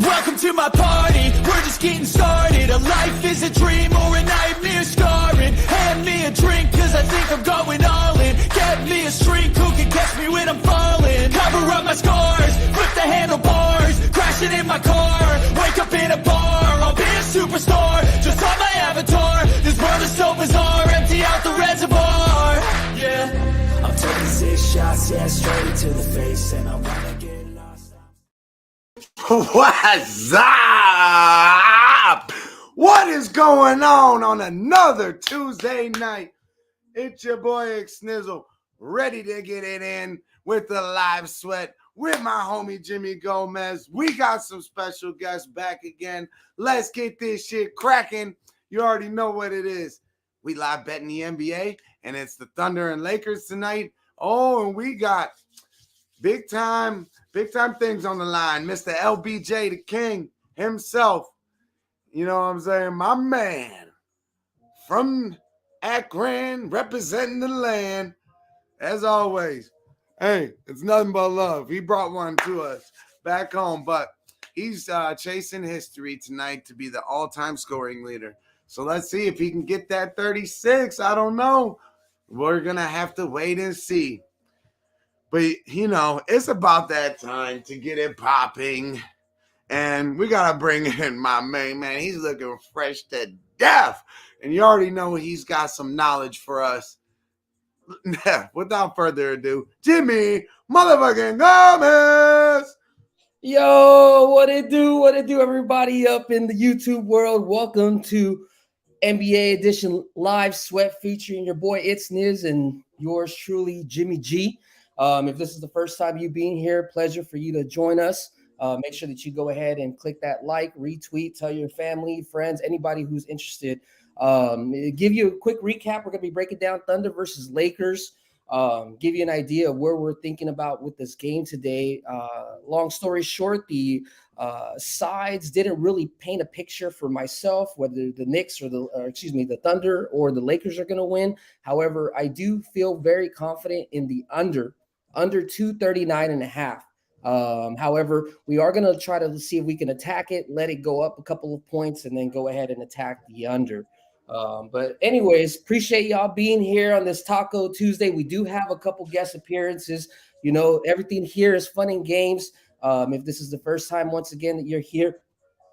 Welcome to my party, we're just getting started. A life is a dream or a nightmare scarring. Hand me a drink cause I think I'm going all in. Get me a shrink who can catch me when I'm falling. Cover up my scars, flip the handlebars. Crashing in my car, wake up in a bar. I'll be a superstar, just on my avatar. This world is so bizarre, empty out the reservoir. Yeah, I'm taking 6 shots, yeah, straight to the face. And I wanna get lost. What's up? What is going on another Tuesday night? It's your boy Xnizzle, ready to get it in with the live sweat with my homie Jimmy Gomez. We got some special guests back again. Let's get this shit cracking. You already know what it is. We live betting the NBA, and it's the Thunder and Lakers tonight. Oh, and we got big time things on the line. Mr. LBJ, the king himself. You know what I'm saying? My man from Akron, representing the land. As always, hey, it's nothing but love. He brought one to us back home, but he's chasing history tonight to be the all-time scoring leader. So let's see if he can get that 36. I don't know. We're going to have to wait and see. But, you know, it's about that time to get it popping. And we got to bring in my main man. He's looking fresh to death. And you already know he's got some knowledge for us. Without further ado, Jimmy motherfucking Gomez. Yo, what it do, everybody up in the YouTube world? Welcome to NBA Edition Live Sweat featuring your boy Xniz and yours truly, Jimmy G. If this is the first time you being here, pleasure for you to join us. Make sure that you go ahead and click that like, retweet, tell your family, friends, anybody who's interested. Give you a quick recap. We're going to be breaking down Thunder versus Lakers. Give you an idea of where we're thinking about with this game today. Long story short, the sides didn't really paint a picture for myself, whether the Knicks or the Thunder or the Lakers are going to win. However, I do feel very confident in the under 239.5. However, we are going to try to see if we can attack it, let it go up a couple of points, and then go ahead and attack the under. But anyways, appreciate y'all being here on this Taco Tuesday. We do have a couple guest appearances. You know, everything here is fun and games. If this is the first time, once again, that you're here,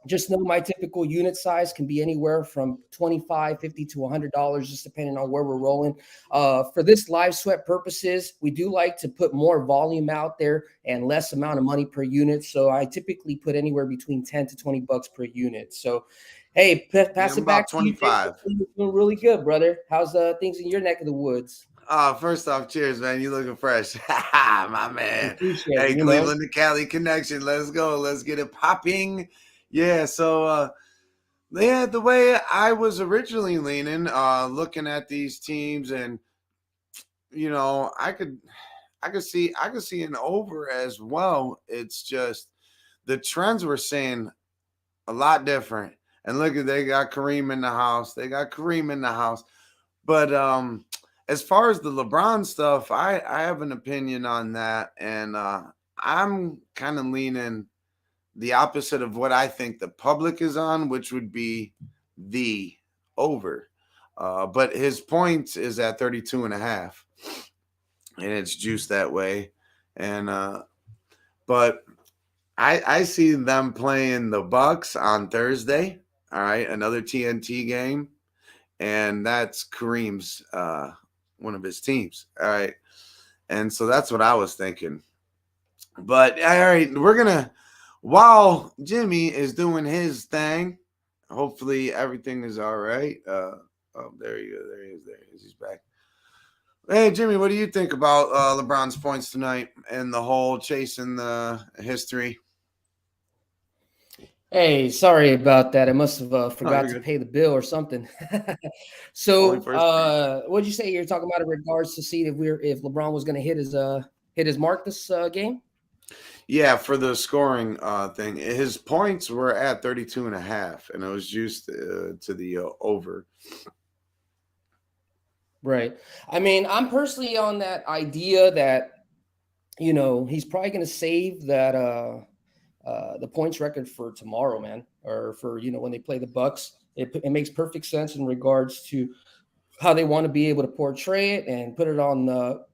just know my typical unit size can be anywhere from $25, $50 to $100, just depending on where we're rolling. For this live sweat purposes, we do like to put more volume out there and less amount of money per unit. So I typically put anywhere between 10 to 20 bucks per unit. So, hey, pass it back to 25. you. Doing really good, brother. How's things in your neck of the woods? First off, cheers, man. You looking fresh. My man. Hey, Cleveland to Cali connection. Let's go. Let's get it popping. Yeah, so the way I was originally leaning, looking at these teams, and you know, I could see an over as well. It's just the trends we're seeing a lot different. And look, they got Kareem in the house. But as far as the LeBron stuff, I have an opinion on that, and I'm kind of leaning the opposite of what I think the public is on, which would be the over. But his points is at 32.5, and it's juiced that way. And but I see them playing the Bucks on Thursday. All right, another TNT game, and that's Kareem's one of his teams. All right, and so that's what I was thinking. But all right, we're gonna. While Jimmy is doing his thing, hopefully everything is all right. Oh, there he is. He's back. Hey, Jimmy, what do you think about LeBron's points tonight and the whole chasing the history? Hey, sorry about that. I must have forgot to pay the bill or something. So, what did you say you're talking about in regards to see if LeBron was going to hit his mark this game? Yeah, for the scoring thing, his points were at 32.5, and it was juiced to the over. Right. I mean, I'm personally on that idea that, you know, he's probably going to save that the points record for tomorrow, man, or for when they play the Bucks. It makes perfect sense in regards to how they want to be able to portray it and put it on the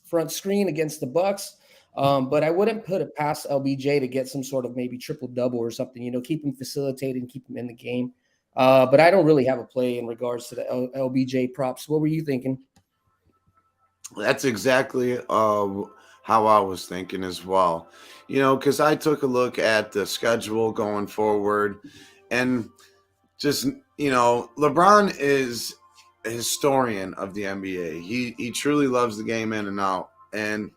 front screen against the Bucks. But I wouldn't put it past LBJ to get some sort of maybe triple double or something. Keep him facilitated and keep him in the game. But I don't really have a play in regards to the LBJ props. What were you thinking? That's exactly how I was thinking as well. Because I took a look at the schedule going forward, and just LeBron is a historian of the NBA. He truly loves the game in and out, and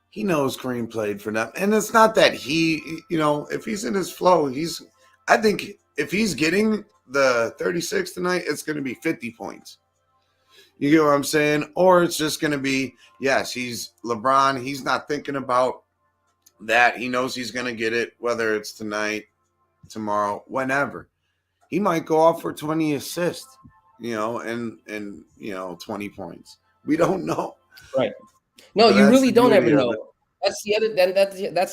he knows Kareem played for them. And it's not that if he's in his flow, I think if he's getting the 36 tonight, it's going to be 50 points. You get what I'm saying? Or it's just going to be, yes, he's LeBron. He's not thinking about that. He knows he's going to get it, whether it's tonight, tomorrow, whenever. He might go off for 20 assists, and 20 points. We don't know. Right. No, But you that's really the don't beauty ever of know. it. That's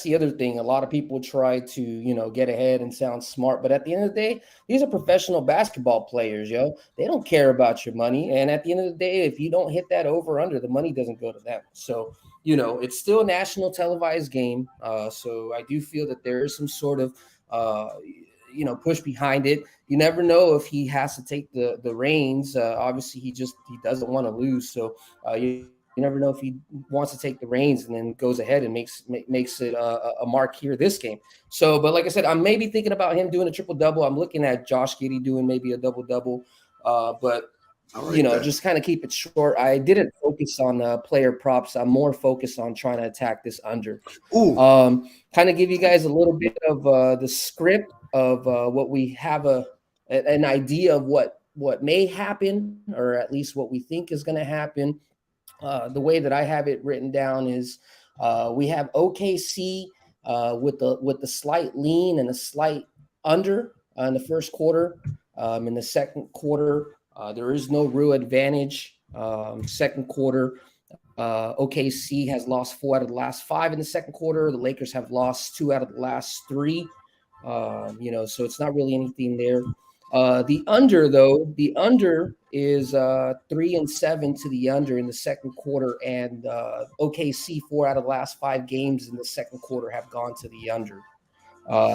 the other thing. A lot of people try to get ahead and sound smart, but at the end of the day, these are professional basketball players, yo. They don't care about your money, and at the end of the day, if you don't hit that over under, the money doesn't go to them. So it's still a national televised game. So I do feel that there is some sort of push behind it. You never know if he has to take the reins. Obviously, he doesn't want to lose. So you never know if he wants to take the reins and then goes ahead and makes it a mark here this game. So, but like I said, I'm maybe thinking about him doing a triple double. I'm looking at Josh Giddey doing maybe a double double. But just kind of keep it short. I didn't focus on player props. I'm more focused on trying to attack this under. Ooh. Kind of give you guys a little bit of the script of what we have an idea of what may happen, or at least what we think is going to happen. The way that I have it written down is we have OKC with the slight lean and a slight under in the first quarter. In the second quarter, there is no real advantage. Second quarter, OKC has lost 4 out of the last 5 in the second quarter. The Lakers have lost 2 out of the last 3. So it's not really anything there. The under is 3-7 to the under in the second quarter, and OKC 4 out of the last 5 games in the second quarter have gone to the under.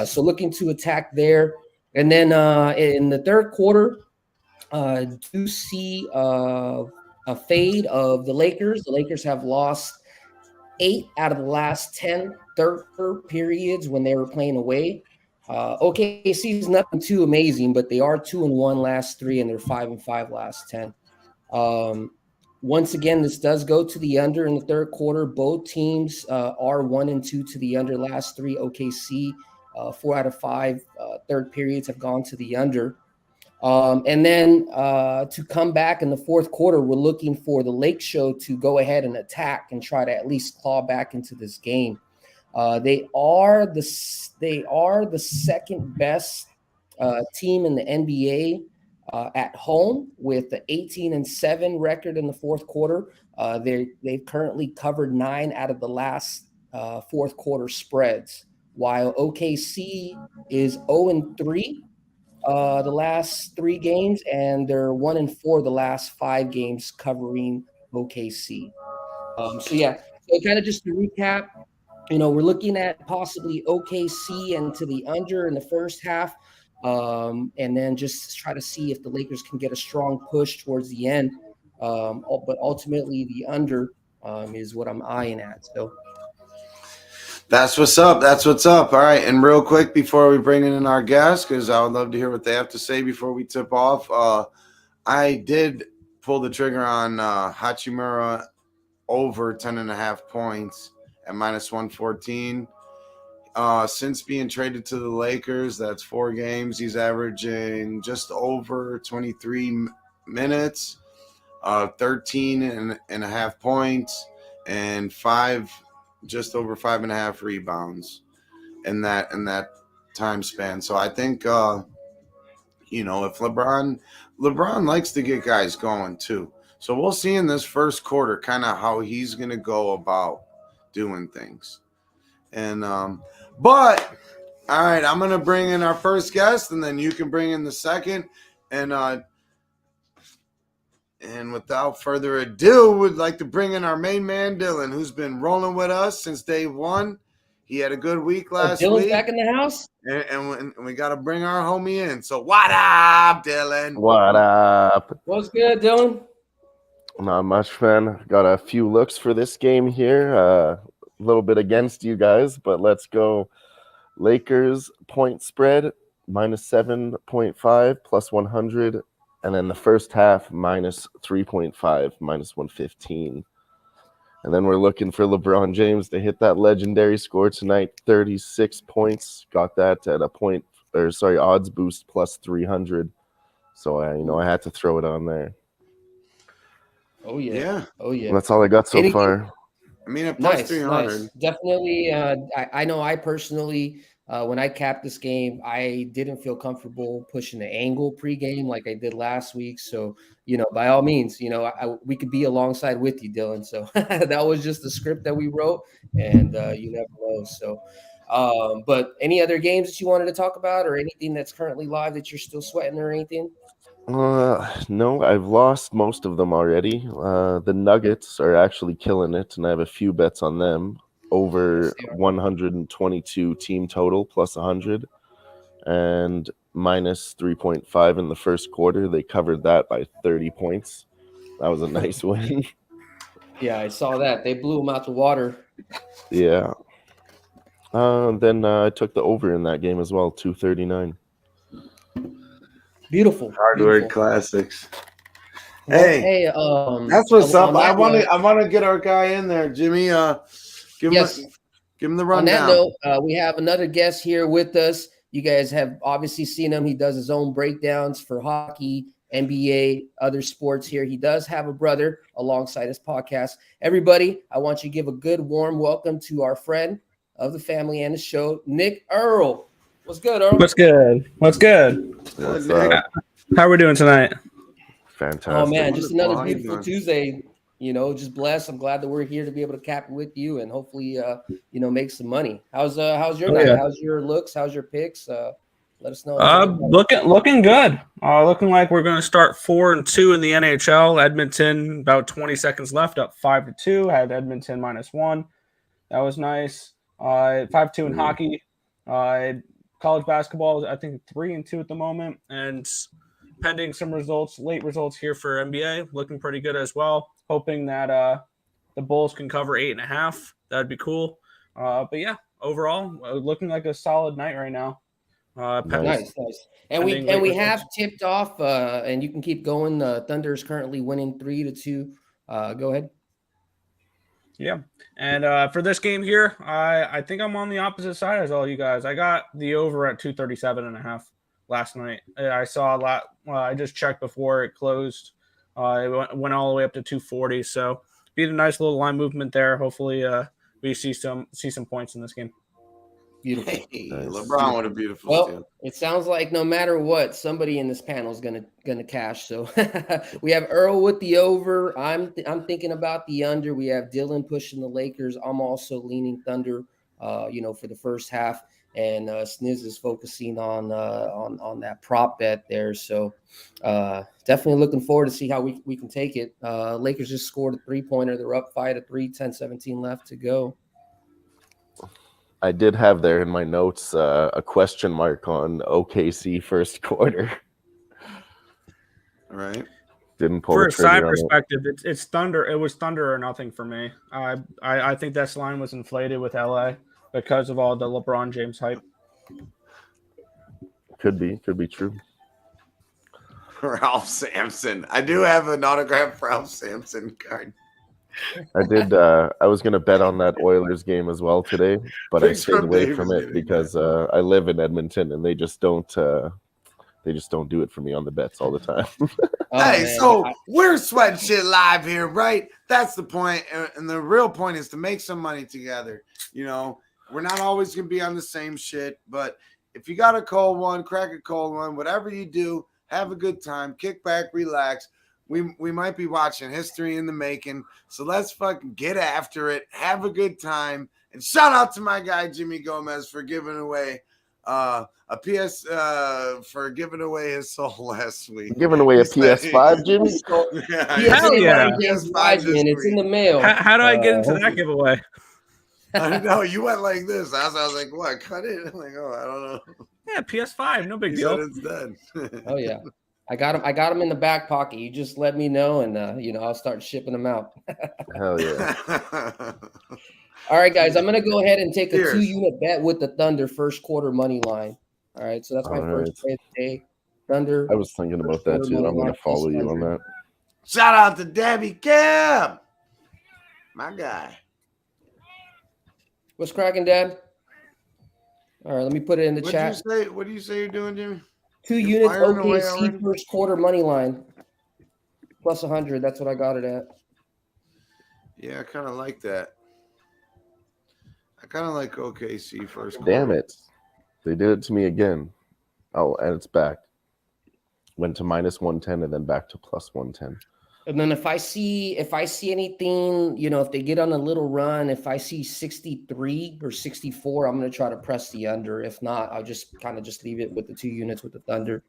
So looking to attack there, and then in the third quarter, do see a fade of the Lakers. The Lakers have lost 8 out of the last 10 third periods when they were playing away. OKC is nothing too amazing, but they are 2-1 last 3, and they're 5-5 last 10. Once again, this does go to the under in the third quarter. Both teams are 1-2 to the under last 3. OKC 4 out of 5 third periods have gone to the under. And then to come back in the fourth quarter, we're looking for the Lake Show to go ahead and attack and try to at least claw back into this game. They are the second best team in the NBA at home with the 18-7 record in the fourth quarter. They've currently covered 9 out of the last fourth quarter spreads, while OKC is 0-3 the last 3 games, and they're 1-4 the last 5 games covering OKC. So kind of just to recap. We're looking at possibly OKC and to the under in the first half, and then just try to see if the Lakers can get a strong push towards the end. But ultimately, the under is what I'm eyeing at. So that's what's up. All right, and real quick before we bring in our guests, because I would love to hear what they have to say before we tip off. I did pull the trigger on Hachimura over 10.5 points at -114. Since being traded to the Lakers, that's 4 games. He's averaging just over 23 minutes, 13.5 points, and just over 5.5 rebounds in that time span. So I think if LeBron likes to get guys going too. So we'll see in this first quarter kind of how he's going to go about doing things. And but all right, I'm gonna bring in our first guest, and then you can bring in the second. And without further ado, we'd like to bring in our main man, Dylan, who's been rolling with us since day one. He had a good week last Dylan's week. back in the house? And we got to bring our homie in. So what up, Dylan? What up? What's good, Dylan? Not much, man. Got a few looks for this game here. A little bit against you guys, but let's go. Lakers point spread -7.5 plus 100. And then the first half -3.5 -115. And then we're looking for LeBron James to hit that legendary score tonight, 36 points. Got that at odds boost plus 300. So I had to throw it on there. Oh yeah. Oh yeah. That's all I got so far. I mean, at plus 300. Nice. Definitely. I know I personally, when I capped this game, I didn't feel comfortable pushing the angle pregame like I did last week. So, by all means, we could be alongside with you, Dylan. So that was just the script that we wrote, and you never know. So, but any other games that you wanted to talk about, or anything that's currently live that you're still sweating, or anything? No, I've lost most of them already. The Nuggets are actually killing it, and I have a few bets on them. Over 122 team total plus 100 and -3.5 in the first quarter. They covered that by 30 points. That was a nice win. Yeah, I saw that. They blew them out the water. Yeah. Then I took the over in that game as well, 239. Beautiful. Hardware classics. Well, hey, that's what's up. I want to get our guy in there, Jimmy. Give him the rundown. On that note, we have another guest here with us. You guys have obviously seen him. He does his own breakdowns for hockey, NBA, other sports here. He does have a brother alongside his podcast. Everybody, I want you to give a good, warm welcome to our friend of the family and the show, Nick Earl. What's good, Earl? What's good? What's How are we doing tonight? Fantastic. Oh, man, just another beautiful Tuesday. Just blessed. I'm glad that we're here to be able to cap with you and hopefully, make some money. How's your night? Yeah. How's your looks? How's your picks? Let us know. Looking good. Looking like we're going to start 4-2 in the NHL. Edmonton, about 20 seconds left, up 5-2. Had Edmonton -1. That was nice. 5-2 in hockey. College basketball, I think 3-2 at the moment, and pending some late results here for NBA, looking pretty good as well. Hoping that the Bulls can cover 8.5. That'd be cool. But yeah, overall, looking like a solid night right now. Nice. And we have tipped off, and you can keep going. Thunder is currently winning 3-2. Go ahead. Yeah. And for this game here, I think I'm on the opposite side as all you guys. I got the over at 237.5 last night. I saw a lot. I just checked before it closed. It went all the way up to 240. So be a nice little line movement there. Hopefully we see some points in this game. Beautiful. Hey, LeBron with a beautiful steal. It sounds like no matter what, somebody in this panel is gonna cash. So we have Earl with the over. I'm thinking about the under. We have Dylan pushing the Lakers. I'm also leaning Thunder. For the first half, and Sniz is focusing on that prop bet there. So definitely looking forward to see how we can take it. Lakers just scored a 3-pointer. They're up 5-3, 10-17 left to go. I did have there in my notes a question mark on OKC first quarter. All right. Didn't pull for a side perspective. It's Thunder. It was Thunder or nothing for me. I think that line was inflated with LA because of all the LeBron James hype. Could be true. Ralph Sampson. I do have an autographed Ralph Sampson card. I did. I was going to bet on that Oilers game as well today, but I stayed away from it because I live in Edmonton and they just don't do it for me on the bets all the time. We're sweating shit live here, right? That's the point, and the real point is to make some money together. We're not always going to be on the same shit, but if you got a cold one, crack a cold one, whatever you do, have a good time, kick back, relax. We might be watching history in the making, so let's fucking get after it, have a good time, And shout out to my guy Jimmy Gomez for giving away for giving away his soul last week. Giving away a PS5, Jimmy? Hell yeah. James Wiseman, it's in the mail. How do I get into that hopefully. giveaway? I know you went like this. I was like, "What? Cut it?" I'm like, "Oh, I don't know." Yeah, PS5, no big He deal. said it's dead. Oh yeah, I got him in the back pocket. You just let me know, and I'll start shipping them out. Hell yeah. All right, guys, I'm gonna go ahead and take a Cheers. 2-unit bet with the Thunder first quarter money line. All right, so that's my first play of the day. Thunder. I was thinking about that too. I'm going to follow you on that. Shout out to Debbie Cab, my guy. What's cracking, Dad? All right, let me put it in the chat. What do you say you're doing, Jimmy? 2 You're units firing away OKC already? first quarter money line plus 100. That's what I got it at. Yeah, I kind of like that. I kind of like OKC first. Damn it. They did it to me again. Oh, and it's back. Went to minus 110 and then back to plus 110. And then if I see anything, if they get on a little run, if I see 63 or 64, I'm going to try to press the under. If not, I'll just leave it with the 2 units with the Thunder,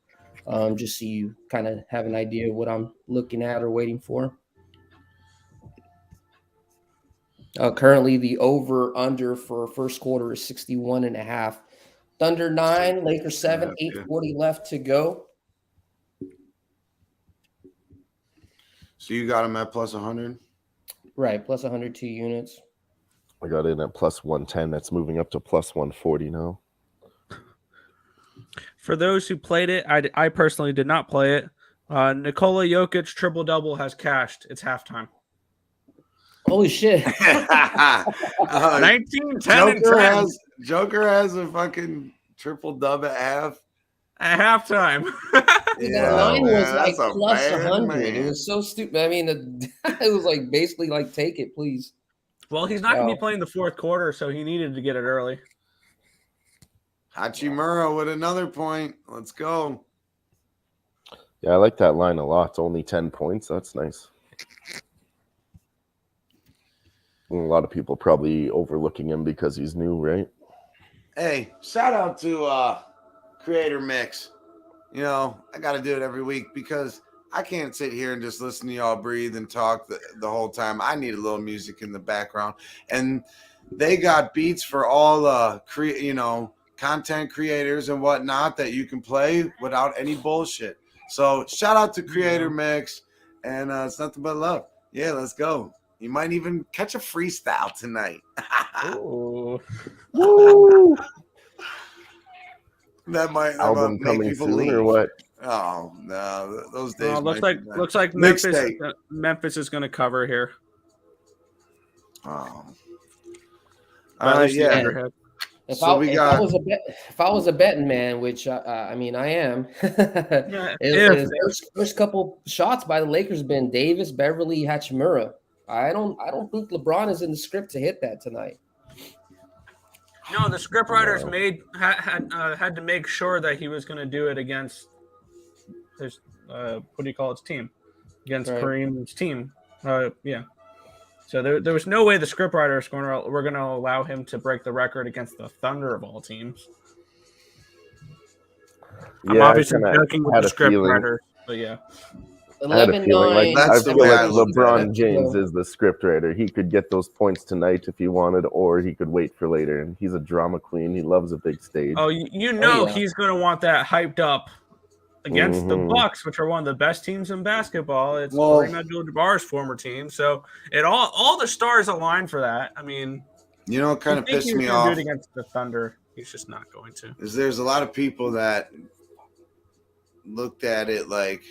just so you kind of have an idea of what I'm looking at or waiting for. Currently, the over-under for first quarter is 61.5. Thunder 9, Lakers 7, 8:40 left to go. So you got him at plus 100? Right, plus 102 units. I got in at plus 110. That's moving up to plus 140 now. For those who played it, I personally did not play it. Nikola Jokic triple-double has cashed. It's halftime. Holy shit. 19, 10, and 10 Joker has a fucking triple-dub at half. at halftime. The line was like that's a plus bad 100. man. It was so stupid. I mean, it was like basically like, take it, please. Well, he's not going to Wow. be playing the fourth quarter, so he needed to get it early. Hachimura with another point. Let's go. Yeah, I like that line a lot. It's only 10 points. That's nice. And a lot of people probably overlooking him because he's new, right? Hey, shout out to Creator Mix. I got to do it every week because I can't sit here and just listen to y'all breathe and talk the whole time. I need a little music in the background. And they got beats for all content creators and whatnot that you can play without any bullshit. So shout out to Creator Mix, and it's nothing but love. Yeah, let's go. You might even catch a freestyle tonight. Ooh. Woo! That might Album make coming people soon leave. or what? Oh no, those days. Looks might be like Mixtape. Memphis is going to cover here. Oh. At least the Yeah. underhead. If So I was a betting man, which I am, first couple shots by the Lakers have been Davis, Beverly, Hachimura. I don't think LeBron is in the script to hit that tonight. No, the scriptwriters had to make sure that he was going to do it against his his team, against Right. Kareem's team. Yeah. So there was no way the scriptwriters were going to allow him to break the record against the Thunder of all teams. I'm Yeah, obviously I kinda joking with had the a feeling. scriptwriters, but yeah. I had a feeling 11-9. That's I the feel way like I looked at LeBron it. James is the scriptwriter. He could get those points tonight if he wanted, or he could wait for later. And he's a drama queen. He loves a big stage. Oh, yeah. He's going to want that hyped up against the Mhm. Bucks, which are one of the best teams in basketball. It's Well- Kareem Abdul-Jabbar's former team, so all the stars align for that. I mean, You know what kind of I think pissed he was me gonna off do it against the Thunder. He's just not going to. is there's a lot of people that looked at it like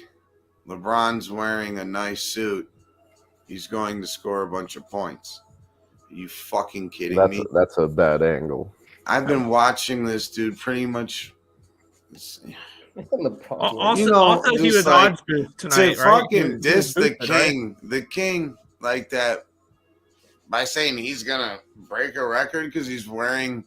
LeBron's wearing a nice suit. He's going to score a bunch of points. Are you fucking kidding me? That's a bad angle. I've been watching this dude pretty much LeBron. Also, he just was like, odds booth to tonight, right? fucking diss the boosted, right? king like that by saying he's gonna break a record because he's wearing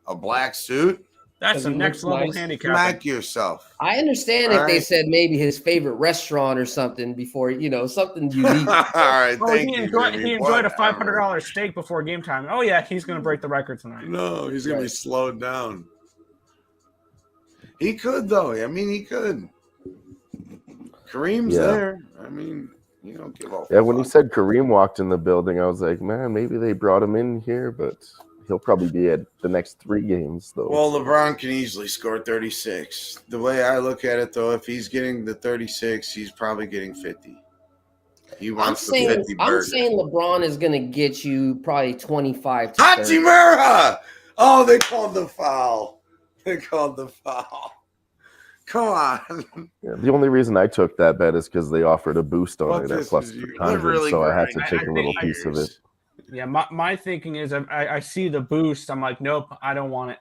a black suit. That's the he next looks level nice. handicap. Smack yourself. I understand All if they right. said maybe his favorite restaurant or something before, something unique. All right, Oh, thank he you, enjoyed Jimmy. he enjoyed a Whatever. $500 steak before game time. Oh yeah, he's gonna break the record tonight. No, he's gonna be Right. slowed down. He could though. I mean, he could. Kareem's Yeah. there. I mean, you don't give a Yeah, when he fuck. said Kareem walked in the building, I was like, man, maybe they brought him in here, but he'll probably be at the next 3 games, though. Well, LeBron can easily score 36. The way I look at it, though, if he's getting the 36, he's probably getting 50. He wants the 50 I'm burger. saying LeBron is gonna get you probably 25 to 30. Hachimura! Oh, they called the foul. They called the foul. Come on. Yeah, the only reason I took that bet is because they offered a boost on What it at pisses plus you? 300, What really so I had to grinds take a your little piece of it. gears? Yeah, my thinking is I see the boost. I'm like, nope, I don't want it.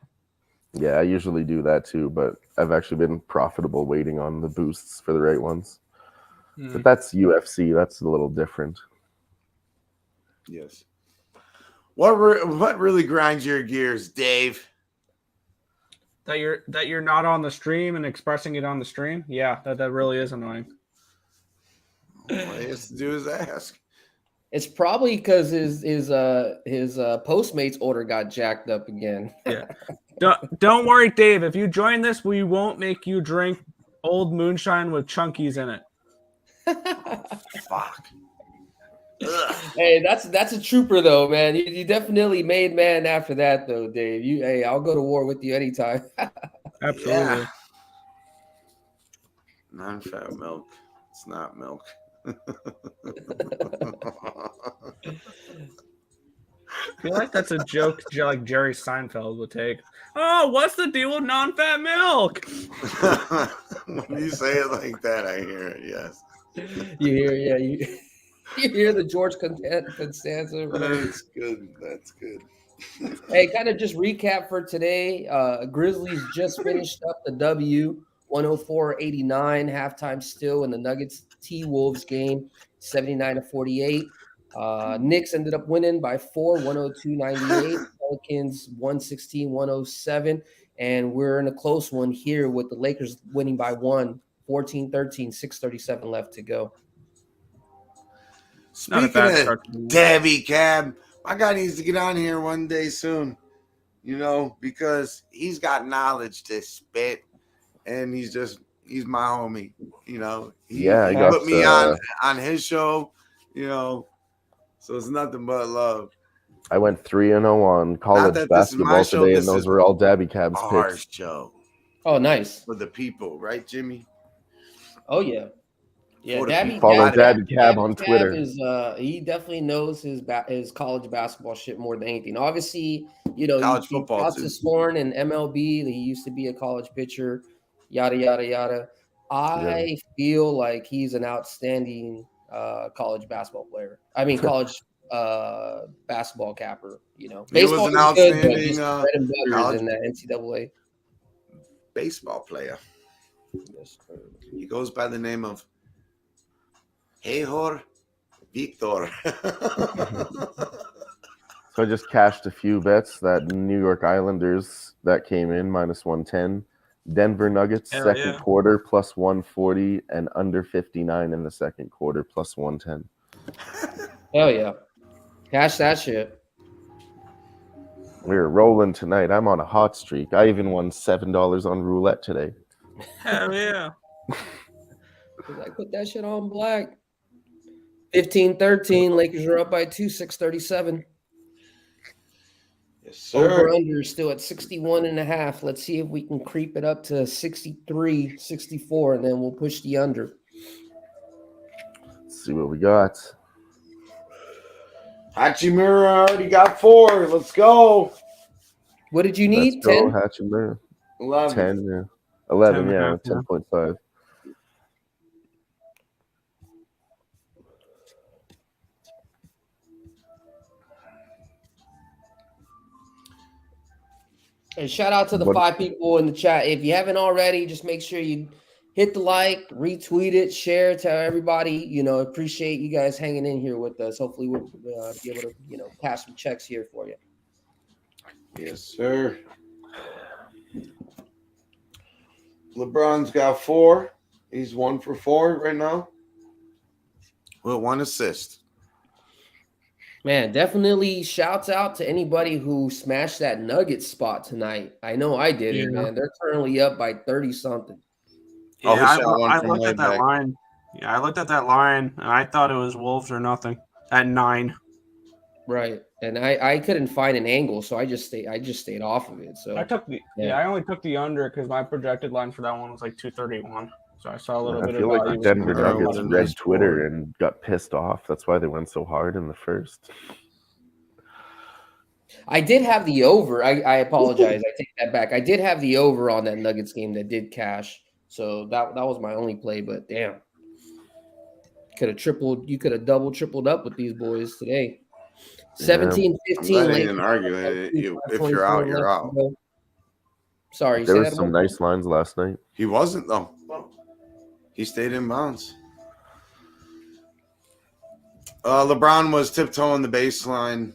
Yeah, I usually do that too, but I've actually been profitable waiting on the boosts for the right ones. But that's UFC. That's a little different. Yes. What really grinds your gears, Dave? That you're not on the stream and expressing it on the stream. Yeah, that really is annoying. All he has to do is ask. It's probably because his Postmates order got jacked up again. Yeah. Don't worry, Dave. If you join this, we won't make you drink old moonshine with chunkies in it. Fuck. Ugh. Hey, that's a trooper though, man. You definitely made man after that though, Dave. Hey, I'll go to war with you anytime. Absolutely. Yeah. Non-fat milk. It's not milk. I feel like that's a joke like Jerry Seinfeld would take. Oh, what's the deal with non-fat milk? When you say it like that, I hear it, yes. You hear the George Costanza. That's good. That's good. Hey, kind of just recap for today. Grizzlies just finished up the W 104-89 halftime still in the Nuggets T-Wolves game 79-48. Knicks ended up winning by 4 102-98. Pelicans 116-107. And we're in a close one here with the Lakers winning by 1 14-13, 6:37 left to go. Speaking of Debbie Cab, my guy needs to get on here one day soon, because he's got knowledge to spit, and he's my homie, He put me on his show, so it's nothing but love. I went 3-0 on college basketball today, and those were all Dabby Cab's picks. Show. Oh, nice. For the people, right, Jimmy? Oh, yeah. Yeah, follow Dabby Cab on Twitter. He definitely knows his college basketball shit more than anything. Obviously, college football lots of scoring in MLB. He used to be a college pitcher, yada yada yada. I feel like he's an outstanding college basketball player. I mean, college basketball capper. He was Baseball an outstanding bread and butter in that NCAA. Baseball player. Yes, he goes by the name of Hejor Victor. So I just cashed a few bets. That New York Islanders that came in -110. Denver Nuggets second quarter +140 and under 59 in the second quarter +110. Hell yeah. Cash that shit. We're rolling tonight. I'm on a hot streak. I even won $7 on roulette today. Hell yeah. I put that shit on black. 15-13. Lakers are up by 2, 6:37. Yes, sir. Over under still at 61.5. Let's see if we can creep it up to 63, 64, and then we'll push the under. Let's see what we got. Hachimura already got 4. Let's go. What did you need? Let's 10? go, Hachimura. 11. 10, yeah. 11, yeah, 10.5. And shout out to the 5 people in the chat. If you haven't already, just make sure you hit the like, retweet it, share it to everybody. Appreciate you guys hanging in here with us. Hopefully we'll be able to, cash some checks here for you. Yes, sir. LeBron's got 4. He's 1 for 4 right now with 1 assist. Man, definitely shouts out to anybody who smashed that Nugget spot tonight. I know I did it, man. They're currently up by 30-something. Oh, he Yeah, shot one I from looked way at that back. line. Yeah, I looked at that line, and I thought it was Wolves or nothing at 9. Right. And I couldn't find an angle, so I just stayed off of it. So I only took the under because my projected line for that one was like 231. So I saw a little I bit feel of like value. the Denver Alright, Nuggets well, then read nice Twitter board. and got pissed off. That's why they went so hard in the first. I did have the over. I apologize. I take that back. I did have the over on that Nuggets game that did cash. So that was my only play, but damn. You could have double, tripled up with these boys today. 17-15 I'm glad late. he didn't argue it. If you're out, you're out. Sorry, There say was that some again? nice lines last night. He wasn't, though. He stayed in bounds. LeBron was tiptoeing the baseline.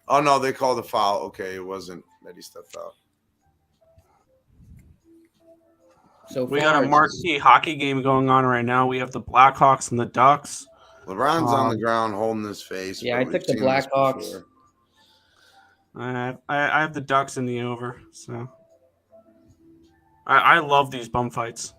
Oh, no, they called a foul. Okay, it wasn't that he stepped out. So We got a far, marquee hockey game going on right now. We have the Blackhawks and the Ducks. LeBron's on the ground holding his face. Yeah, but I we've took the seen this Blackhawks. before. I have the Ducks in the over. So I love these bum fights.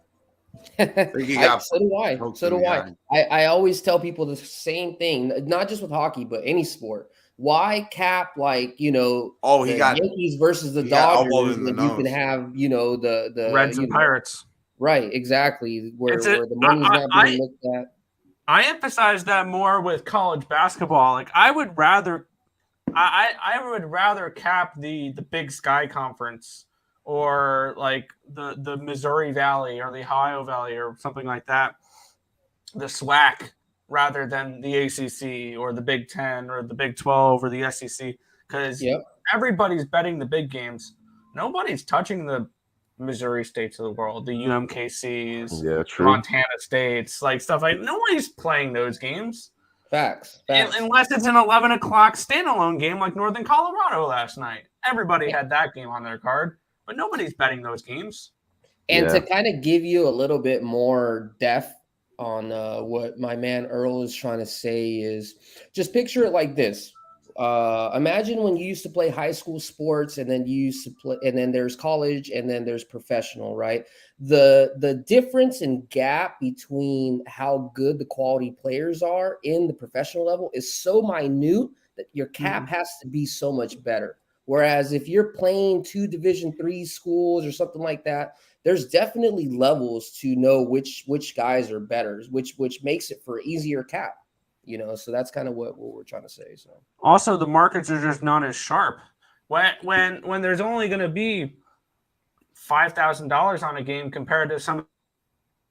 So do I. So do I. I always tell people the same thing, not just with hockey, but any sport. Why cap the Yankees versus the Dodgers when you can have, the Reds and Pirates. Right, exactly. Where the money's not being looked at. I emphasize that more with college basketball. Like I would rather cap the Big Sky Conference or like the Missouri Valley or the Ohio Valley or something like that, the SWAC, rather than the ACC or the Big 10 or the Big 12 or the SEC, because everybody's betting the big games. Nobody's touching the Missouri States of the world, the UMKCs, Montana States, like stuff like nobody's playing those games. Facts. Unless it's an 11 o'clock standalone game like Northern Colorado last night. Everybody had that game on their card, but nobody's betting those games. And to kind of give you a little bit more depth on what my man Earl is trying to say is just picture it like this. Imagine when you used to play high school sports and then you used to play, and then there's college and then there's professional, right? The difference in gap between how good the quality players are in the professional level is so minute that your cap has to be so much better. Whereas if you're playing 2 Division III schools or something like that, there's definitely levels to know which guys are better, which makes it for easier cap. So that's kind of what we're trying to say. So also the markets are just not as sharp. When there's only going to be $5,000 on a game compared to some of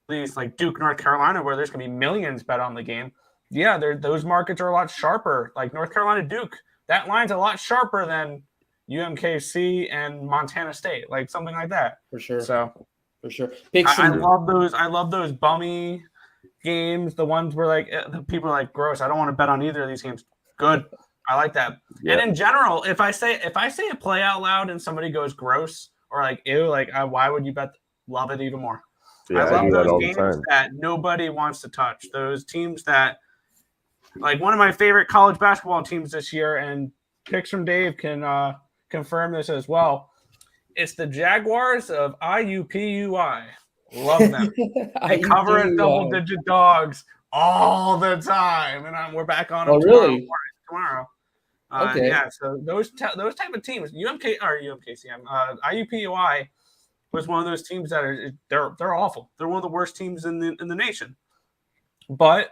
these like Duke, North Carolina, where there's going to be millions bet on the game. Yeah, those markets are a lot sharper. Like North Carolina, Duke, that line's a lot sharper than UMKC and Montana State, like something like that. For sure. So for sure. I love those. I love those bummy games, the ones where like the people are like, gross, I don't want to bet on either of these games. Good. I like that. Yeah. And in general, if I say a play out loud and somebody goes gross or like ew, like why would you bet? Love it even more. Yeah, I love those games that nobody wants to touch. Those teams that, like one of my favorite college basketball teams this year, and picks from Dave can confirm this as well. It's the Jaguars of IUPUI. Love them. They cover at double-digit dogs all the time, and we're back on them tomorrow. Okay. Yeah, so those type of teams, IUPUI was one of those teams that they're awful. They're one of the worst teams in the nation, but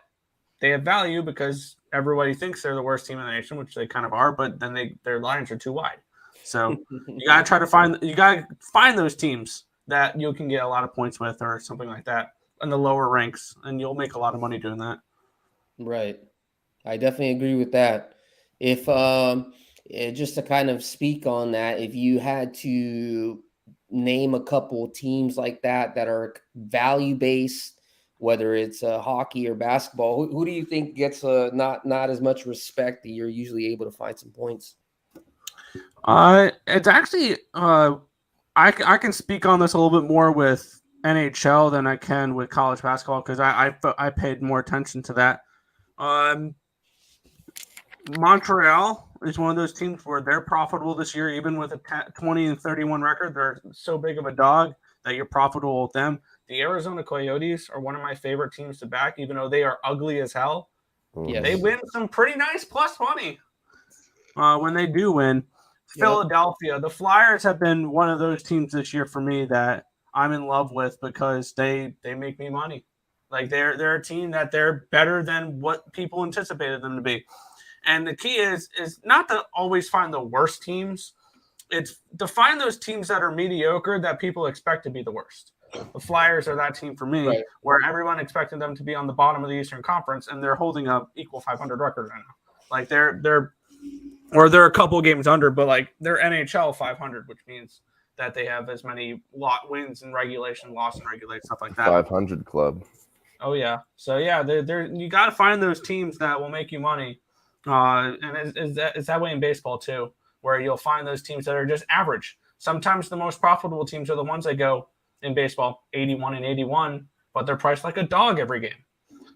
they have value because everybody thinks they're the worst team in the nation, which they kind of are. But then their lines are too wide. So you gotta find those teams that you can get a lot of points with or something like that in the lower ranks, and you'll make a lot of money doing that. Right. I definitely agree with that. If just to kind of speak on that, if you had to name a couple teams like that are value-based, whether it's hockey or basketball, who do you think gets not as much respect that you're usually able to find some points? It's actually I can speak on this a little bit more with NHL than I can with college basketball because I paid more attention to that. Montreal is one of those teams where they're profitable this year, even with a 20-31 record. They're so big of a dog that you're profitable with them. The Arizona Coyotes are one of my favorite teams to back, even though they are ugly as hell. Yes. They win some pretty nice plus money when they do win. Yep. Philadelphia, the Flyers have been one of those teams this year for me that I'm in love with because they make me money. Like they're a team that they're better than what people anticipated them to be. And the key is not to always find the worst teams. It's to find those teams that are mediocre that people expect to be the worst. The Flyers are that team for me, Right. where everyone expected them to be on the bottom of the Eastern Conference, and they're holding a equal 500 record right now. Like they're a couple games under, but like they're NHL 500, which means that they have as many wins in regulation, loss in regulation, stuff like that. 500 club. Oh yeah, so yeah, they're you got to find those teams that will make you money, and it's that way in baseball too, where you'll find those teams that are just average. Sometimes the most profitable teams are the ones that go in baseball 81-81, but they're priced like a dog every game.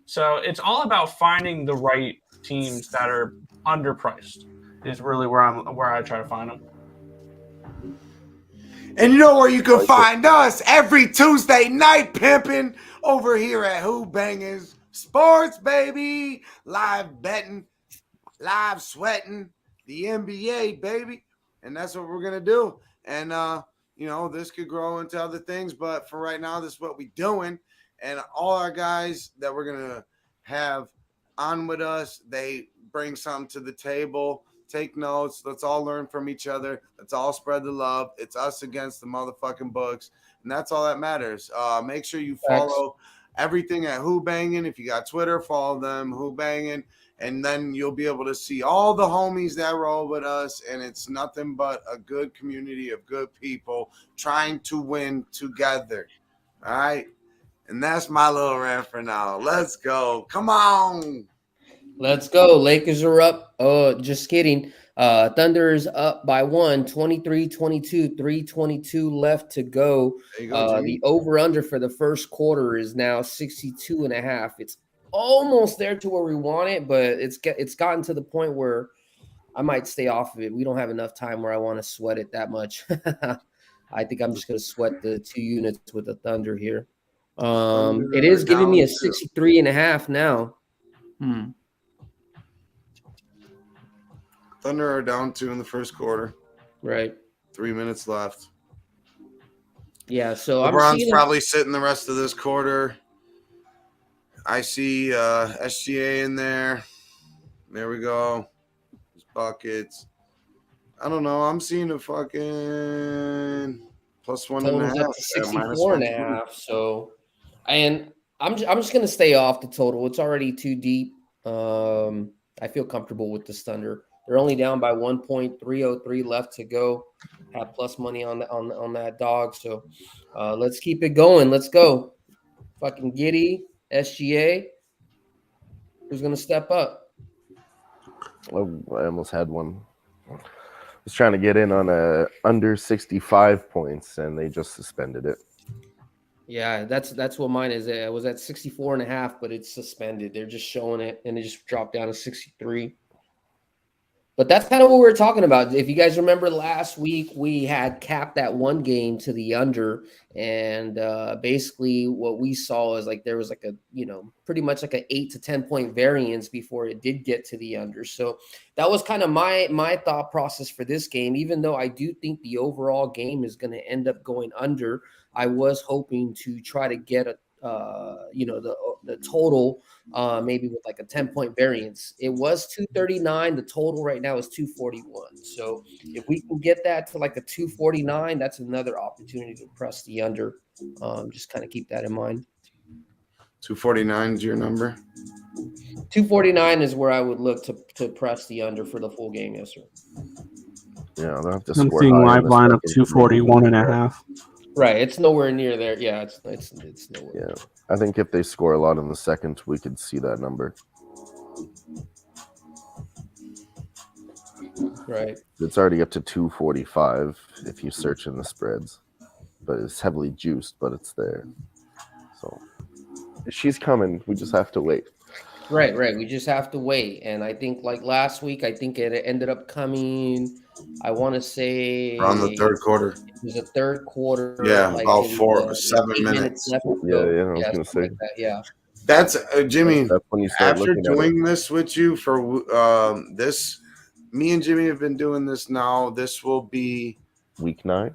So it's all about finding the right teams that are underpriced. Is really where I try to find them. And you know where you can find us every Tuesday night, pimping over here at Who Bangin Sports, baby. Live betting, live sweating, the NBA, baby. And that's what we're going to do. And, this could grow into other things. But for right now, this is what we're doing. And all our guys that we're going to have on with us, they bring something to the table. Take notes. Let's all learn from each other. Let's all spread the love. It's us against the motherfucking books. And that's all that matters. Make sure you follow everything at Who Bangin. If you got Twitter, follow them, Who Bangin. And then you'll be able to see all the homies that roll with us. And it's nothing but a good community of good people trying to win together. All right? And that's my little rant for now. Let's go. Come on. Let's go. Lakers are up. Oh, just kidding. Thunder is up by 1, 23-22, 3:22 left to go. There you go, The over-under for the first quarter is now 62.5. It's almost there to where we want it, but it's gotten to the point where I might stay off of it. We don't have enough time where I want to sweat it that much. I think I'm just going to sweat the 2 units with the Thunder here. It is giving me a 63.5 now. Thunder are down 2 in the first quarter. Right. 3 minutes left. Yeah, so LeBron's probably sitting the rest of this quarter. I see SGA in there. There we go. His buckets. I don't know. I'm seeing a fucking plus 1.5. 64.5. So, and I'm just gonna stay off the total. It's already too deep. I feel comfortable with this Thunder. They're only down by 1.303 left to go. Have plus money on that dog. So let's keep it going. Let's go. Fucking Giddy, SGA. Who's gonna step up? Oh, I almost had one. I was trying to get in on a under 65 points, and they just suspended it. Yeah, that's what mine is. It was at 64.5, but it's suspended. They're just showing it, and it just dropped down to 63. But that's kind of what we were talking about. If you guys remember last week, we had capped that one game to the under, and basically what we saw is like there was like a, pretty much like an 8 to 10 point variance before it did get to the under. So that was kind of my thought process for this game. Even though I do think the overall game is going to end up going under, I was hoping to try to get the total maybe with like a 10-point variance. It was 239. The total right now is 241. So if we can get that to like a 249, that's another opportunity to press the under. Just kind of keep that in mind. 249 is your number? 249 is where I would look to press the under for the full game. Yes, sir. Yeah, they'll have to I'm score seeing high live line of 241.5. Right, it's nowhere near there. Yeah, it's nowhere. Yeah, I think if they score a lot in the second, we could see that number. Right. It's already up to 245 if you search in the spreads. but it's heavily juiced, but it's there. So she's coming. We just have to wait. Right. We just have to wait. And I think like last week, I think it ended up coming. I want to say Around the third quarter. It was a third quarter. Yeah, like about in 7 8 minutes. left to Yeah, go. yeah. I was gonna something say like that, yeah. That's Jimmy. that's when you start After looking at it. doing this with you for this, me and Jimmy have been doing this now. This will be Week 9.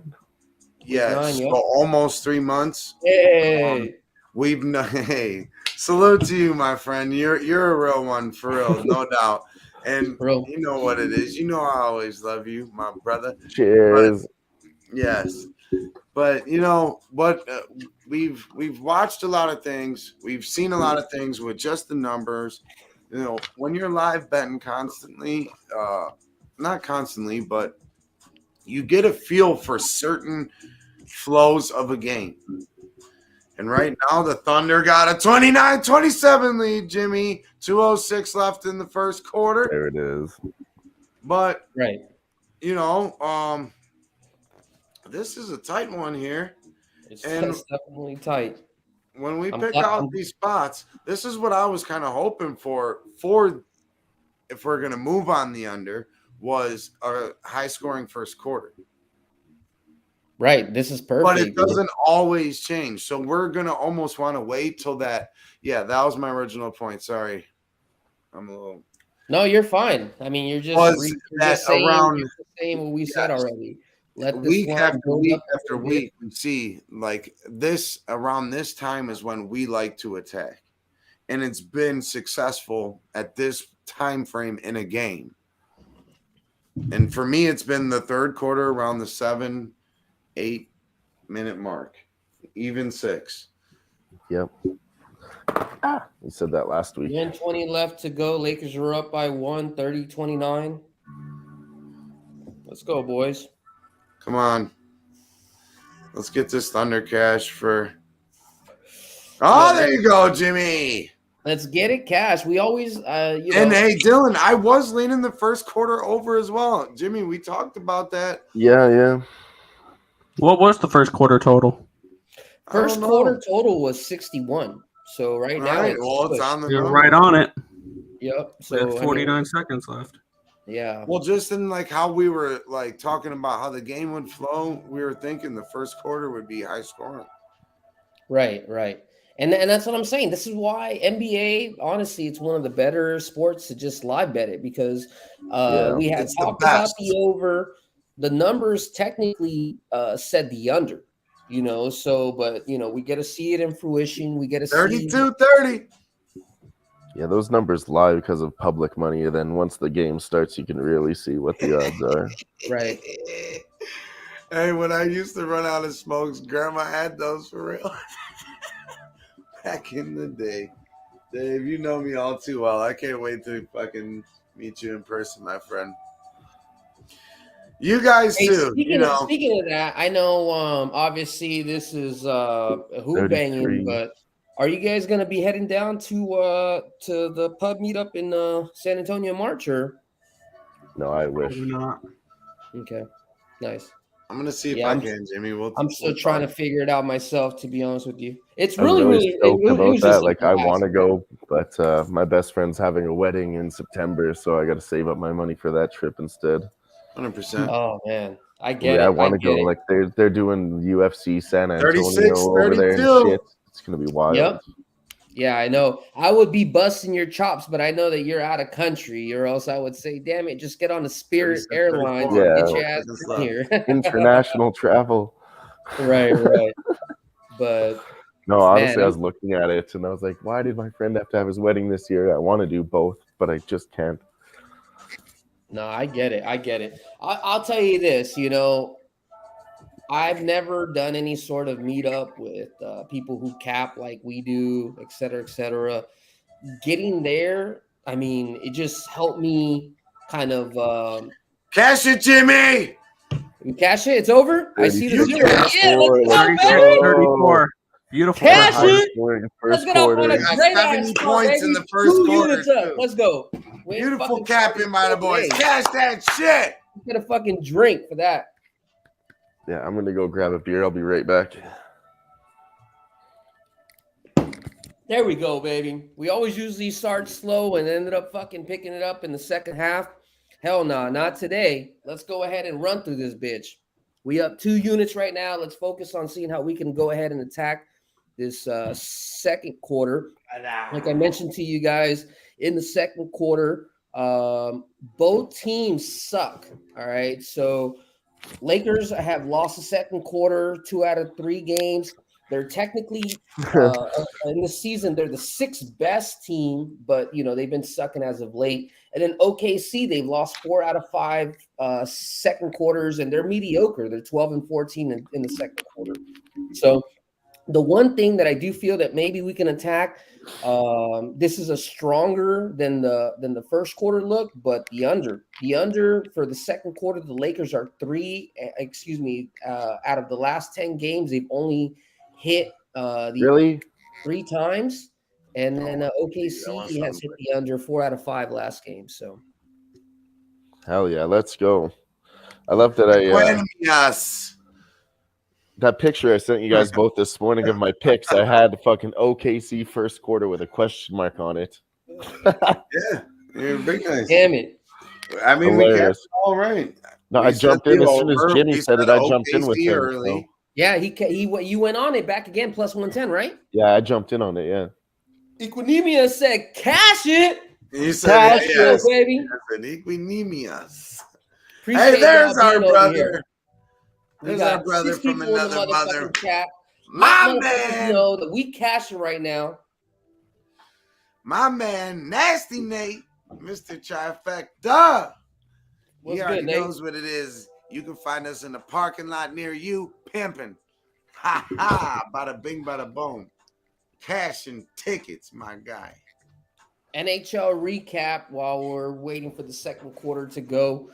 Nine, so yep. almost 3 months. Hey, Hey, salute to you, my friend. You're a real one for real, no doubt. And bro. you know what it is. You know I always love you, my brother. Cheers. Yes, but you know what? We've watched a lot of things. We've seen a lot of things with just the numbers. You know, when you're live betting constantly, not constantly, but you get a feel for certain flows of a game. And right now, the Thunder got a 29-27 lead, Jimmy. 2:06 left in the first quarter. There it is. But, Right. you know, this is a tight one here. It's And- definitely tight. When we I'm pick glad- out I'm- these spots, this is what I was kind of hoping for if we're going to move on the under, was a high-scoring first quarter. Right. This is perfect. But it doesn't always change. So we're going to almost want to wait till that. Yeah, that was my original point. Sorry. I'm a little. No, you're fine. I mean, you're just, Was you're that just saying, around- you're just saying what we said Yes. already. Let this Week line after build week up after a bit. week, we see like this around this time is when we like to attack. And it's been successful at this time frame in a game. And for me, it's been the third quarter around the 7-8 minute mark, even 6. Yep. We said that last week. 1:20 left to go. Lakers are up by 1, 30-29. Let's go, boys. Come on. Let's get this Thunder cash for. Oh, there you go, Jimmy. Let's get it, cash. We always, And hey, Dylan, I was leaning the first quarter over as well. Jimmy, we talked about that. Yeah. What was the first quarter total? first I don't quarter know. total was 61. So right now, Right. Well, it's pushed. on the You're number. right on it. Yep. We So have I mean, 49 seconds left. yeah. Well, just in like how we were like talking about how the game would flow, we were thinking the first quarter would be high scoring. Right. And that's what I'm saying. This is why NBA, honestly, it's one of the better sports to just live bet it because we had It's the talked about best. the over. The numbers technically said the under, you know. So, but you know, we get to see it in fruition. We get to see 32-30. Yeah, those numbers lie because of public money. And then once the game starts, you can really see what the odds are. right. Hey, when I used to run out of smokes, Grandma had those for real. Back in the day. Dave, you know me all too well. I can't wait to fucking meet you in person, my friend. You guys Hey, too. speaking of that, I know obviously this is Who Bangin, 33. but are you guys gonna be heading down to the pub meetup in San Antonio in March or? No, I wish. Maybe not. Okay, nice. I'm gonna see if Yeah, I I'm- can, Jimmy. I'm still trying to figure it out myself, to be honest with you. It's I'm really, really really stoked it about was just that. a Like, I blast. want to go, but my best friend's having a wedding in September, so I got to save up my money for that trip instead. 100%. Oh man, I get Yeah, it. I want to get go. it. Like, they're doing UFC San Antonio 36, over there and 32. shit. It's gonna be wild. Yep. Yeah, I know. I would be busting your chops, but I know that you're out of country, or else I would say, "Damn it, just get on the Spirit 36, Airlines 34. and get Yeah. your ass Seconds down here." International travel. right. But No, honestly, Man, I was looking at it and I was like, why did my friend have to have his wedding this year? I want to do both, but I just can't. no, I get it. I'll tell you this. You know, I've never done any sort of meetup with people who cap like we do, et cetera, et cetera. Getting there, I mean, it just helped me kind of Cash it, Jimmy. cash it. It's over. I see the 32. zero. Yeah, let's go, 36, baby. 34. Beautiful. Cash first it. quarter. Let's First get off on quarter. a Got great 70 ass start, points in baby. the first 2 quarter, units up. too. Let's go. We ain't Beautiful fucking capping by the boys. Hey, Cash that shit. get a fucking drink for that. Yeah, I'm gonna go grab a beer. I'll be right back. There we go, baby. We always usually start slow and ended up fucking picking it up in the second half. Hell nah, not today. Let's go ahead and run through this bitch. We up 2 units right now. Let's focus on seeing how we can go ahead and attack this second quarter. Like I mentioned to you guys, in the second quarter, both teams suck. All right, so Lakers have lost the second quarter, 2 out of 3 games. They're technically in the season, they're the 6th best team, but they've been sucking as of late. And then OKC, they've lost 4 out of 5 second quarters, and they're mediocre. They're 12 and 14 in the second quarter. So the one thing that I do feel that maybe we can attack, this is a stronger than the first quarter look, but the under for the second quarter, the Lakers are out of the last 10 games, they've only hit Really? 3 times, and then OKC has hit the under 4 out of 5 last game. So Hell yeah, let's go. I love that that picture I sent you guys both this morning of my picks. I had the fucking OKC first quarter with a question mark on it. Yeah, big nice. damn it. I mean, Hilarious. we got it all right. No, I jumped in as soon as Jimmy said it. I jumped in with him. Early. So. Yeah, you went on it back again, plus 110, right? Yeah, I jumped in on it. Yeah. Equinemius said, "Cash it." You said, Cash yes. it, baby. I said, Equinemius. Appreciate Hey, there's y'all our being over brother. here. We There's got our brother 6 from people in the another mother. motherfucking chat. My Let motherfuckers man. know that we cashing right now. My man, Nasty Nate, Mr. Trifecta. What's He already good, Nate? knows what it is. You can find us in the parking lot near you, pimping. Ha ha, bada bing, bada boom. Cashing tickets, my guy. NHL recap while we're waiting for the second quarter to go.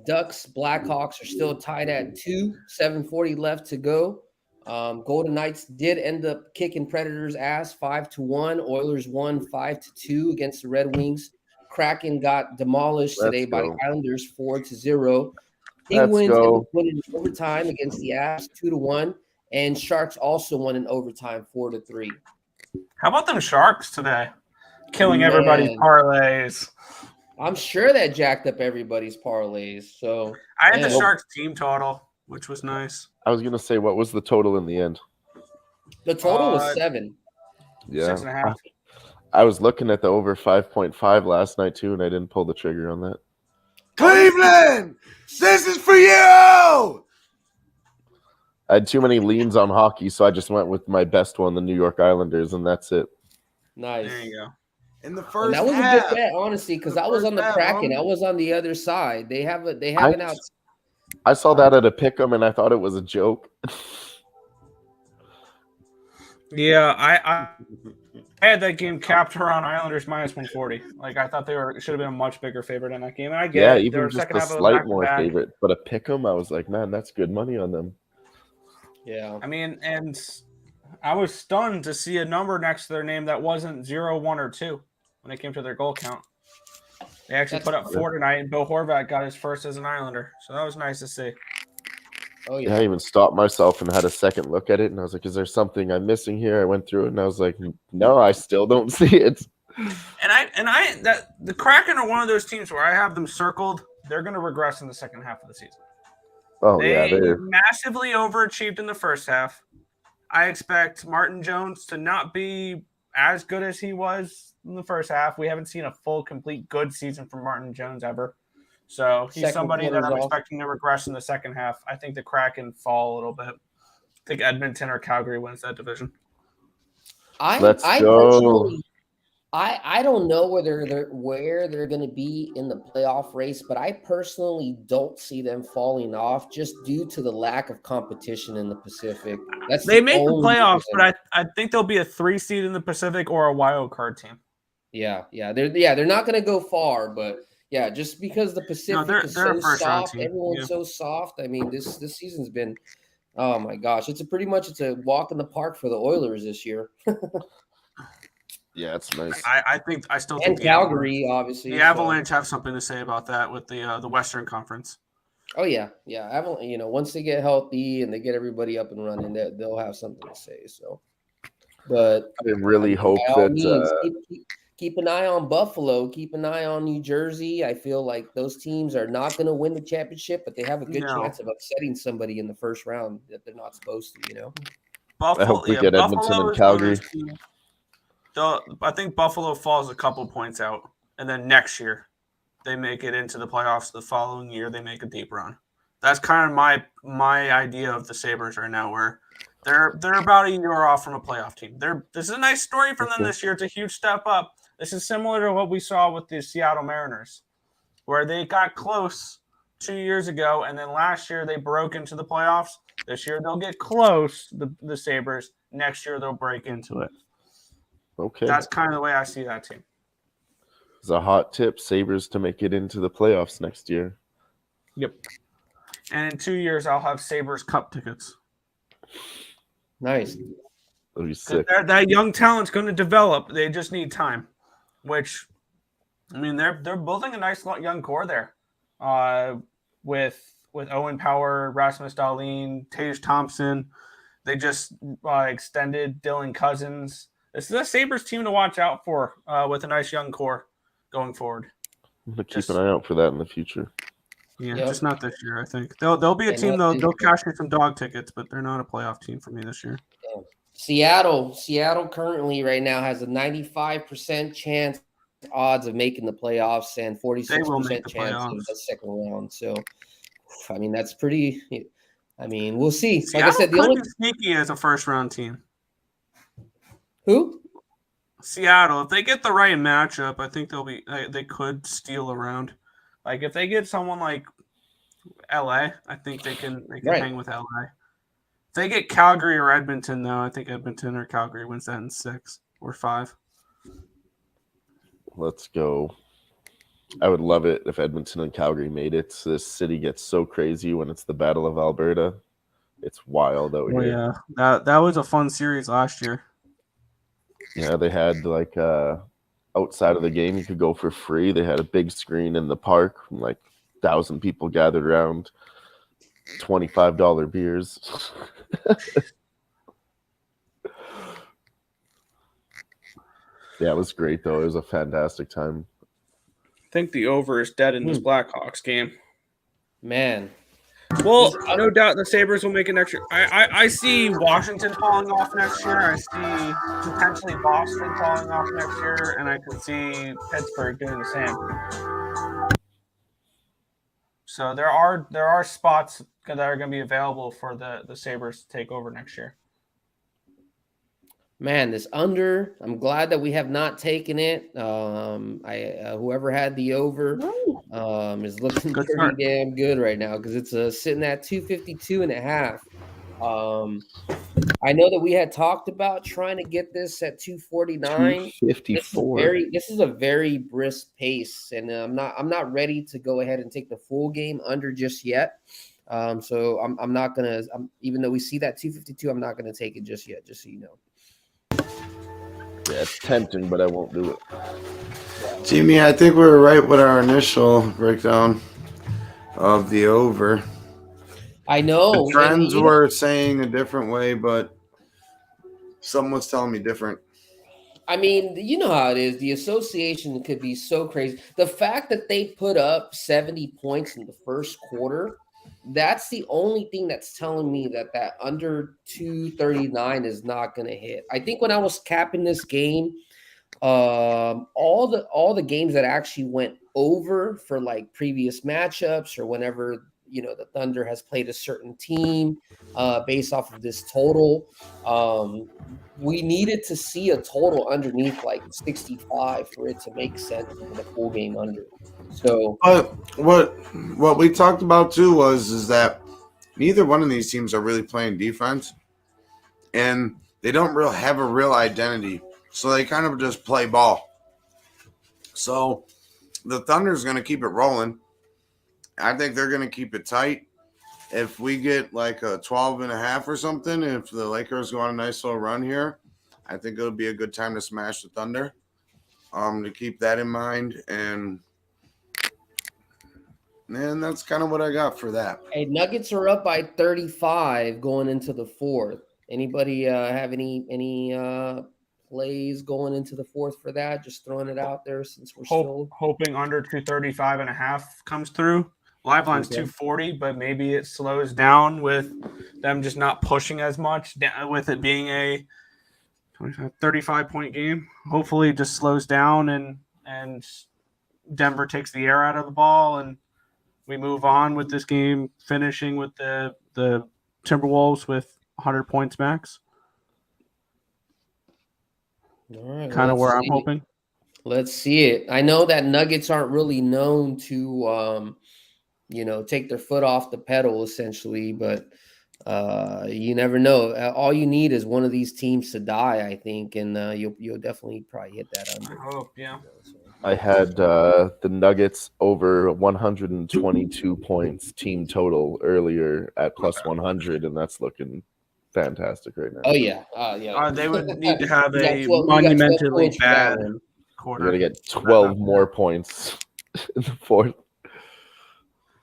Ducks, Blackhawks are still tied at 2, 7:40 left to go. Golden Knights did end up kicking Predators' ass 5-1. Oilers won 5-2 against the Red Wings. Kraken got demolished today by the Islanders 4-0. Penguins won in overtime against the Avs 2-1, and Sharks also won in overtime 4-3. How about them Sharks today? Killing everybody's parlays. I'm sure that jacked up everybody's parlays. So I had the Sharks team total, which was nice. I was gonna say, what was the total in the end? The total was 7. Yeah, 6.5. I was looking at the over 5.5 last night too, and I didn't pull the trigger on that. Cleveland, this is for you. I had too many leans on hockey, so I just went with my best one, the New York Islanders, and that's it. Nice. There you go. In the first that was half, a good bet, honestly, because I was on the Kraken. I was on the other side. They have an out. I saw that at a pick'em, and I thought it was a joke. Yeah, I had that game capped around Islanders minus 140. Like I thought should have been a much bigger favorite in that game. And I get it. Even just a slight more favorite, but a pick'em, I was like, man, that's good money on them. Yeah, I mean, and I was stunned to see a number next to their name that wasn't 0, 1, or 2 when it came to their goal count. They actually put up 4 tonight, and Bill Horvat got his first as an Islander, so that was nice to see. Oh yeah. I even stopped myself and had a second look at it, and I was like, is there something I'm missing here? I went through it, and I was like, no, I still don't see it. And the Kraken are one of those teams where I have them circled. They're going to regress in the second half of the season. Oh, they they're massively overachieved in the first half. I expect Martin Jones to not be as good as he was in the first half. We haven't seen a full, complete, good season from Martin Jones ever. So he's somebody that I'm expecting to regress in the second half. I think the Kraken fall a little bit. I think Edmonton or Calgary wins that division. Let's go. I don't know where they're going to be in the playoff race, but I personally don't see them falling off just due to the lack of competition in the Pacific. They make the playoffs, but I think they'll be a 3 seed in the Pacific or a wild card team. Yeah, they're not going to go far, but yeah, just because the Pacific is so soft, everyone's so soft. I mean, this season's been, oh my gosh, it's a walk in the park for the Oilers this year. Yeah, it's nice. I still think Calgary, obviously. The Avalanche have something to say about that with the Western Conference. Oh yeah, yeah. Once they get healthy and they get everybody up and running, they'll have something to say. So, but I really hope by all that means, keep an eye on Buffalo. Keep an eye on New Jersey. I feel like those teams are not going to win the championship, but they have a good No. chance of upsetting somebody in the first round that they're not supposed to. I hope we get Edmonton Buffalo and is one of Calgary. those teams. I think Buffalo falls a couple points out, and then next year they make it into the playoffs. The following year they make a deep run. That's kind of my idea of the Sabres right now, where they're about a year off from a playoff team. This is a nice story for them this year. It's a huge step up. This is similar to what we saw with the Seattle Mariners, where they got close 2 years ago, and then last year they broke into the playoffs. This year they'll get close, the Sabres. Next year they'll break into it. Okay. That's kind of the way I see that team. It's a hot tip. Sabres to make it into the playoffs next year. Yep. And in 2 years, I'll have Sabres Cup tickets. Nice. That'll be sick. That young talent's going to develop. They just need time. Which, I mean, they're building a nice young core there, with Owen Power, Rasmus Dahlin, Tage Thompson. They just extended Dylan Cousins. This is a Sabres team to watch out for, with a nice young core going forward. I'm gonna keep an eye out for that in the future. Yeah, Yep. just not this year. I think they'll be a team. They'll cash in some dog tickets, but they're not a playoff team for me this year. Seattle currently right now has a 95% chance odds of making the playoffs and 46% chance of the second round. So, I mean, that's pretty. I mean, we'll see. Seattle like I said, the could only be sneaky as a first round team. who Seattle, if they get the right matchup, I think they could steal around. Like if they get someone like LA, I think they can hang with LA. If they get Calgary or Edmonton, though, I think Edmonton or Calgary wins that in 6 or 5. Let's go. I would love it if Edmonton and Calgary made it. This city gets so crazy when it's the Battle of Alberta. It's wild out here. Yeah, that was a fun series last year. Yeah, they had outside of the game, you could go for free. They had a big screen in the park, like 1,000 people gathered around, $25 beers. Yeah, it was great though. It was a fantastic time. I think the over is dead in this Blackhawks game. Man. Well, no doubt the Sabres will make it next year. I see Washington falling off next year. I see potentially Boston falling off next year, and I can see Pittsburgh doing the same. So there are spots that are going to be available for the Sabres to take over next year. Man, this under, I'm glad that we have not taken it. Whoever had the over is looking pretty damn good right now because it's sitting at 252.5. I know that we had talked about trying to get this at 249. 254. This is a very brisk pace, and I'm not ready to go ahead and take the full game under just yet. So I'm not gonna. Even though we see that 252, I'm not gonna take it just yet. Just so you know. Yeah, it's tempting, but I won't do it. Jimmy, I think we were right with our initial breakdown of the over. I know. The trends were saying a different way, but someone was telling me different. I mean, you know how it is. The association could be so crazy. The fact that they put up 70 points in the first quarter, that's the only thing that's telling me that under 239 is not going to hit. I think when I was capping this game, all the games that actually went over for like previous matchups or whenever the Thunder has played a certain team based off of this total, we needed to see a total underneath like 65 for it to make sense in a full game under. So, but what we talked about too is that neither one of these teams are really playing defense, and they don't have a real identity. So they kind of just play ball. So the Thunder's going to keep it rolling. I think they're going to keep it tight. If we get like a 12.5 or something, if the Lakers go on a nice little run here, I think it'll be a good time to smash the Thunder. To keep that in mind, and And that's kind of what I got for that. Hey, Nuggets are up by 35 going into the fourth. Anybody have any plays going into the fourth for that? Just throwing it out there since we're still Hoping under 235.5 comes through. Live line's Okay. 240, but maybe it slows down with them just not pushing as much, with it being a 35-point game. Hopefully it just slows down and Denver takes the air out of the ball and we move on with this game, finishing with the Timberwolves with 100 points max. All right, Kind of let's where I'm see. hoping. Let's see it. I know that Nuggets aren't really known to take their foot off the pedal essentially, but you never know. All you need is one of these teams to die, I think, and you'll definitely probably hit that under. I hope, yeah. I had the Nuggets over 122 points team total earlier at plus 100, and that's looking fantastic right now. Oh yeah, yeah. They would need to have You got a 12 monumentally points for that bad one. We're quarter. gonna get 12 more points in the fourth.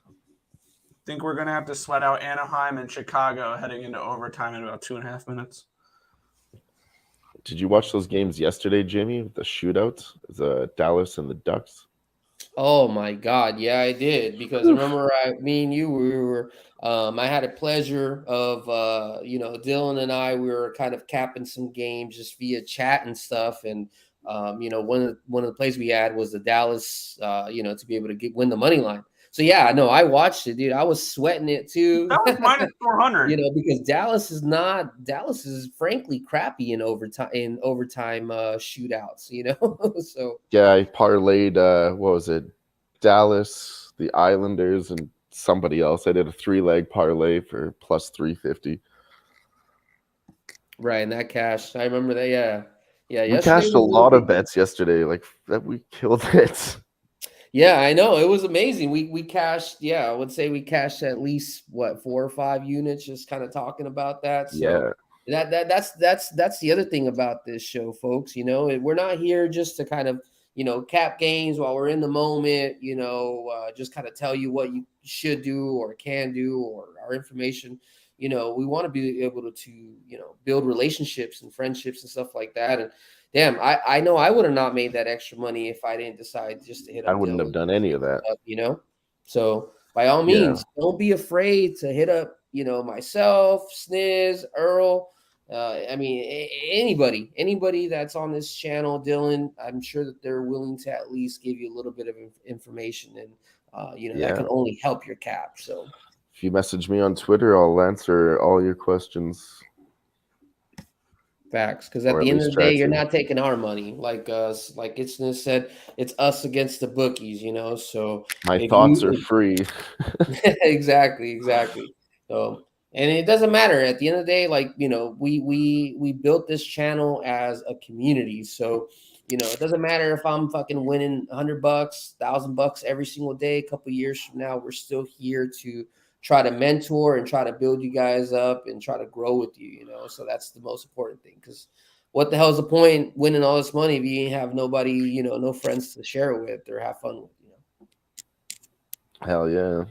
I think we're going to have to sweat out Anaheim and Chicago heading into overtime in about 2.5 minutes. Did you watch those games yesterday, Jimmy? The shootouts, the Dallas and the Ducks. Oh my God, yeah, I did because remember, me and you, we were. I had a pleasure of, Dylan and I. We were kind of capping some games just via chat and stuff, and one of the plays we had was the Dallas, to be able to win the money line. So yeah, no, I watched it, dude. I was sweating it too. That was minus 400. Because Dallas is frankly crappy in overtime shootouts, So Yeah, I parlayed what was it? Dallas, the Islanders, and somebody else. I did a 3-leg parlay for plus 350. right, and that cash. I remember that, yeah. We cashed a lot of bets yesterday, like that we killed it. Yeah, I know. It was amazing. We cashed, yeah, I would say we cashed at least 4 or 5 units just kind of talking about that. So Yeah. that's the other thing about this show, folks. We're not here just to kind of, cap games while we're in the moment, just kind of tell you what you should do or can do or our information. We want to be able to, build relationships and friendships and stuff like that. And damn, I know I would have not made that extra money if I didn't decide just to hit up. I wouldn't have done any of that. So by all means, don't be afraid to hit up, myself, Sniz, Earl. Anybody that's on this channel, Dylan, I'm sure that they're willing to at least give you a little bit of information, and that can only help your cap. So if you message me on Twitter, I'll answer all your questions. Facts, because at the end of the day, you're not taking our money. Like Itzner said, it's us against the bookies, So my thoughts are free. Exactly. So, and it doesn't matter at the end of the day. Like we built this channel as a community, so it doesn't matter if I'm fucking winning $100, $1,000 every single day. A couple years from now, we're still here to try to mentor and try to build you guys up and try to grow with you, So that's the most important thing, because what the hell is the point winning all this money if you ain't have nobody, no friends to share it with or have fun with, Hell yeah.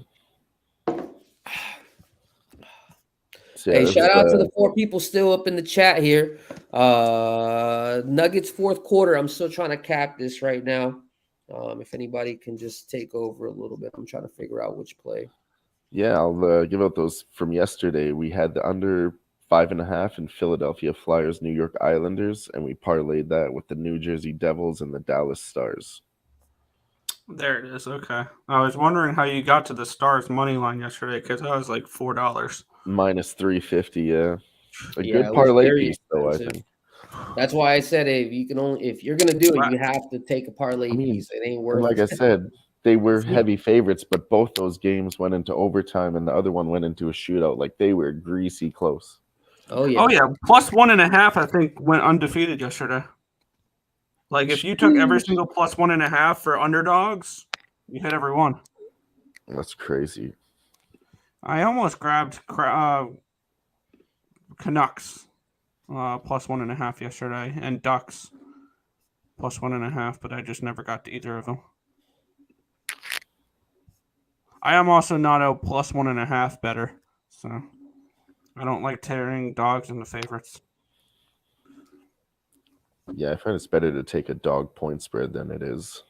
So, hey, shout out to the 4 people still up in the chat here. Nuggets fourth quarter. I'm still trying to cap this right now. If anybody can just take over a little bit, I'm trying to figure out which play. Yeah, I'll give out those from yesterday. We had the under 5.5 in Philadelphia Flyers, New York Islanders, and we parlayed that with the New Jersey Devils and the Dallas Stars. There it is. Okay. I was wondering how you got to the Stars money line yesterday, because that was like $4. Minus 350, yeah. A good parlay piece, though, I think. That's why I said if you're gonna do it, you have to take a parlay piece. It ain't worth. Like I said, they were heavy favorites, but both those games went into overtime, and the other one went into a shootout. Like they were greasy close. Oh yeah, plus 1.5. I think went undefeated yesterday. Like if you took every single plus 1.5 for underdogs, you hit every one. That's crazy. I almost grabbed Canucks plus 1.5 yesterday, and Ducks plus 1.5, but I just never got to either of them. I am also not a +1.5 better, so I don't like tearing dogs into favorites. Yeah, I find it's better to take a dog point spread than it is.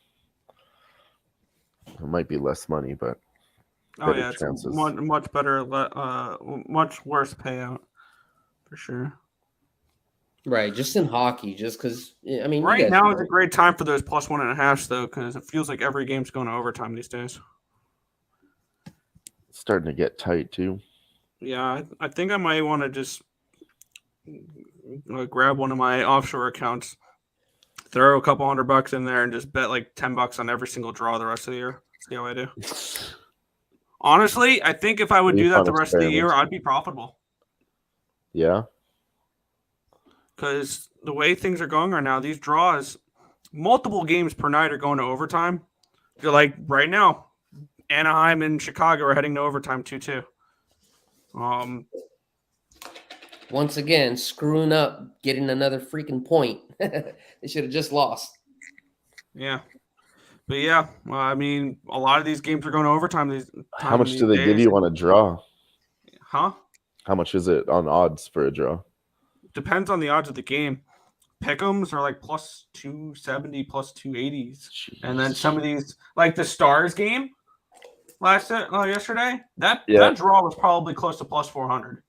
It might be less money, but Oh yeah, better it's chances. much better, much worse payout for sure. Right, just in hockey, just because I mean, you Right guys now know. is a great time for those +1.5s though, because it feels like every game's going to overtime these days. It's starting to get tight too. Yeah, I think I might want to just grab one of my offshore accounts, throw a couple $100 in there, and just bet like $10 on every single draw the rest of the year. See how I do. Honestly, I think if I would Pretty do that fun the rest of the year, experiment. I'd be profitable. Yeah. Because the way things are going right now, these draws, multiple games per night are going to overtime. You're like right now, Anaheim and Chicago are heading to overtime 2-2. Once again, screwing up, getting another freaking point. They should have just lost. Yeah. But yeah, I mean, a lot of these games are going to overtime How much do they give days. you on a draw? Huh? How much is it on odds for a draw? Depends on the odds of the game. Pick'ems are like +270, +280s. Jeez. And then some of these, like the Stars game yesterday, that draw was probably close to +400.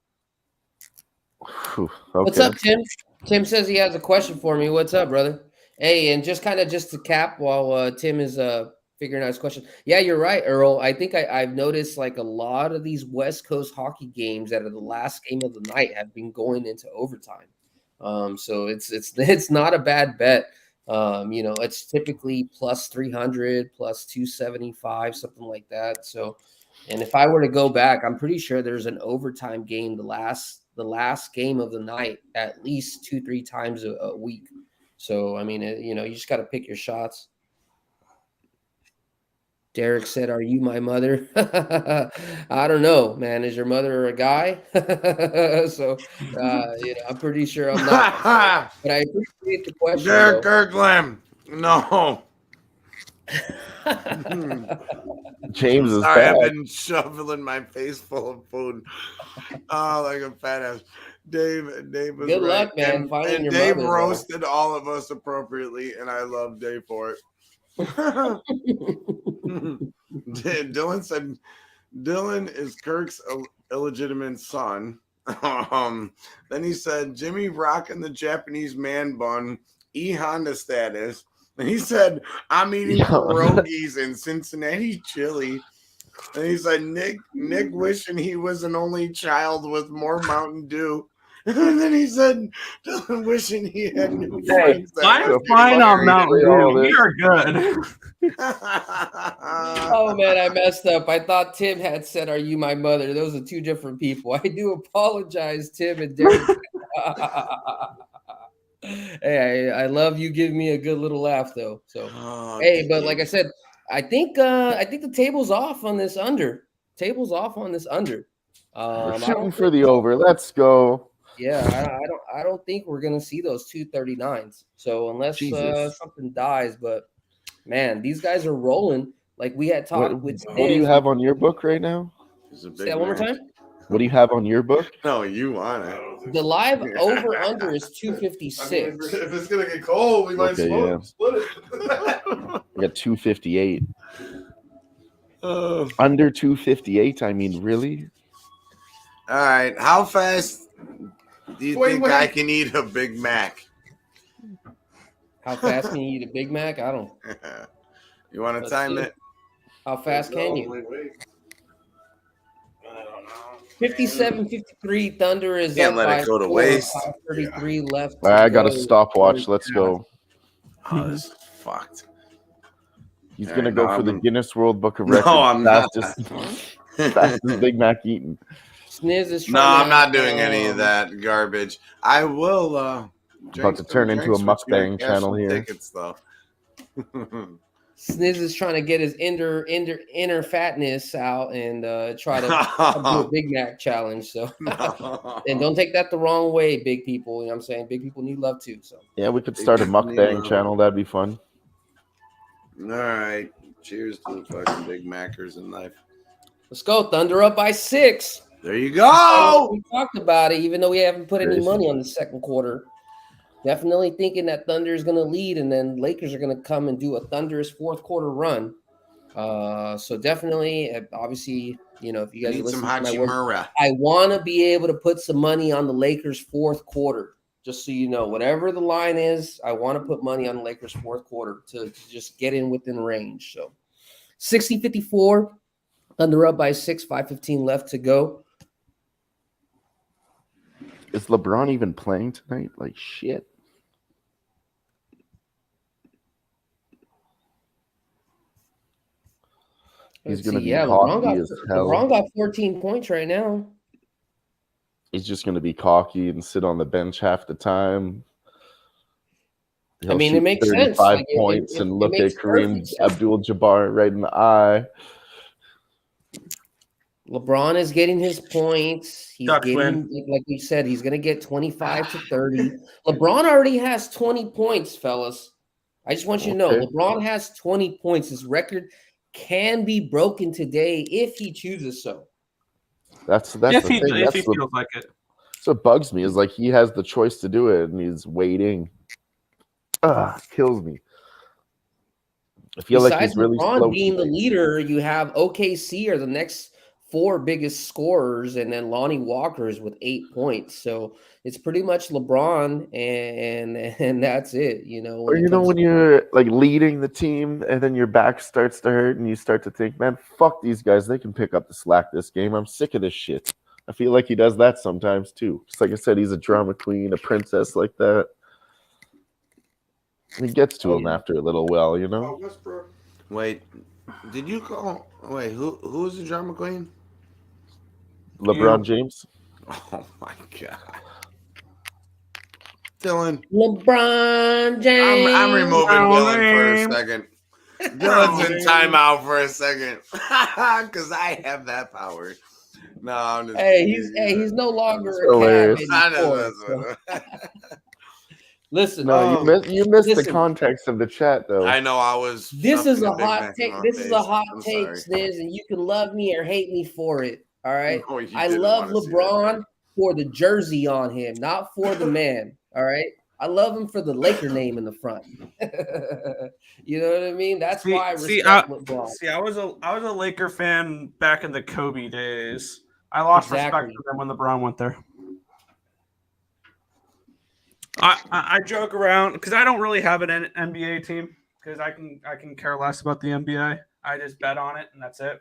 Whew, okay. What's up, Tim? Tim says he has a question for me. What's up, brother? Hey, and just to cap while Tim is figuring out his question. Yeah, you're right, Earl. I think I've noticed like a lot of these West Coast hockey games that are the last game of the night have been going into overtime. So it's not a bad bet. It's typically +300, +275, something like that. So, and if I were to go back, I'm pretty sure there's an overtime game the last game of the night at least 2-3 times a week. So, I mean, you just got to pick your shots. Derek said, "Are you my mother?" I don't know, man. Is your mother a guy? So, I'm pretty sure I'm not. But I appreciate the question. Derek Kirkland. No. James is Sorry, back. I've been shoveling my face full of food. Oh, like a fat ass. Dave was Good right. luck, man, finding and your Dave mother, roasted all of us appropriately, and I love Dave for it. Dylan said Dylan is Kirk's illegitimate son. Then he said Jimmy rocking the Japanese man bun, Honda status. And he said I'm eating pierogies in Cincinnati chili. And he said Nick wishing he was an only child with more Mountain Dew. And then he said Dylan wishing he had new friends. I'm fine on Mountain Dew. We are good. Oh man, I messed up. I thought Tim had said, "Are you my mother?" Those are two different people. I do apologize, Tim and Derek. Hey, I love you giving me a good little laugh though. So but like I said, I think the table's off on this under. Table's off on this under. We're shooting for the over. Let's go. Yeah, I don't think we're gonna see those 239s. So unless something dies, but man, these guys are rolling. Like we had talked with. What do you have on your book right now? Say that one more time. What do you have on your book? No, you want it. The live over under is 256. I mean, if it's gonna get cold, we might split it. I got 258. Under 258. I mean, really? All right. How fast do you think I can eat a Big Mac? How fast can you eat a Big Mac? I don't. You want to time it? How fast can you? 57-53. Thunder is Can't up let it go to waste. 33 left. I got a stopwatch. Let's go. Oh, this is fucked. He's gonna go for the Guinness World Book of Records. No, I'm not. Fastest Big Mac eaten. Sniz is no, I'm not doing any of that garbage. I will. About to turn into a mukbang channel here. Tickets though. Sniz is trying to get his inner fatness out and try to do a Big Mac challenge. So, and don't take that the wrong way, big people. You know what I'm saying? Big people need love too. So, yeah, we could start a mukbang channel. That'd be fun. All right. Cheers to the fucking Big Mackers in life. Let's go. Thunder up by 6. There you go. We talked about it, even though we haven't put any Crazy. money on the second quarter. Definitely thinking that Thunder is going to lead, and then Lakers are going to come and do a thunderous fourth quarter run. So definitely, obviously, if you guys Need some listen to my words, Hachimura. I want to be able to put some money on the Lakers fourth quarter. Just so you know, whatever the line is, I want to put money on the Lakers fourth quarter to just get in within range. So 60-54, Thunder up by 6, 5:15 left to go. Is LeBron even playing tonight? Like shit. He's going to be cocky as hell. LeBron got 14 points right now. He's just going to be cocky and sit on the bench half the time. He'll it shoot makes 35 sense. points and look at Kareem Abdul-Jabbar right in the eye. LeBron is getting his points. He's getting, like we said, he's going to get 25 to 30. LeBron already has 20 points, fellas. I just want you to know, LeBron has 20 points. His record can be broken today if he chooses so. That's the thing. If he feels like it. That's what bugs me is like he has the choice to do it and he's waiting. Kills me. I feel like he's really LeBron slow being the leader, you have OKC are the next 4 biggest scorers, and then Lonnie Walker is with 8 points. So it's pretty much LeBron, and that's it. When you're like leading the team, and then your back starts to hurt, and you start to think, "Man, fuck these guys. They can pick up the slack this game. I'm sick of this shit." I feel like he does that sometimes too. Just like I said, he's a drama queen, a princess like that. It gets to him after a little while, Wait, did you call? Wait, who is the drama queen? LeBron James. Oh my god, Dylan. LeBron James. I'm removing Dylan for a second. Dylan's in timeout for a second because I have that power. No, I'm just he's no longer a cat. Listen, you missed the context of the chat, though. I know I was. This is a hot take. This is a hot take, Sniz, and you can love me or hate me for it. All right. No, I love LeBron for the jersey on him, not for the man. All right. I love him for the Laker name in the front. You know what I mean? That's why I respect LeBron. I was a Laker fan back in the Kobe days. I lost respect for them when LeBron went there. I joke around because I don't really have an NBA team because I can care less about the NBA. I just bet on it and that's it.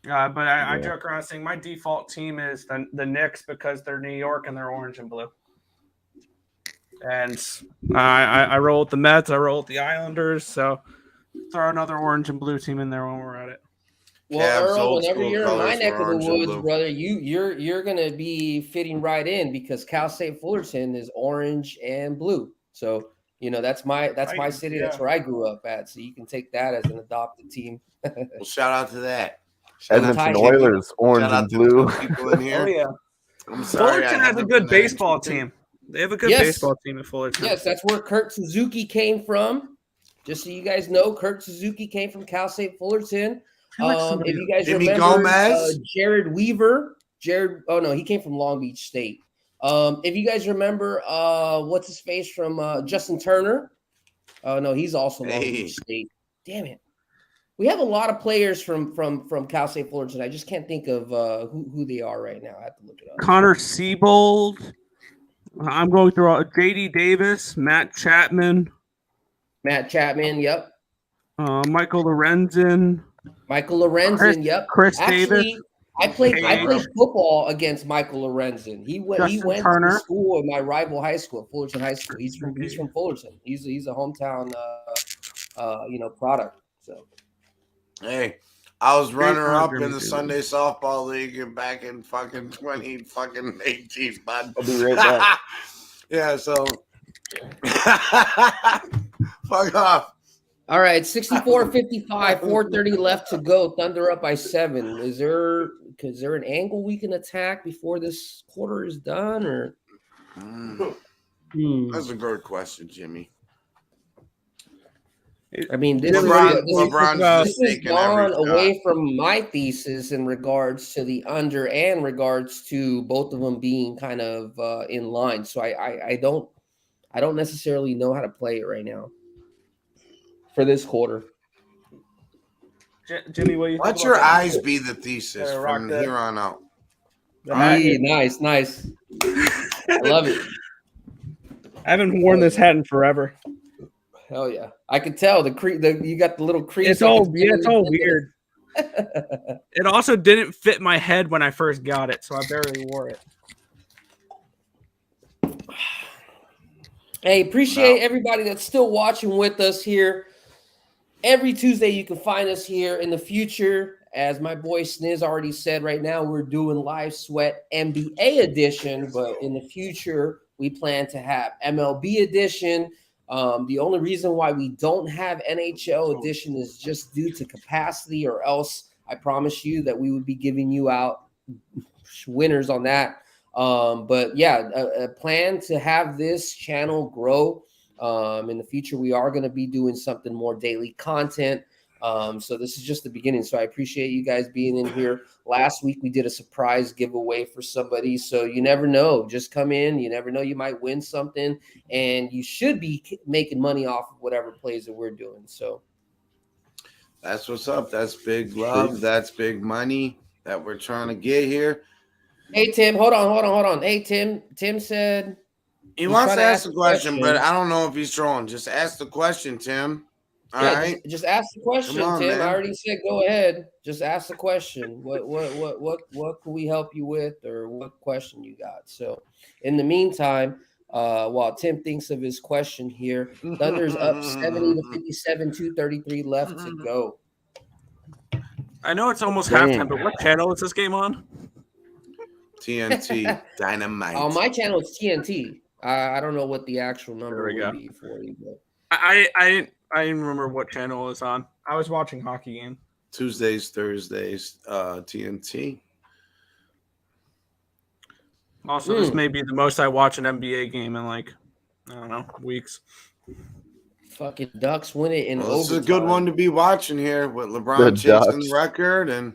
But I joke around saying my default team is the Knicks because they're New York and they're orange and blue. And I roll with the Mets. I roll with the Islanders. So throw another orange and blue team in there when we're at it. Well, Earl, whenever you're in my neck of the woods, brother, you're gonna be fitting right in because Cal State Fullerton is orange and blue. So that's my city. Yeah. That's where I grew up at. So you can take that as an adopted team. Well, shout out to that. Edmonton Oilers, orange and blue. People in here. Oh yeah. I'm sorry. Fullerton has a good baseball team. They have a good baseball team at Fullerton. Yes, that's where Kurt Suzuki came from. Just so you guys know, Kurt Suzuki came from Cal State Fullerton. If you guys remember Jared Weaver, he came from Long Beach State. If you guys remember, what's his face from Justin Turner? No, he's also Long Beach State. Damn it. We have a lot of players from Cal State Fullerton. I just can't think of who they are right now. I have to look it up. Connor Siebold. I'm going through J.D. Davis, Matt Chapman. Yep. Michael Lorenzen. Yep. Chris Davis. I played football against Michael Lorenzen. He went to school in my rival high school, Fullerton High School. He's from Fullerton. He's a hometown product. So hey, I was runner-up in the Sunday softball league back in fucking 2018, bud. I'll be right back. Yeah, so fuck off. All right, 64-55, 4:30 left to go. Thunder up by 7. Is there an angle we can attack before this quarter is done, or? That's a good question, Jimmy. I mean, this LeBron's this just has taking every gone shot. away from my thesis in regards to the under and regards to both of them being kind of in line. So I don't necessarily know how to play it right now for this quarter. Jimmy, what do you think? Let your eyes be the thesis rock from the- here on out. The hat? Nice. I love it. I haven't worn this hat in forever. Hell yeah! I can tell you got the little crease. It's all weird. It also didn't fit my head when I first got it, so I barely wore it. Hey, appreciate everybody that's still watching with us here. Every Tuesday, you can find us here. In the future, as my boy Sniz already said, right now we're doing Live Sweat NBA edition, but in the future, we plan to have MLB edition. The only reason why we don't have NHL edition is just due to capacity, or else I promise you that we would be giving you out winners on that. But yeah, a plan to have this channel grow. In the future, we are going to be doing something more daily content. So this is just the beginning. So I appreciate you guys being in here. Last week, we did a surprise giveaway for somebody. So you never know. Just come in. You never know. You might win something, and you should be making money off of whatever plays that we're doing. So that's what's up. That's big love. That's big money that we're trying to get here. Hey, Tim, hold on. Hey, Tim said he wants to ask a question, but I don't know if he's trolling. Just ask the question, Tim. All right. Just ask the question, on, Tim. man. I already said go ahead. Just ask the question. What can we help you with, or what question you got? So, in the meantime, while Tim thinks of his question here, Thunder's up 70 to 57, 2:33 left to go. I know it's almost halftime, but what channel is this game on? TNT Dynamite. On my channel, it's TNT. I don't know what the actual number would be for you, but I didn't remember what channel it was on. I was watching hockey game. Tuesdays, Thursdays, TNT. Also, this may be the most I watch an NBA game in like, I don't know, weeks. Fucking Ducks win it in overtime. This is a good one to be watching here with LeBron chasing the record and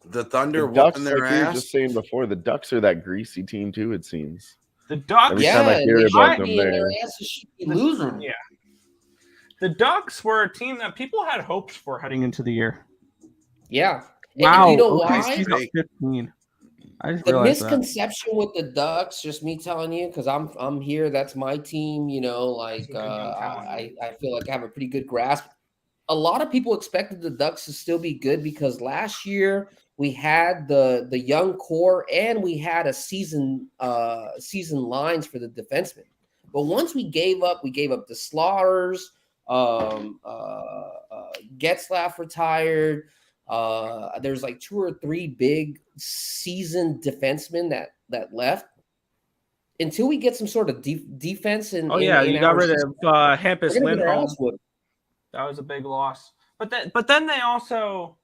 the Thunder whooping their ass. You were just saying before, the Ducks are that greasy team too, it seems. The Ducks, every time I hear about them, their asses should be losing. Yeah. The Ducks were a team that people had hopes for heading into the year. Yeah. Wow. And you know why? why? 15. The misconception with the Ducks, just me telling you, because I'm here. That's my team. You know, like I feel like I have a pretty good grasp. A lot of people expected the Ducks to still be good because last year we had the young core and we had a season lines for the defensemen. But once we gave up the Slaughters. Getzlaff retired. There's like 2 or 3 big seasoned defensemen that left. Until we get some sort of defense in. You got rid of Hampus Lindholm. That was a big loss. But then they also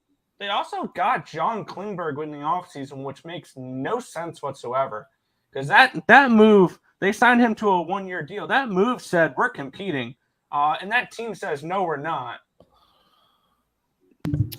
got John Klingberg in the offseason, which makes no sense whatsoever. Because that move, they signed him to a 1-year deal. That move said we're competing. And that team says, no, we're not.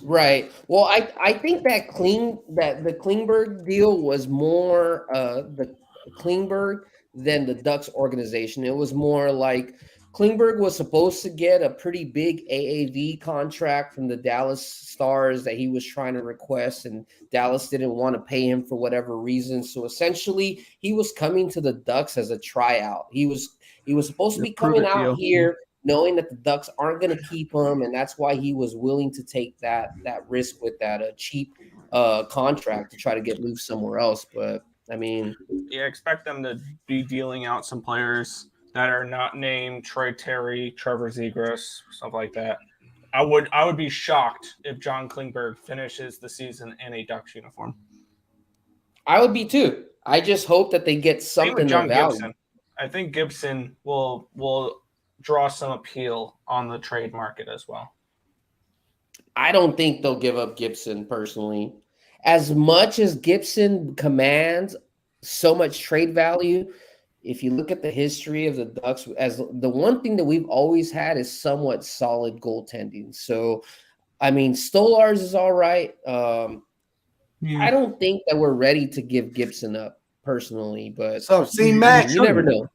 Right. Well, I think that the Klingberg deal was more the Klingberg than the Ducks organization. It was more like Klingberg was supposed to get a pretty big AAV contract from the Dallas Stars that he was trying to request, and Dallas didn't want to pay him for whatever reason. So essentially, he was coming to the Ducks as a tryout. He was supposed to be coming out here knowing that the Ducks aren't going to keep him, and that's why he was willing to take that risk with that cheap contract to try to get moved somewhere else. But I mean, expect them to be dealing out some players that are not named Troy Terry, Trevor Zegras, stuff like that. I would be shocked if John Klingberg finishes the season in a Ducks uniform. I would be too. I just hope that they get something of value. Gibson. I think Gibson will draw some appeal on the trade market as well. I don't think they'll give up Gibson personally. As much as Gibson commands so much trade value, if you look at the history of the Ducks, as the one thing that we've always had is somewhat solid goaltending. So, I mean, Stolarz is all right. I don't think that we're ready to give Gibson up personally, but So, see, Matt, you never know.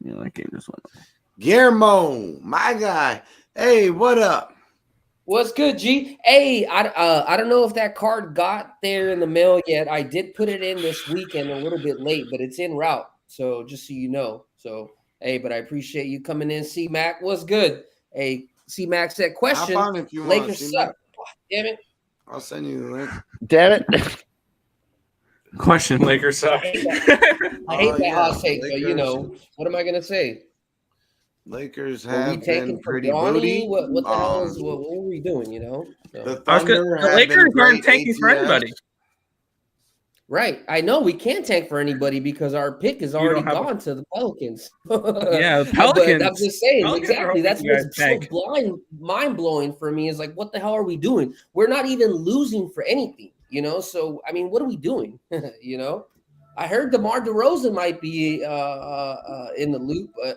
Yeah, that game just went. Guillermo, my guy. Hey, what up? What's good, G? Hey, I don't know if that card got there in the mail yet. I did put it in this weekend a little bit late, but it's en route. So just so you know. So hey, but I appreciate you coming in. C Mac, what's good? Hey, C Mac said question. Hop on if you want, Lakers C-Mac. suck. Oh, damn it. I'll send you the link. Damn it. Question, Lakers suck. I hate that hot take, but you Lakers. know, what am I gonna say? Lakers Were we have taking been for pretty Bronny? booty. What the hell is what were we doing, you know? So. The Thunder The have Lakers been aren't great tanking for ATS. anybody. Right. I know we can't tank for anybody because our pick is You already don't have gone to the Pelicans. Yeah, the But I'm Pelicans. just saying, Pelicans are exactly. hoping That's you guys what's so tank. mind-blowing for me is like, what the hell are we doing? We're not even losing for anything, you know? So, I mean, what are we doing? You know? I heard DeMar DeRozan might be in the loop, but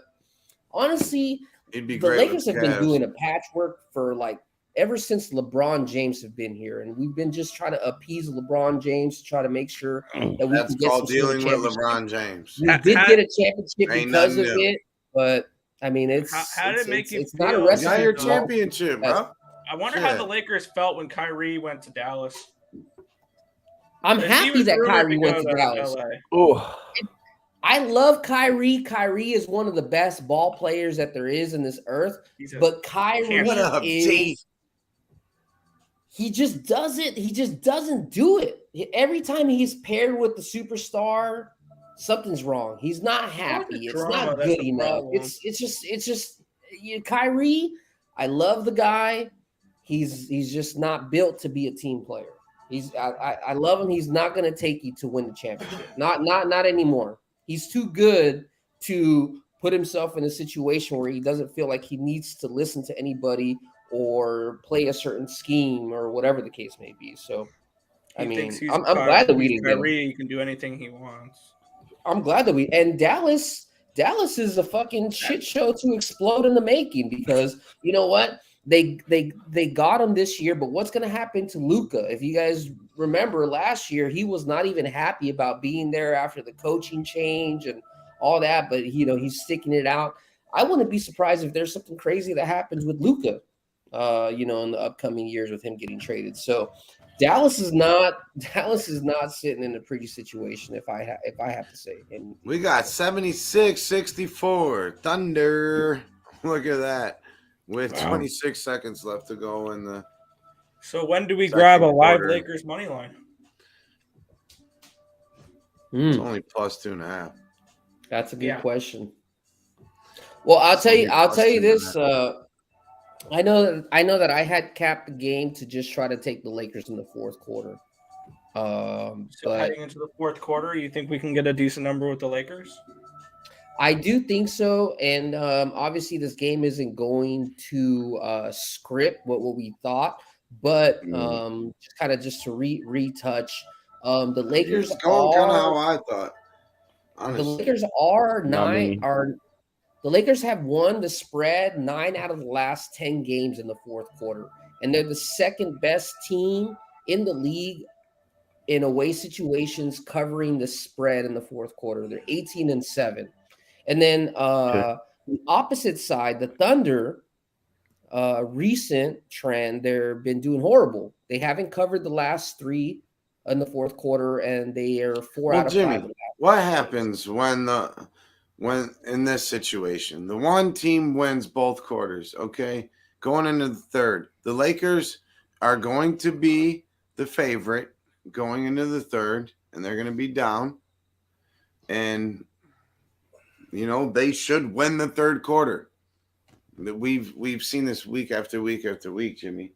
honestly, It'd be the great Lakers with have been Cavs. doing a patchwork for like ever since LeBron James have been here, and we've been just trying to appease LeBron James to try to make sure that we That's can get called some sort of dealing with championship. LeBron James. We did get a championship Ain't because of nothing new. it, but I mean, it's How did it make you it's not a feel? You recipe. got your for all. championship, bro. I wonder how Shit. the Lakers felt when Kyrie went to Dallas. I'm He happy was that rumored Kyrie went go to Dallas. LA. Oh, I love Kyrie. Kyrie is one of the best ball players that there is in this earth. He's a But Kyrie What up, T? he just doesn't. He just doesn't do it. Every time he's paired with the superstar, something's wrong. He's not happy. It's drama, not that's good the enough. problem. It's just Kyrie. I love the guy. He's just not built to be a team player. I love him. He's not going to take you to win the championship. Not anymore. He's too good to put himself in a situation where he doesn't feel like he needs to listen to anybody or play a certain scheme or whatever the case may be. So, I He mean, thinks he's I'm glad that we didn't get him. Kyrie. He can do anything he wants. I'm glad that Dallas is a fucking shit show to explode in the making because you know what? They got him this year, but what's going to happen to Luka? If you guys remember last year, he was not even happy about being there after the coaching change and all that, but you know, he's sticking it out. I wouldn't be surprised if there's something crazy that happens with Luka, you know, in the upcoming years with him getting traded. So Dallas is not sitting in a pretty situation if I have to say. And We got 76-64. Thunder. Look at that. With 26 seconds left to go in the So when do we second grab a live quarter. Lakers money line? It's only plus 2.5. That's a good Yeah. question. Well, I'll tell you this. Plus I know that I had capped the game to just try to take the Lakers in the fourth quarter. So But heading into the fourth quarter, you think we can get a decent number with the Lakers? I do think so. And obviously this game isn't going to script what we thought, but just to retouch, the Lakers It's going kind of how are I thought. the Honestly. Lakers are Not me. the Lakers have won the spread 9 out of the last 10 games in the fourth quarter, and they're the second best team in the league in away situations covering the spread in the fourth quarter. They're 18-7. And then the opposite side, the Thunder, recent trend, they've been doing horrible. They haven't covered the last 3 in the fourth quarter, and they are 4 out of Jimmy, 5. what happens when in this situation, the one team wins both quarters, okay? Going into the third, the Lakers are going to be the favorite going into the third, and they're going to be down. And you know, they should win the third quarter. We've seen this week after week after week, Jimmy.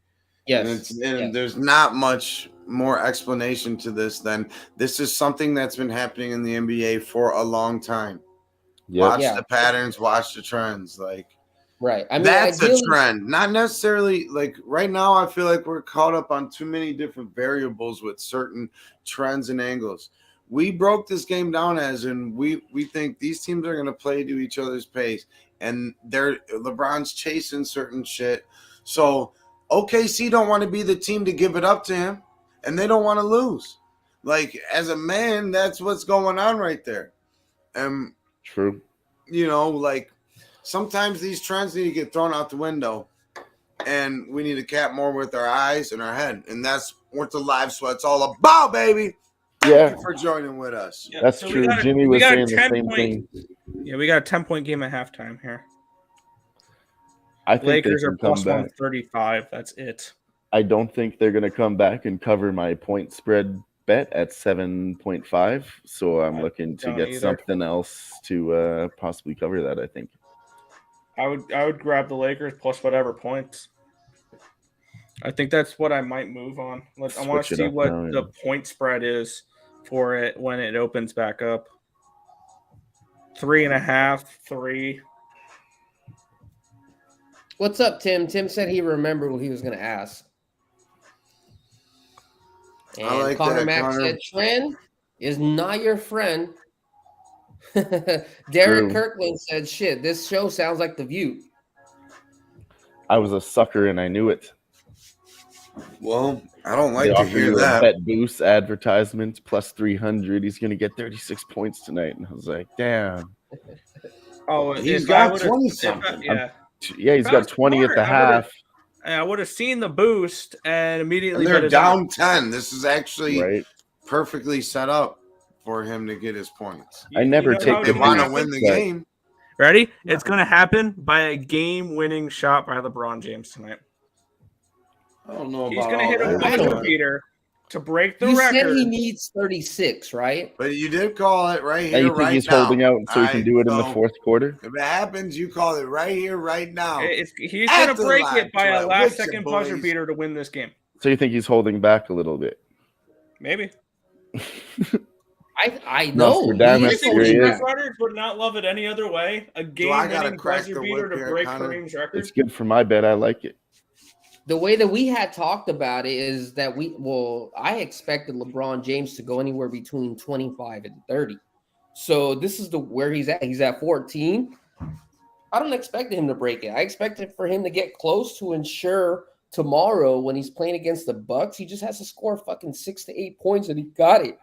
Yes. And there's not much more explanation to this than this is something that's been happening in the NBA for a long time. Yep. Watch the patterns, watch the trends. Like, Right. I mean, that's ideally, a trend. Not necessarily like right now. I feel like we're caught up on too many different variables with certain trends and angles. we broke this game down as in we think these teams are going to play to each other's pace, and LeBron's chasing certain shit. So OKC don't want to be the team to give it up to him, and they don't want to lose. Like, as a man, that's what's going on right there. True. You know, like, sometimes these trends need to get thrown out the window, and we need to cap more with our eyes and our head, and that's what the live sweat's all about, baby. Thank you for joining with us. Yeah, That's so true. Jimmy was saying the same thing. Yeah, we got a 10-point game at halftime here. I think Lakers they are can plus come back. 135. That's it. I don't think they're going to come back and cover my point spread bet at 7.5. So I'm looking to get something else to possibly cover that, I think. I would grab the Lakers plus whatever points. I think that's what I might move on. I want to see what the point spread is for it when it opens back up. 3.5, 3. What's up, Tim? Tim said he remembered what he was going to ask. And I like Connor that, Mack Connor. said, Trend is not your friend. Derek Kirkland said, shit, this show sounds like The View. I was a sucker and I knew it. Well, I don't like to hear that. Bet boost advertisement plus 300. He's going to get 36 points tonight. And I was like, damn. Oh, he's got 20 something. Yeah. Yeah, he's got 20 at the half. I would have seen the boost and immediately. And they're down 10. This is actually perfectly set up for him to get his points. I never take the want to win the game. Ready? Yeah. It's going to happen by a game-winning shot by LeBron James tonight. I don't know. He's going to hit a buzzer beater to break the record. You said he needs 36, right? But you did call it right here, you think he's holding out so he can do it in the fourth quarter? If it happens, you call it right here, right now. He's going to break it by a last-second buzzer beater to win this game. So you think he's holding back a little bit? Maybe. I know. Runners would not love it any other way. A game-winning buzzer beater to break Kareem's record. It's good for my bet. I like it. The way that we had talked about it is that I expected LeBron James to go anywhere between 25 and 30. So this is where he's at. He's at 14. I don't expect him to break it. I expected for him to get close to ensure tomorrow when he's playing against the Bucks, he just has to score fucking 6 to 8 points and he got it.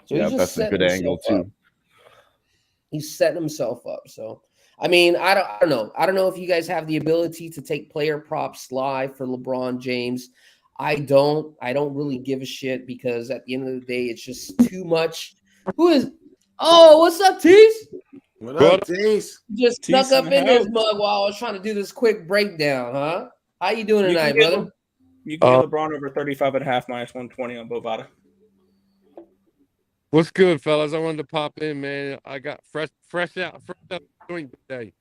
So yeah, that's a good angle too. He's setting himself up. So I mean, I don't know. I don't know if you guys have the ability to take player props live for LeBron James. I don't really give a shit because at the end of the day, it's just too much. Oh, what's up, Tease? What up, Tease? Just snuck up in this mug while I was trying to do this quick breakdown, huh? How you doing tonight, brother? You can get LeBron over 35.5 minus 120 on Bovada. What's good, fellas? I wanted to pop in, man. I got fresh out joint today.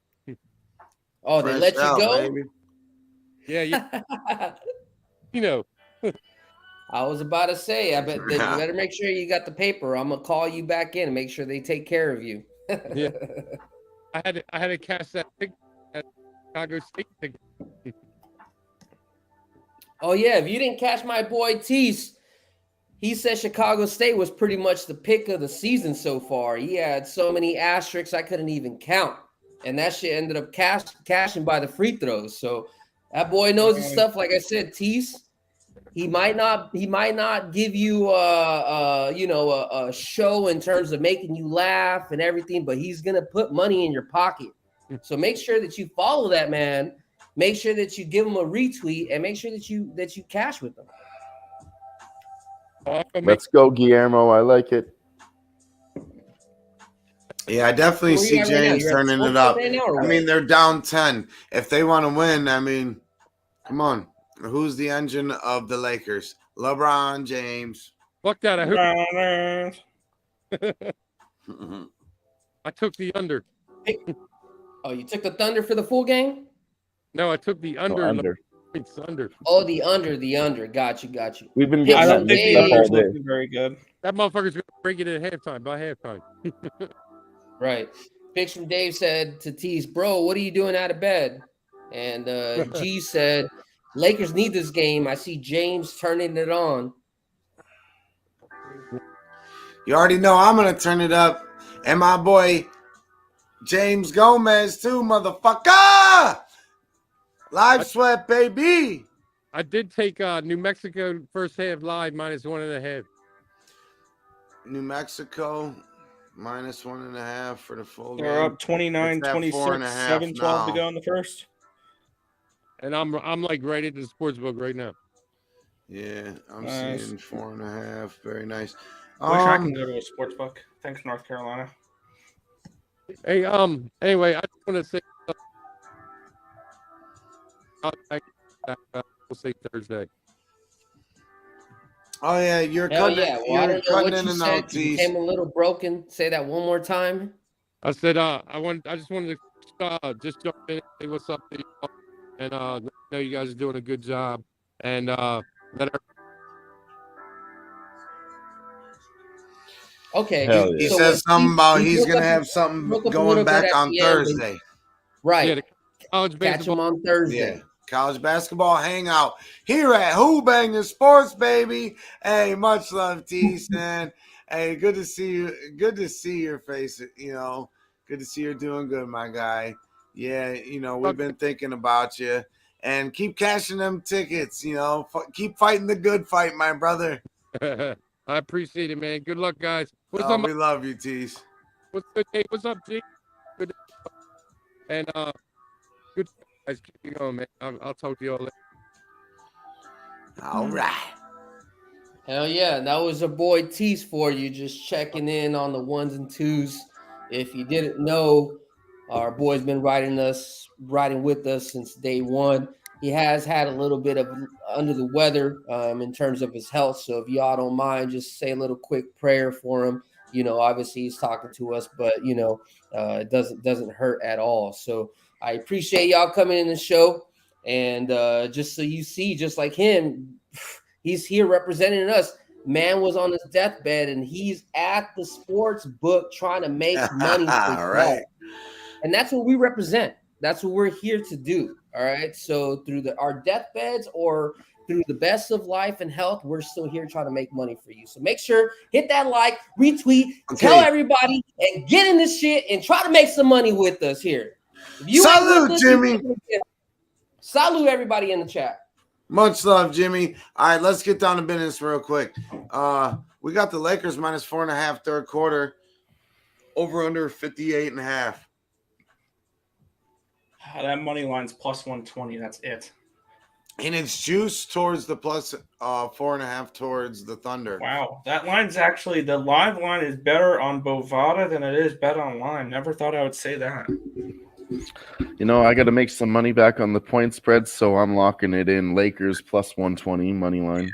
Oh, they let you go? Baby. Yeah. You know. I was about to say, I bet you better make sure you got the paper. I'm gonna call you back in and make sure they take care of you. Yeah. I had to cash that ticket at Chicago State ticket. Oh yeah, if you didn't catch my boy Tease, he said Chicago State was pretty much the pick of the season so far. He had so many asterisks I couldn't even count. And that shit ended up cashing by the free throws. So that boy knows his stuff. Like I said, Tease, he might not give you a show in terms of making you laugh and everything, but he's gonna put money in your pocket. So make sure that you follow that man. Make sure that you give him a retweet and make sure that you cash with him. Let's go, Guillermo. I like it. Yeah, I definitely see James turning it up. I mean, they're down 10. If they want to win, I mean, come on. Who's the engine of the Lakers? LeBron James. Fuck that. I took the under. Oh, you took the Thunder for the full game? No, I took the under. Under. It's under. Oh, the under. Got you. We've been getting I don't think the under's looking very good. That motherfucker's going to break it at halftime, by halftime. Right. Picks from Dave said to Tease, bro, what are you doing out of bed? And G said, Lakers need this game. I see James turning it on. You already know I'm going to turn it up. And my boy James Gomez too, motherfucker. Live sweat, baby. I did take New Mexico first half live -1.5. New Mexico -1.5 for the full game. They're up 29, It's at 26, 4.5 7-12 now. to go in the first. And I'm like right at the sports book right now. Yeah, I'm Nice. seeing 4.5. Very nice. Wish I can go to a sports book. Thanks, North Carolina. Hey, anyway, I just want to say, we'll say Thursday. Oh yeah, you're Hell cutting, yeah. Well, I you're don't know what cutting in you and said. out, 'Cause you Tease. came a little broken. Say that one more time. I said, I just wanted to just jump in and say what's up to you, and I know you guys are doing a good job, and let Okay. Hell He yeah. So said what something about he he's broke gonna up- have he something broke up a going little bit back at on the end, but- Thursday. Right. yeah, the college Catch him basketball. on Thursday. Yeah, college basketball hangout here at Who Bangin Sports, baby. Hey, much love, Tease, man. Hey, good to see you. Good to see your face. You know, good to see you're doing good, my guy. Yeah, you know, we've been thinking about you, and keep cashing them tickets. You know, keep fighting the good fight, my brother. I appreciate it, man. Good luck, guys. What's Oh, up? we love you, Tease. What's good? Hey, what's up, G? Good. And good guys. Keep going, man. I'll talk to you all later. All right. Hell yeah. That was a boy Tease for you, just checking in on the ones and twos. If you didn't know, our boy's been riding with us since day one. He has had a little bit of under the weather in terms of his health. So if y'all don't mind, just say a little quick prayer for him. You know, obviously he's talking to us, but you know, it doesn't hurt at all. So I appreciate y'all coming in the show. And just so you see, just like him, he's here representing us. Man was on his deathbed and he's at the sports book trying to make money for All right. and that's what we represent. That's what we're here to do. All right. So through our deathbeds or through the best of life and health, we're still here trying to make money for you. So make sure, hit that like, retweet, tell everybody, and get in this shit and try to make some money with us here. If you ain't with Salute, us, Jimmy. Salute everybody in the chat. Much love, Jimmy. All right, let's get down to business real quick. We got the Lakers -4.5 third quarter, over under 58.5. That money line's +120. That's it. And it's juice towards the plus 4.5 towards the Thunder. Wow. That line's actually, the live line is better on Bovada than it is bet online. Never thought I would say that. You know, I got to make some money back on the point spread, so I'm locking it in. Lakers +120 money line.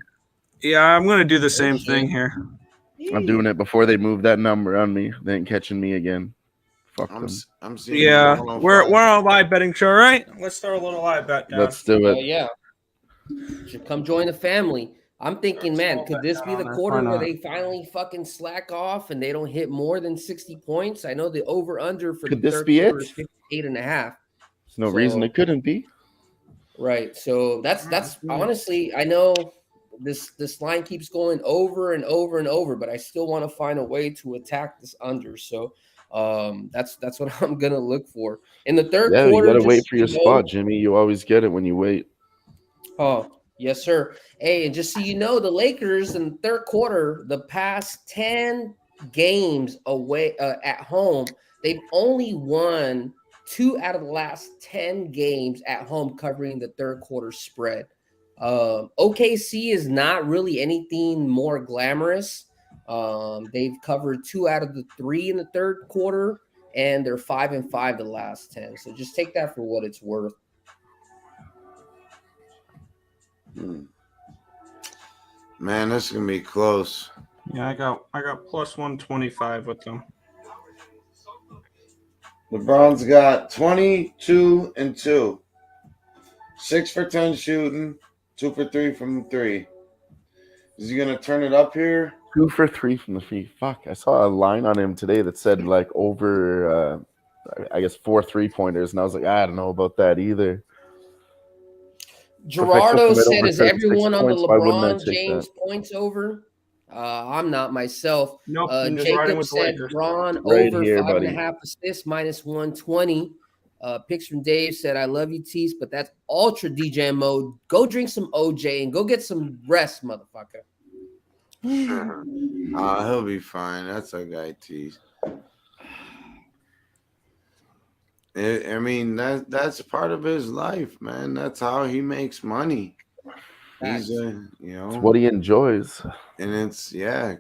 Yeah, I'm going to do the same thing here. I'm doing it before they move that number on me. They ain't catching me again. Fuck them. I'm seeing Yeah, 105. we're on a live betting show, right? Let's throw a little live bet down. Let's do it. Yeah. Should come join the family. I'm thinking, man, could this be the quarter where they finally fucking slack off and they don't hit more than 60 points? I know the over-under for Could the this third be quarter it? is 58.5. There's no reason it couldn't be. Right. So that's honestly, I know this line keeps going over and over and over, but I still want to find a way to attack this under. So that's what I'm gonna look for. In the third Yeah, quarter, you got to wait just for your so you spot, know- Jimmy. You always get it when you wait. Oh, yes, sir. Hey, and just so you know, the Lakers in the third quarter, the past 10 games away at home, they've only won 2 out of the last 10 games at home covering the third quarter spread. OKC is not really anything more glamorous. They've covered 2 out of the 3 in the third quarter, and they're 5-5 the last 10. So just take that for what it's worth. Man, this is gonna be close. Yeah, I got +125 with them. LeBron's got 22 and 2. 6 for 10 shooting, 2 for 3 from 3. Is he gonna turn it up here? 2 for 3 from the free. Fuck, I saw a line on him today that said like over, I guess 4 3-pointers, and I was like, I don't know about that either. Gerardo Perfecto said, over is 36 everyone on the points, why wouldn't I LeBron take James that? points over? I'm not myself. Nope, I'm just riding Jacob with the said Lakers. Braun Right over here, 5.5 buddy. assists minus 120. Picks from Dave said, I love you, Tease, but that's ultra DJ mode. Go drink some OJ and go get some rest, motherfucker. He'll be fine. That's our guy, Tease. I mean, that's part of his life, man. That's how he makes money. He's It's what he enjoys. and it's And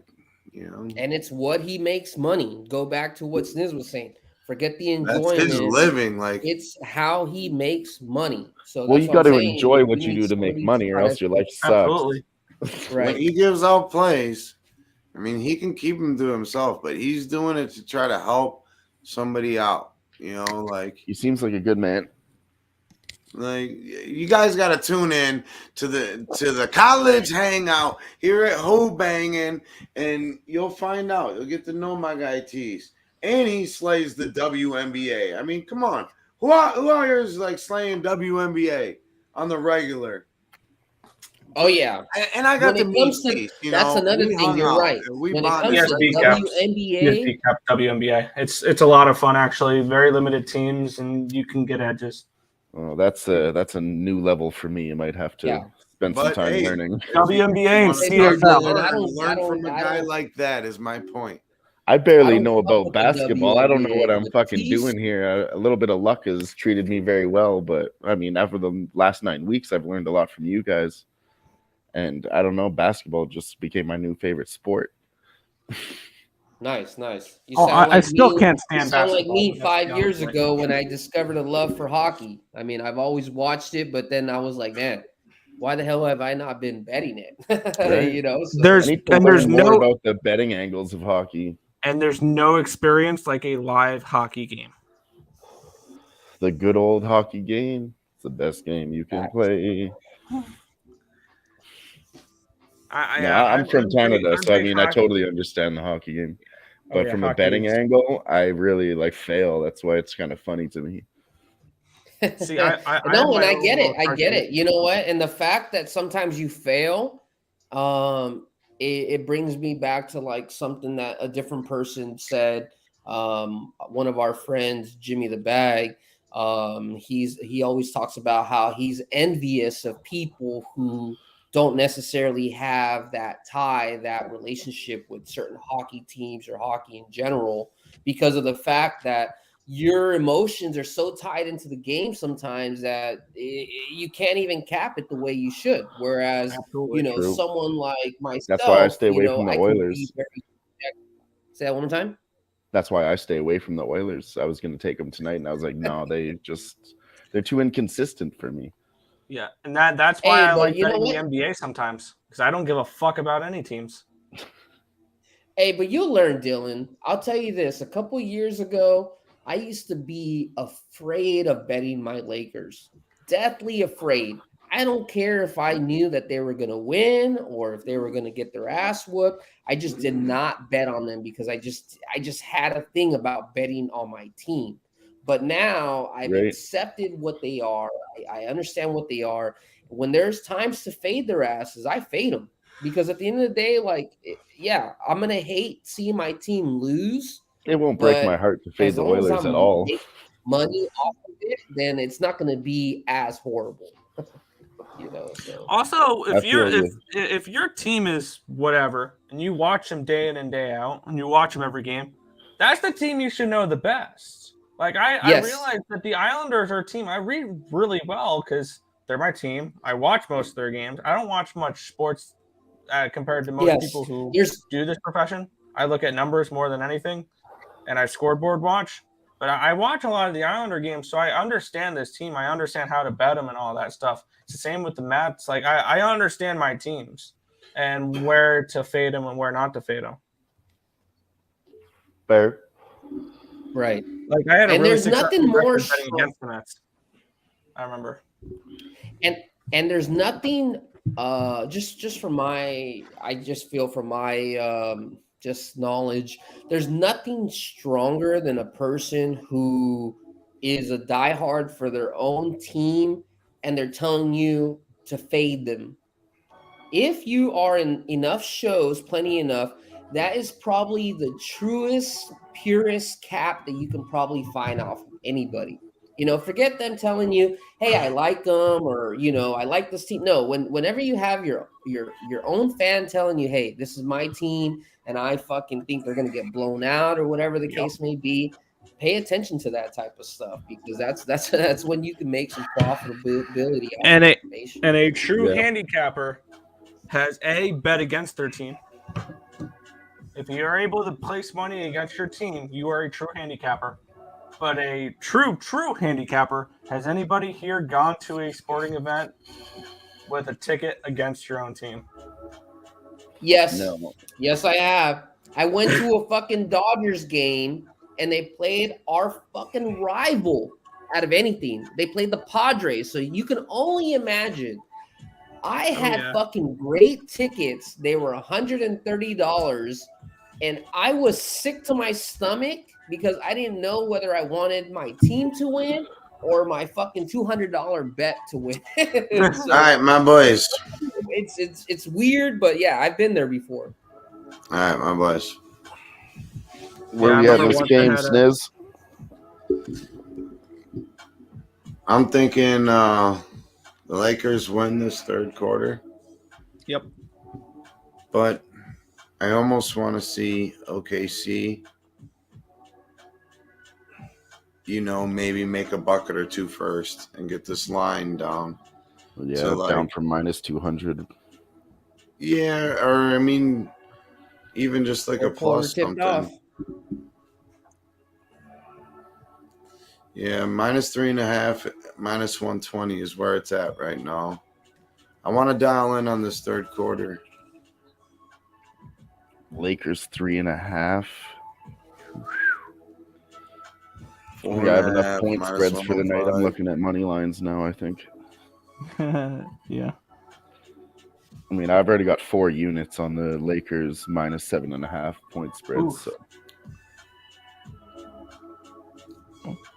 it's what he makes money. Go back to what Sniz was saying. Forget the that's enjoyment. his living. Like, It's how he makes money. So Well, that's you what got I'm to saying. enjoy what We you need do to make somebody money, or try else to- your life sucks. Absolutely. when Right. he gives out plays, I mean, he can keep them to himself, but he's doing it to try to help somebody out. Like He seems like a good man. you guys got to tune in to the college hangout here at Who Bangin, and you'll find out. You'll get to know my guy Tease, and he slays the WNBA. I mean, come on, who out here is like slaying WNBA on the regular? Oh yeah. And I got When to it meet comes to Tease. that's another we thing. hung You're out, right. and we When it bonded. comes to ESPN caps. WNBA, ESPN Cup WNBA. It's a lot of fun actually. Very limited teams, and you can get edges. Oh, that's a new level for me. I might have to Yeah. spend some But, time hey, learning. WNBA and Wanna CFL. start to CFL. learn from a guy like that is my point. I barely don't know fuck about with the basketball. I don't know what WNBA, I'm but fucking Tease- doing here. A little bit of luck has treated me very well, but I mean, after the last 9 weeks, I've learned a lot from you guys. And I don't know, basketball just became my new favorite sport. Nice. You Oh, sound I like still me- can't You stand sound like basketball. me Let's be 5 honest years with ago when I discovered a love for hockey. I mean, I've always watched it, but then I was like, man, why the hell have I not been betting it? Right. So- There's I need to and learn there's more no about the betting angles of hockey. and there's no experience like a live hockey game. The good old hockey game. It's the best game you can play. I'm from Canada, so I mean, I totally understand the hockey game. But from a betting angle, I really fail. That's why it's kind of funny to me. See, I no, and I get it. I get it. You know what? And the fact that sometimes you fail, it brings me back to like something that a different person said. One of our friends, Jimmy the Bag, he always talks about how he's envious of people who don't necessarily have that tie, that relationship with certain hockey teams or hockey in general, because of the fact that your emotions are so tied into the game sometimes that you can't even cap it the way you should. Whereas, True. someone like myself, That's why I stay away from the I can Oilers. be very Say that one more time. That's why I stay away from the Oilers. I was going to take them tonight, and I was like, no, they're too inconsistent for me. Yeah, and that's why I like you know betting the NBA sometimes, because I don't give a fuck about any teams. Hey, but you'll learn, Dylan. I'll tell you this. A couple years ago, I used to be afraid of betting my Lakers. Deathly afraid. I don't care if I knew that they were going to win or if they were going to get their ass whooped. I just did not bet on them because I just had a thing about betting on my team. But now I've accepted what they are. I understand what they are. When there's times to fade their asses, I fade them. Because at the end of the day, I'm going to hate seeing my team lose. It won't break my heart to fade the Oilers at all. Money off of it, then it's not going to be as horrible. So. Also, if your team is whatever, and you watch them day in and day out, and you watch them every game, that's the team you should know the best. Like I realize that the Islanders are a team I read really well because they're my team. I watch most of their games. I don't watch much sports compared to most people who do this profession. I look at numbers more than anything, and I scoreboard watch. But I watch a lot of the Islander games, so I understand this team. I understand how to bet them and all that stuff. It's the same with the Mets. Like I understand my teams and where to fade them and where not to fade them. Fair. Right. Like I had a really there's nothing more betting against the Mets. I remember. And there's nothing just from my just knowledge, there's nothing stronger than a person who is a diehard for their own team and they're telling you to fade them. if you are in enough shows, plenty enough, that is probably the truest, purest cap that you can probably find off of anybody. Forget them telling you, "Hey, I like them," or "I like this team." No, whenever you have your own fan telling you, "Hey, this is my team, and I fucking think they're gonna get blown out," or whatever the case may be, pay attention to that type of stuff because that's that's when you can make some profitability off And of a information. and a true Yeah. handicapper has bet against their team. If you are able to place money against your team, you are a true handicapper. But a true handicapper, has anybody here gone to a sporting event with a ticket against your own team? Yes. No. Yes, I have. I went to a fucking Dodgers game and they played our fucking rival out of anything. They played the Padres. So you can only imagine. I had yeah. fucking great tickets. They were $130. And I was sick to my stomach because I didn't know whether I wanted my team to win or my fucking $200 bet to win. So All right, my boys. it's weird, but yeah, I've been there before. All right, my boys. Where I we at remember this once game, I had Sniz? I'm thinking the Lakers win this third quarter, Yep. but I almost want to see OKC, maybe make a bucket or two first and get this line down. Yeah, So, like- down from minus 200. Yeah, or I mean, even just like a Third quarter plus tipped something. off. Yeah, minus 3.5, minus 120 is where it's at right now. I want to dial in on this third quarter. Lakers 3.5. Four Yeah, I have and a enough half, point minus spreads for the night. I'm 105. looking at money lines now, I think. Yeah. I mean, I've already got 4 units on the Lakers minus 7.5 point spreads. Oof. So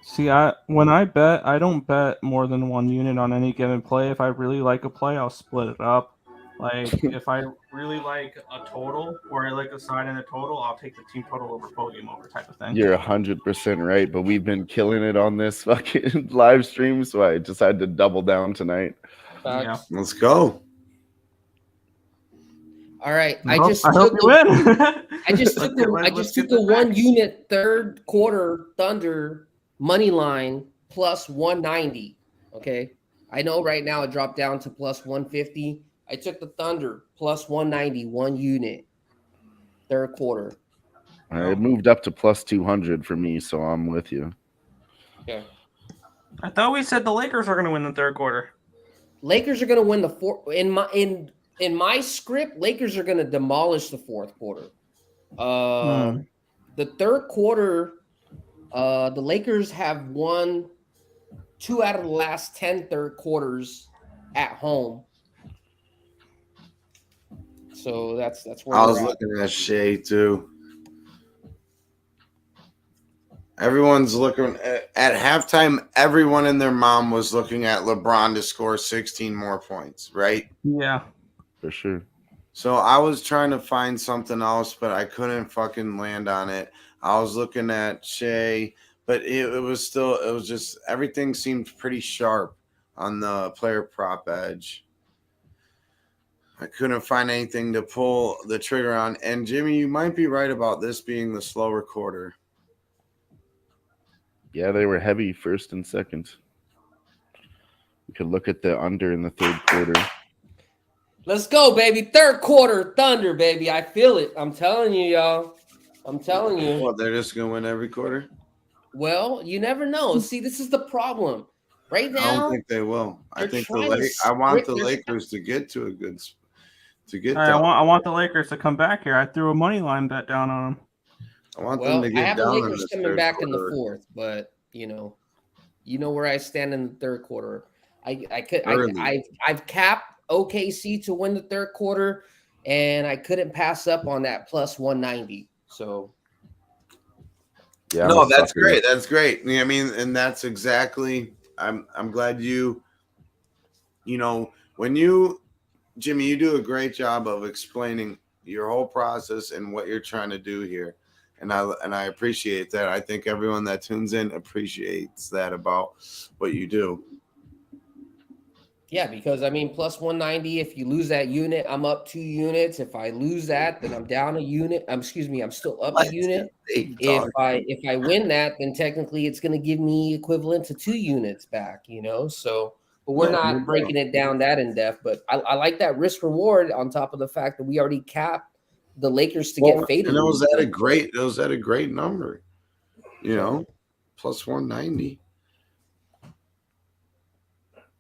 See, when I bet, I don't bet more than 1 unit on any given play. If I really like a play, I'll split it up. Like, if I really like a total or I like a side in a total, I'll take the team total over podium over type of thing. you're 100% right, but we've been killing it on this fucking live stream, so I decided to double down tonight. Yeah. Let's go. All right. I hope you win. I just took a 1 unit third quarter Thunder money line plus 190. Okay. I know right now it dropped down to plus 150. I took the Thunder plus 190, 1 unit third quarter. It moved up to plus 200 for me, so I'm with you. Okay. I thought we said the Lakers are going to win the third quarter. Lakers are going to win the fourth. In my script, Lakers are going to demolish the fourth quarter. The third quarter, the Lakers have won 2 out of the last 10 third quarters at home. So that's where I was we're at. looking at Shea too. Everyone's looking at halftime. Everyone and their mom was looking at LeBron to score 16 more points, right? Yeah. For sure. So I was trying to find something else, but I couldn't fucking land on it. I was looking at Shea, but it was just everything seemed pretty sharp on the player prop edge. I couldn't find anything to pull the trigger on. And Jimmy, you might be right about this being the slower quarter. Yeah, they were heavy first and second. We could look at the under in the third quarter. Let's go, baby. Third quarter Thunder, baby. I feel it. I'm telling you, y'all. I'm telling you. Well, they're just gonna win every quarter. Well, you never know. See, this is the problem. Right now, I don't think they will. I they're think trying to I want the they're- Lakers to get to a good to get All right, down. I want the Lakers to come back here. I threw a money line bet down on them. I want Well, them to I get have the down in Lakers this coming third back in the quarter. fourth, but you know where I stand in the third quarter. Early. I've capped OKC to win the third quarter, and I couldn't pass up on that plus 190. So Yeah, No, I'm a that's sucker. great. That's great. I mean, and that's exactly. I'm glad when you Jimmy, you do a great job of explaining your whole process and what you're trying to do here. And I appreciate that. I think everyone that tunes in appreciates that about what you do. Yeah, because I mean, plus 190. If you lose that unit, I'm up 2 units. If I lose that, then I'm down a unit. Excuse me, I'm still up a unit. If I win that, then technically it's going to give me equivalent to 2 units back. So. But we're not breaking it down that in depth. But I like that risk reward on top of the fact that we already capped the Lakers to get faded. And it was at a great number, plus 190.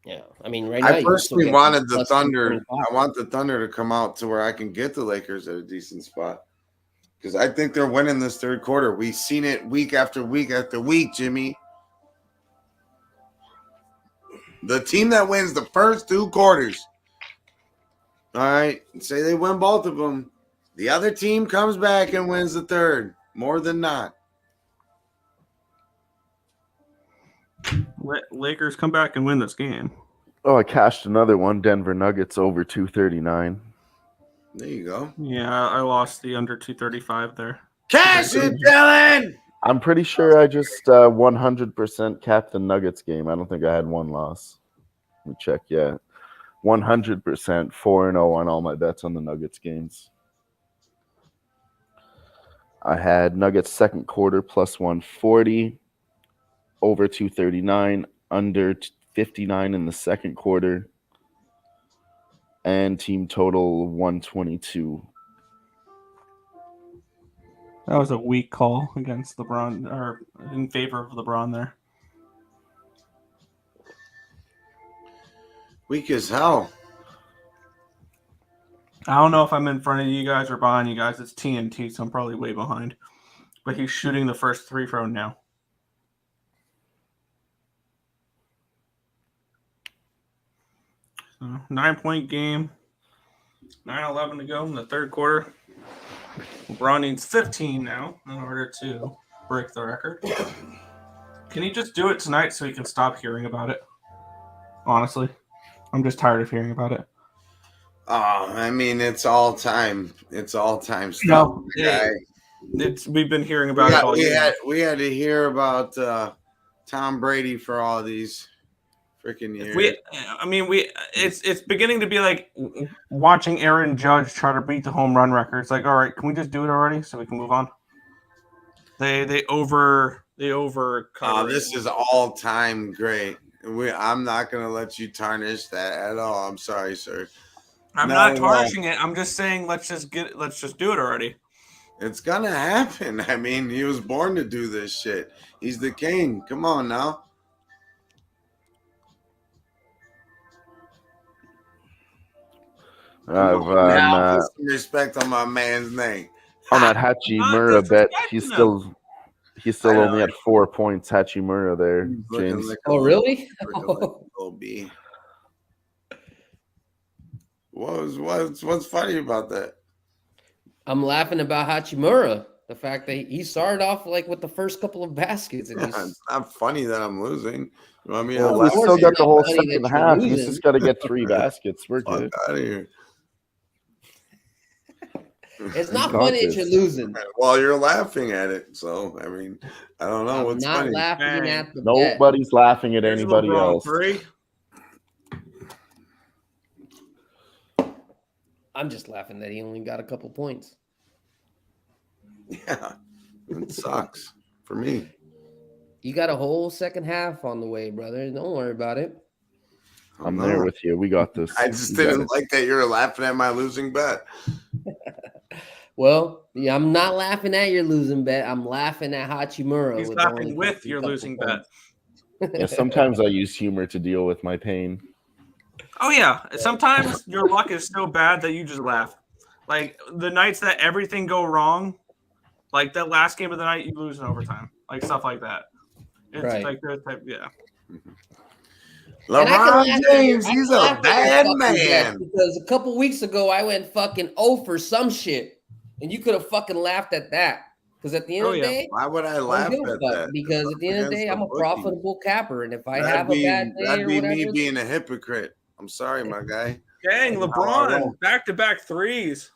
Yeah, I mean, right now I personally wanted the Thunder. 25. I want the Thunder to come out to where I can get the Lakers at a decent spot because I think they're winning this third quarter. We've seen it week after week after week, Jimmy. The team that wins the first 2 quarters, all right, say they win both of them, the other team comes back and wins the third, more than not. Lakers come back and win this game. Oh, I cashed another one. Denver Nuggets over 239. There you go. Yeah, I lost the under 235 there. Cash it, Dylan! I'm pretty sure I just 100% capped the Nuggets game. I don't think I had one loss. Let me check. Yeah, 100%, 4-0 on all my bets on the Nuggets games. I had Nuggets second quarter plus 140, over 239, under 59 in the second quarter, and team total 122. That was a weak call against LeBron, or in favor of LeBron there. Weak as hell. I don't know if I'm in front of you guys or behind you guys. It's TNT, so I'm probably way behind. But he's shooting the first free throw now. So 9-point game. 9-11 to go in the third quarter. LeBron needs 15 now in order to break the record. Can he just do it tonight so he can stop hearing about it? Honestly, I'm just tired of hearing about it. Oh, I mean, it's all time. It's all time stuff. No, we've been hearing about it all year. We had to hear about Tom Brady for all these freaking years. It's beginning to be like watching Aaron Judge try to beat the home run record. It's like, all right, can we just do it already so we can move on? They over. Oh, this is all time great. I'm not gonna let you tarnish that at all. I'm sorry, sir. I'm not tarnishing it. I'm just saying let's just do it already. It's gonna happen. I mean, he was born to do this shit. He's the king. Come on now. Now put some respect on my man's name. On that Hachimura bet, he's still only at 4 points. Hachimura there, James. Like really? What's funny about that? I'm laughing about Hachimura. The fact that he started off like with the first couple of baskets. And it's not funny that I'm losing. You want me to laugh? We still got the whole second half. He's just got to get 3 baskets. We're good. Out of here. It's not funny that you're losing. Well, you're laughing at it. So, I mean, I don't know what's funny. I'm not laughing at the Nobody's bet. laughing at anybody else. 3. I'm just laughing that he only got a couple points. Yeah, it sucks for me. You got a whole second half on the way, brother. Don't worry about it. I'm there with you. We got this. I just didn't like that you're laughing at my losing bet. Well, yeah, I'm not laughing at your losing bet. I'm laughing at Hachimura. He's laughing with your losing bet. Yeah, sometimes I use humor to deal with my pain. Oh, yeah. Sometimes your luck is so bad that you just laugh. Like the nights that everything go wrong, like that last game of the night, you lose in overtime. Like stuff like that. It's right. Like that type, yeah. LeBron James, he's a bad man. Because a couple weeks ago, I went fucking 0 for some shit. And you could have fucking laughed at that. Because at the end of the day, why would I laugh at that? Because at the end of the day, I'm a profitable capper. And if I have a bad day that'd or be whatever, me being a hypocrite. I'm sorry, my guy. Dang, LeBron, back-to-back threes.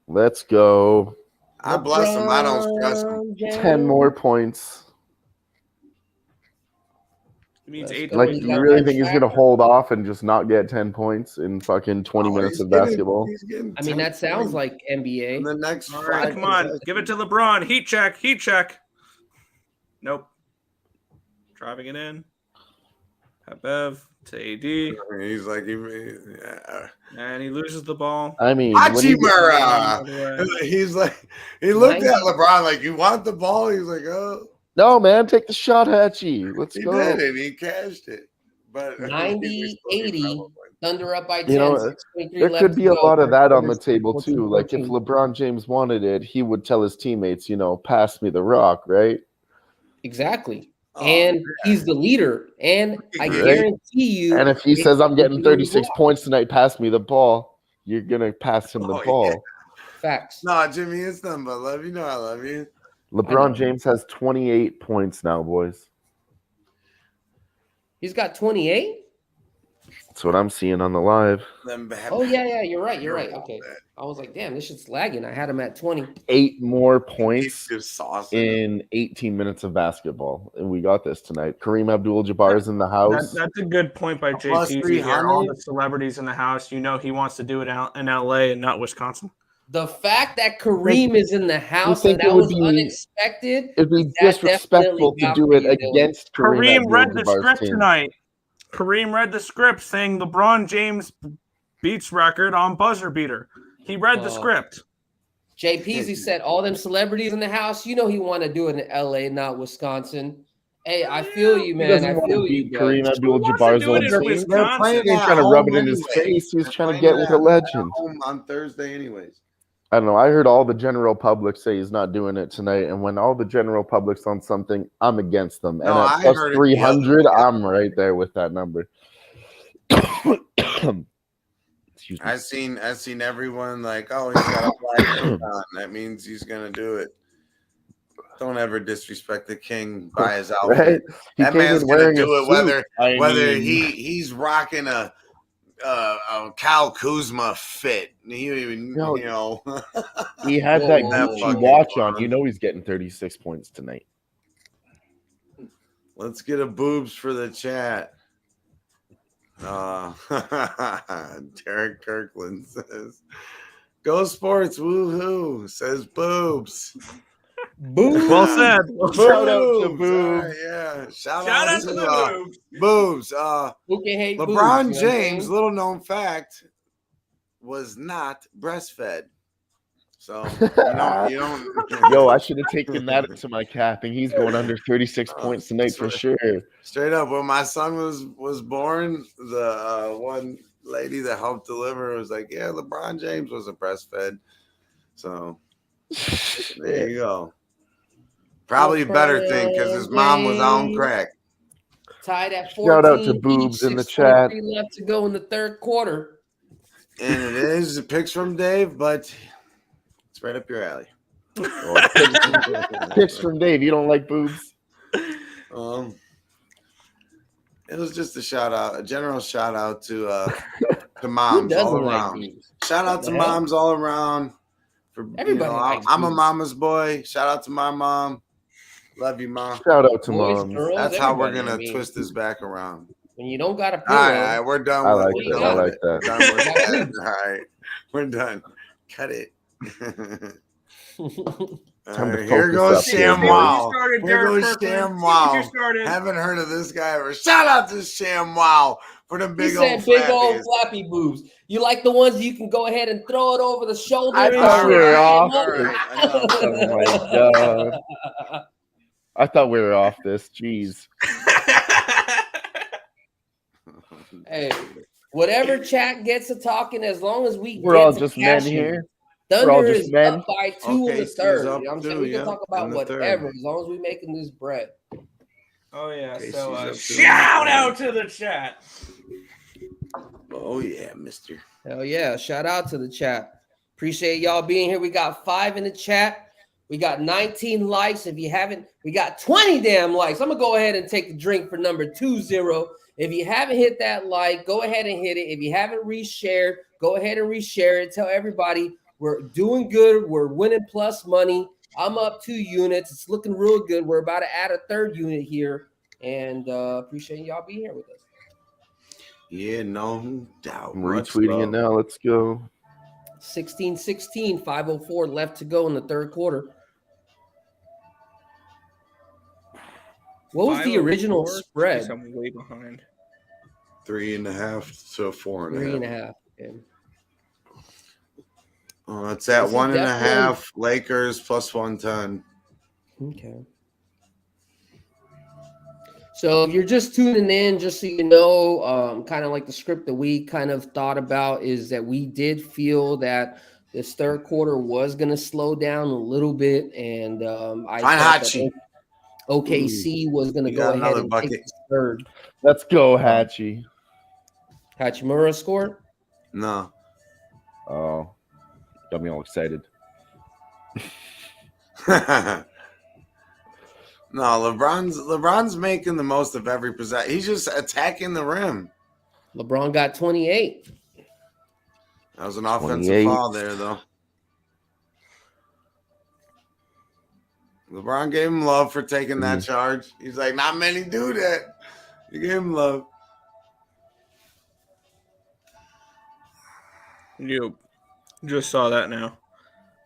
Let's go. I bless him. I don't stress him. 10 more points. It means Let's 8 go. Like, points. do you really think he's going to hold off and just not get 10 points in fucking 20 minutes of basketball? I mean, that sounds like NBA. in the next All right, 5 come on. possessions. Give it to LeBron. Heat check. Nope. Driving it in. Bev to AD. He's like, And he loses the ball. I mean, when he- Hachimura. He's like, he looked at LeBron like, you want the ball? He's like, oh. no, man, take the shot, Hachi. Let's He go. did it. He cashed it. But 90-80, Thunder up by 10. You know, 6:23 there left could to be a go. lot of that on the 14, table too. Like if 14. LeBron James wanted it, he would tell his teammates, pass me the rock, right? Exactly. Oh, And he's the leader. And I Right. guarantee you. And if he says I'm getting 36 block. points tonight, pass me the ball, you're gonna pass him the Oh, yeah. ball. Facts. No, Jimmy, it's nothing but love. You know I love you. LeBron James has 28 points now, boys. He's got 28? That's what I'm seeing on the live. Oh, yeah. You're right. Okay. I was like, damn, this shit's lagging. I had him at 20. 8 more points Just sauce in 18 minutes of basketball. And we got this tonight. Kareem Abdul-Jabbar is in the house. That's a good point by Plus JP. 300. All the celebrities in the house. He wants to do it out in LA and not Wisconsin. The fact that Kareem is in the house think and it that would was be- unexpected. It'd be That disrespectful definitely to got do for it you, Dylan. against Kareem read the Abdul-Jabbar's script team. tonight. Kareem read the script saying LeBron James beats record on buzzer beater. He read the script. JPZ said all them celebrities in the house, you know he want to do it in LA, not Wisconsin. Hey, I feel you, He man. doesn't I want feel to you, beat bro. Kareem Abdul-Jabbar's do it old in team. Wisconsin. They're playing He ain't at trying to home rub it in his anyways. face. He's They're trying to playing get with at a legend. home on Thursday anyways. I don't know. I heard all the general public say he's not doing it tonight. And when all the general public's on something, I'm against them. No, And I at plus heard it the 300, other way. I'm right there with that number. Excuse me. I've seen everyone like, oh, he's got a black coat on. That means he's gonna do it. Don't ever disrespect the king by his outfit. Right? He That came man's in gonna wearing do a it whether suit. he's rocking a Kyle Kuzma fit. He even No. He had Whoa, that whoa, Gucci whoa. watch on. You know he's getting 36 points tonight. Let's get a boobs for the chat. Derek Kirkland says, "Go Sports, woohoo!" Says boobs. Boom. Well said. Shout out to Boobs. Boobs. Yeah, shout Shout out out to to the boobs. boobs. Who can hate boobs, LeBron you know what I'm James, saying? little known fact, was not breastfed. So you don't Yo, I should have taken that into my cap, and he's going under 36 points tonight for sure. straight up. When my son was born, the one lady that helped deliver was like, "Yeah, LeBron James wasn't breastfed." So there you go. Probably a better thing because his mom was on crack. Tied at 14. Shout out to Boobs in the chat. 6:23 left to go in the third quarter. And it is picks from Dave, but it's right up your alley. Picks from Dave. You don't like boobs? It was just a shout out, a general shout out to Who moms all doesn't like around. boobs? Shout out to The hell? moms all around. For Everybody likes I'm a boobs. mama's boy. Shout out to my mom. Love you, mom. Shout out to Boys, moms. girls, That's how we're everybody. gonna I mean, twist this back around. When you don't got a All pillow, right, we're done. I with like we're it. done I with like it. that. Done with that. All right, we're done. Cut it. Time to Here focus goes up here, Sham boys. Wow. Started, Here Derek goes Kirkland. Sham See Wow. what you started. Haven't heard of this guy ever. Shout out to Sham Wow for them he big said old big old flappies. flappy boobs. You like the ones you can go ahead and throw it over the shoulder I and thought we shit. were off. All right, enough. Oh my god! I thought we were off this. Jeez. Hey, whatever chat gets to talking, as long as we We're get all to just men cashing. here. Thunder We're all just is men. up by 2 in Okay, the so third. he's You up know what I'm two, saying? We can yeah, talk about in the third. whatever as long as we making this bread. Oh yeah. Okay, So she's up to shout the- out to the chat. Oh yeah, mister. Hell yeah. Shout out to the chat. Appreciate y'all being here. We got 5 in the chat. We got 19 likes. If you haven't, we got 20 damn likes. I'm going to go ahead and take the drink for number 20 If you haven't hit that like, go ahead and hit it. If you haven't reshared, go ahead and reshare it. Tell everybody we're doing good. We're winning plus money. I'm up 2 units. It's looking real good. We're about to add a 3rd unit here, and appreciate y'all being here with us. Yeah, no doubt. I'm retweeting it now. Let's go. 16-16, 5:04 left to go in the 3rd quarter. What was the original spread? Jeez, I'm way behind. 3.5 to 4.5. 3.5. Okay. It's at This is 1.5. Lakers plus 110. Okay. So if you're just tuning in, just so you know, kind of like the script that we kind of thought about is that we did feel that this 3rd quarter was going to slow down a little bit, and I thought that OKC was going to go ahead and take the 3rd. Let's go, Hachi. Hachimura scored? No. Oh, got me all excited. No, LeBron's making the most of every possession. He's just attacking the rim. LeBron got 28. That was an offensive foul there, though. LeBron gave him love for taking that charge. He's like, not many do that. You gave him love. Yep. Just saw that now.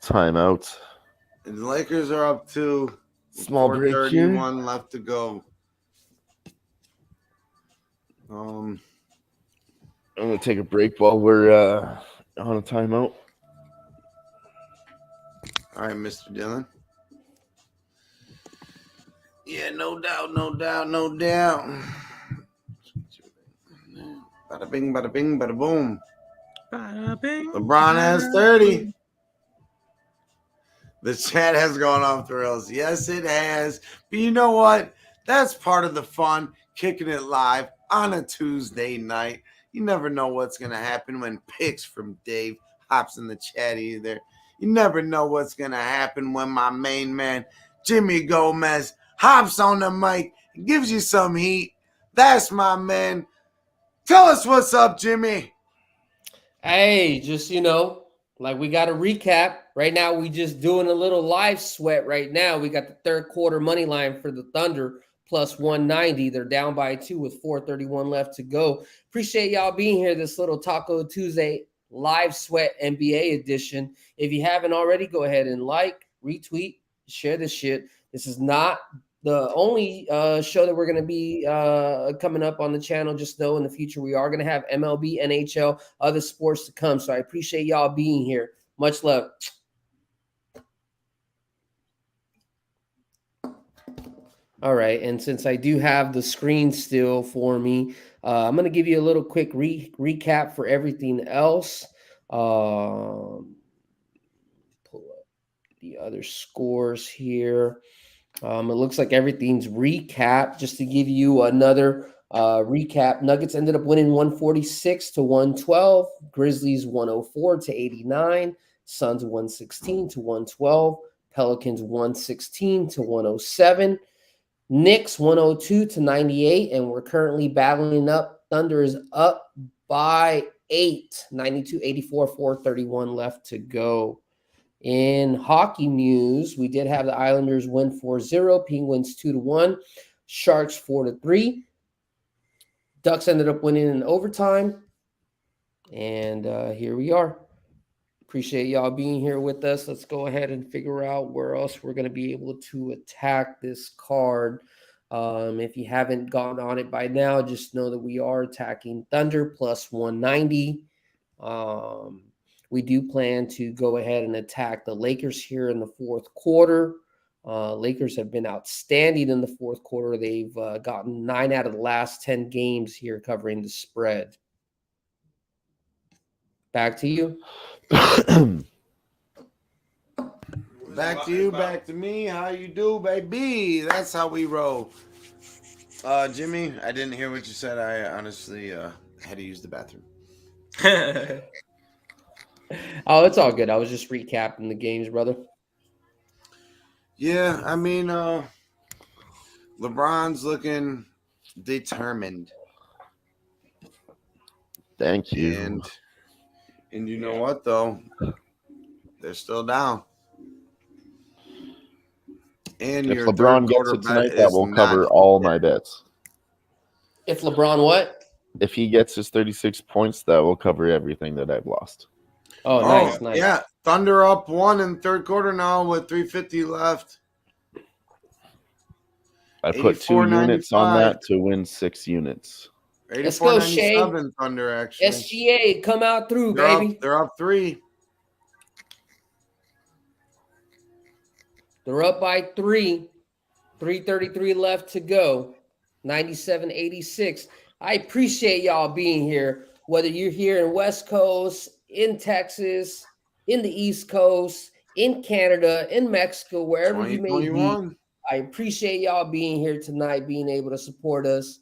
Timeout. And the Lakers are up 2. Small break here. 4:31 left to go. I'm gonna take a break while we're on a timeout. All right, Mr. Dillon. Yeah, no doubt, no doubt, no doubt. Bada bing, bada bing, bada boom. Bada bing, LeBron has 30. The chat has gone off the rails. Yes, it has. But you know what? That's part of the fun, kicking it live on a Tuesday night. You never know what's going to happen when picks from Dave hops in the chat either. You never know what's going to happen when my main man, Jimmy Gomez, hops on the mic and gives you some heat. That's my man. Tell us what's up, Jimmy. Hey, just, like we got a recap. Right now, we just doing a little live sweat right now. We got the 3rd quarter money line for the Thunder plus 190. They're down by 2 with 4:31 left to go. Appreciate y'all being here. This little Taco Tuesday live sweat NBA edition. If you haven't already, go ahead and like, retweet, share this shit. This is not the only show that we're going to be coming up on the channel. Just know in the future we are going to have MLB, NHL, other sports to come. So I appreciate y'all being here. Much love. All right, and since I do have the screen still for me, I'm going to give you a little quick recap for everything else. Pull up the other scores here. It looks like everything's recapped. Just to give you another recap, Nuggets ended up winning 146-112, Grizzlies 104-89, Suns 116-112, Pelicans 116-107, Knicks 102-98, and we're currently battling up. Thunder is up by 8, 92-84, 4:31 left to go. In hockey news, we did have the Islanders win 4-0, Penguins 2-1, Sharks 4-3. Ducks ended up winning in overtime, and here we are. Appreciate y'all being here with us. Let's go ahead and figure out where else we're going to be able to attack this card. If you haven't gone on it by now, just know that we are attacking Thunder plus 190. We do plan to go ahead and attack the Lakers here in the 4th quarter. Lakers have been outstanding in the 4th quarter. They've gotten 9 out of the last 10 games here covering the spread. Back to you. Back to you, back to me. How you do, baby? That's how we roll. Jimmy, I didn't hear what you said. I honestly had to use the bathroom. Oh, it's all good. I was just recapping the games, brother. Yeah, I mean, LeBron's looking determined. Thank you. And you know what, though? They're still down. And If your LeBron third gets quarter it tonight, bet that is will not cover all my bets. If LeBron what? If he gets his 36 points, that will cover everything that I've lost. Oh, nice. Yeah. Thunder up 1 in the third quarter now with 3:50 left. I put 2 units on that to win 6 units. Let's go, Shay. 84.97 Thunder, actually. SGA, come out through, baby. They're up 3. They're up by 3. 3:33 left to go. 97-86. I appreciate y'all being here, whether you're here in West Coast, in Texas, in the East Coast, in Canada, in Mexico, wherever you may be. I appreciate y'all being here tonight, being able to support us.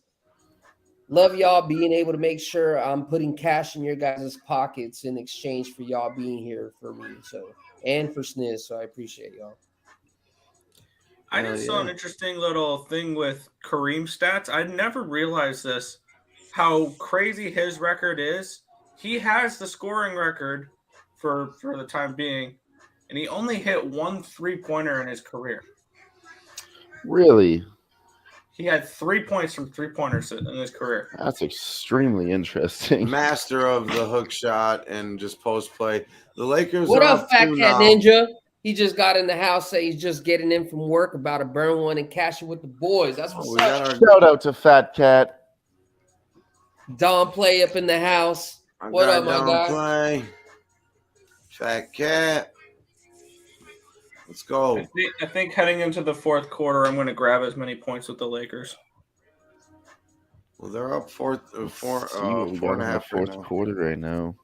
Love y'all being able to make sure I'm putting cash in your guys' pockets in exchange for y'all being here for me. So, and for Sniz. So I appreciate y'all. I just saw an interesting little thing with Kareem's stats. I never realized this, how crazy his record is. He has the scoring record for the time being, and he only hit 1 3-pointer in his career. Really? He had 3 points from 3-pointers in his career. That's extremely interesting. Master of the hook shot and just post play. The Lakers What are up, up Fat 2 Cat now. Ninja? He just got in the house, say he's just getting in from work, about to burn one and cash it with the boys. That's what's up. Shout out to Fat Cat. Don Play up in the house. What up, my guy? Play. Fat Cat. Let's go. I think heading into the fourth quarter, I'm going to grab as many points with the Lakers. Well, they're up 4.5 fourth quarter right now.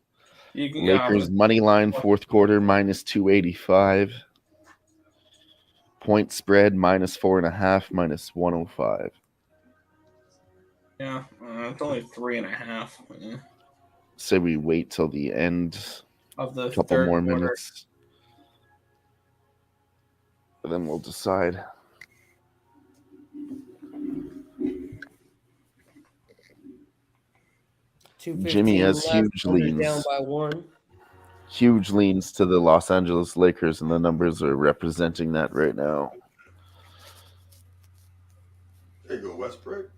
Lakers money line fourth quarter minus 285. Point spread minus 4.5 minus 105. Yeah, it's only 3.5. Yeah. Say we wait till the end Of the couple third more quarter. minutes. And then we'll decide. Jimmy has huge leans. Down by 1. Huge leans to the Los Angeles Lakers, and the numbers are representing that right now. There you go, Westbrook.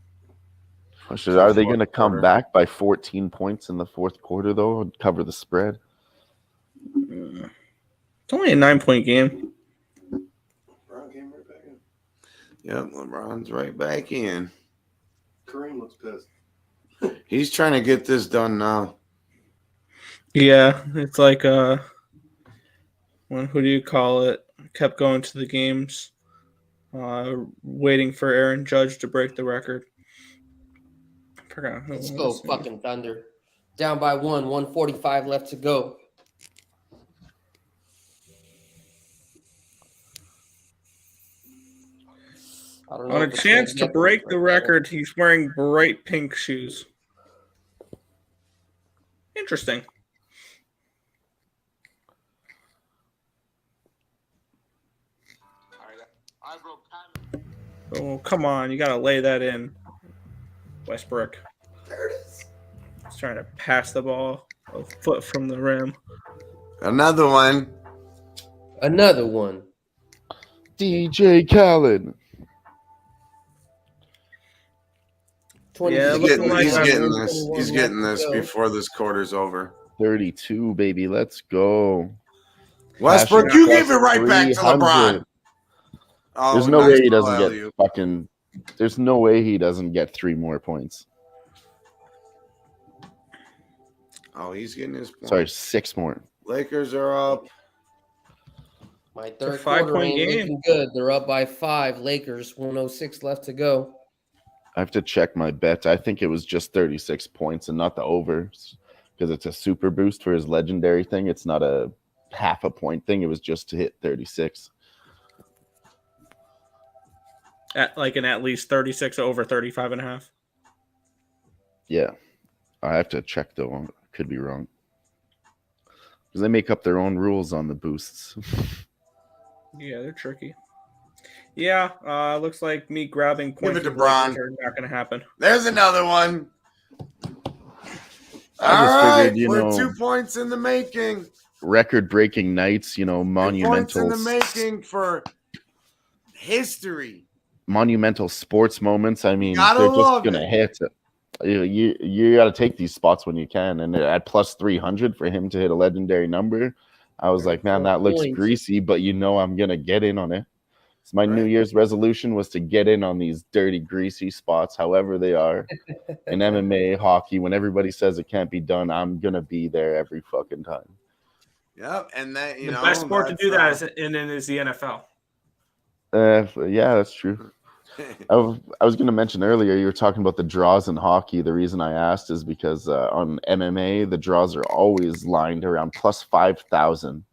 Are they going to come back by 14 points in the fourth quarter, though, and cover the spread? It's only a 9-point game. LeBron came right back in. Yep, LeBron's right back in. Kareem looks pissed. He's trying to get this done now. Yeah, it's like who do you call it? Kept going to the games, waiting for Aaron Judge to break the record. I forgot who. Let's go, fucking Thunder. Down by 1, 1:45 left to go. I don't know. On a chance to break the record, he's wearing bright pink shoes. Interesting. Oh, come on. You got to lay that in, Westbrook. There it is. He's trying to pass the ball a foot from the rim. Another one. Another one. DJ Khaled. Yeah, he's getting this before this quarter's over. 32, baby. Let's go. Westbrook, you gave it right back to LeBron. Oh, there's no way he doesn't get fucking. There's no way he doesn't get 3 more points. Oh, he's getting his point. Sorry, 6 more. Lakers are up. My third quarter ain't looking good. They're up by 5. Lakers, 1:06 left to go. I have to check my bet. I think it was just 36 points and not the overs because it's a super boost for his legendary thing. It's not a half a point thing. It was just to hit 36. At least 36 over 35.5. Yeah. I have to check though. Could be wrong. Because they make up their own rules on the boosts. Yeah, they're tricky. Yeah, looks like me grabbing points Give it to Bron. are not going to happen. There's another one. I just figured, we're 2 points in the making. record-breaking nights, 2 points in monumental the making for history. monumental sports moments. I mean, gotta they're just love gonna it. hit. You got to take these spots when you can, and at plus 300 for him to hit a legendary number, I was like, man, that looks points. greasy, but I'm gonna get in on it. So my New Right. Year's resolution was to get in on these dirty, greasy spots, however they are. In MMA, hockey, when everybody says it can't be done, I'm gonna be there every fucking time. Yep, and that The best sport to do that is the NFL. Yeah, that's true. I was going to mention earlier, you were talking about the draws in hockey. The reason I asked is because on MMA, the draws are always lined around plus 5,000.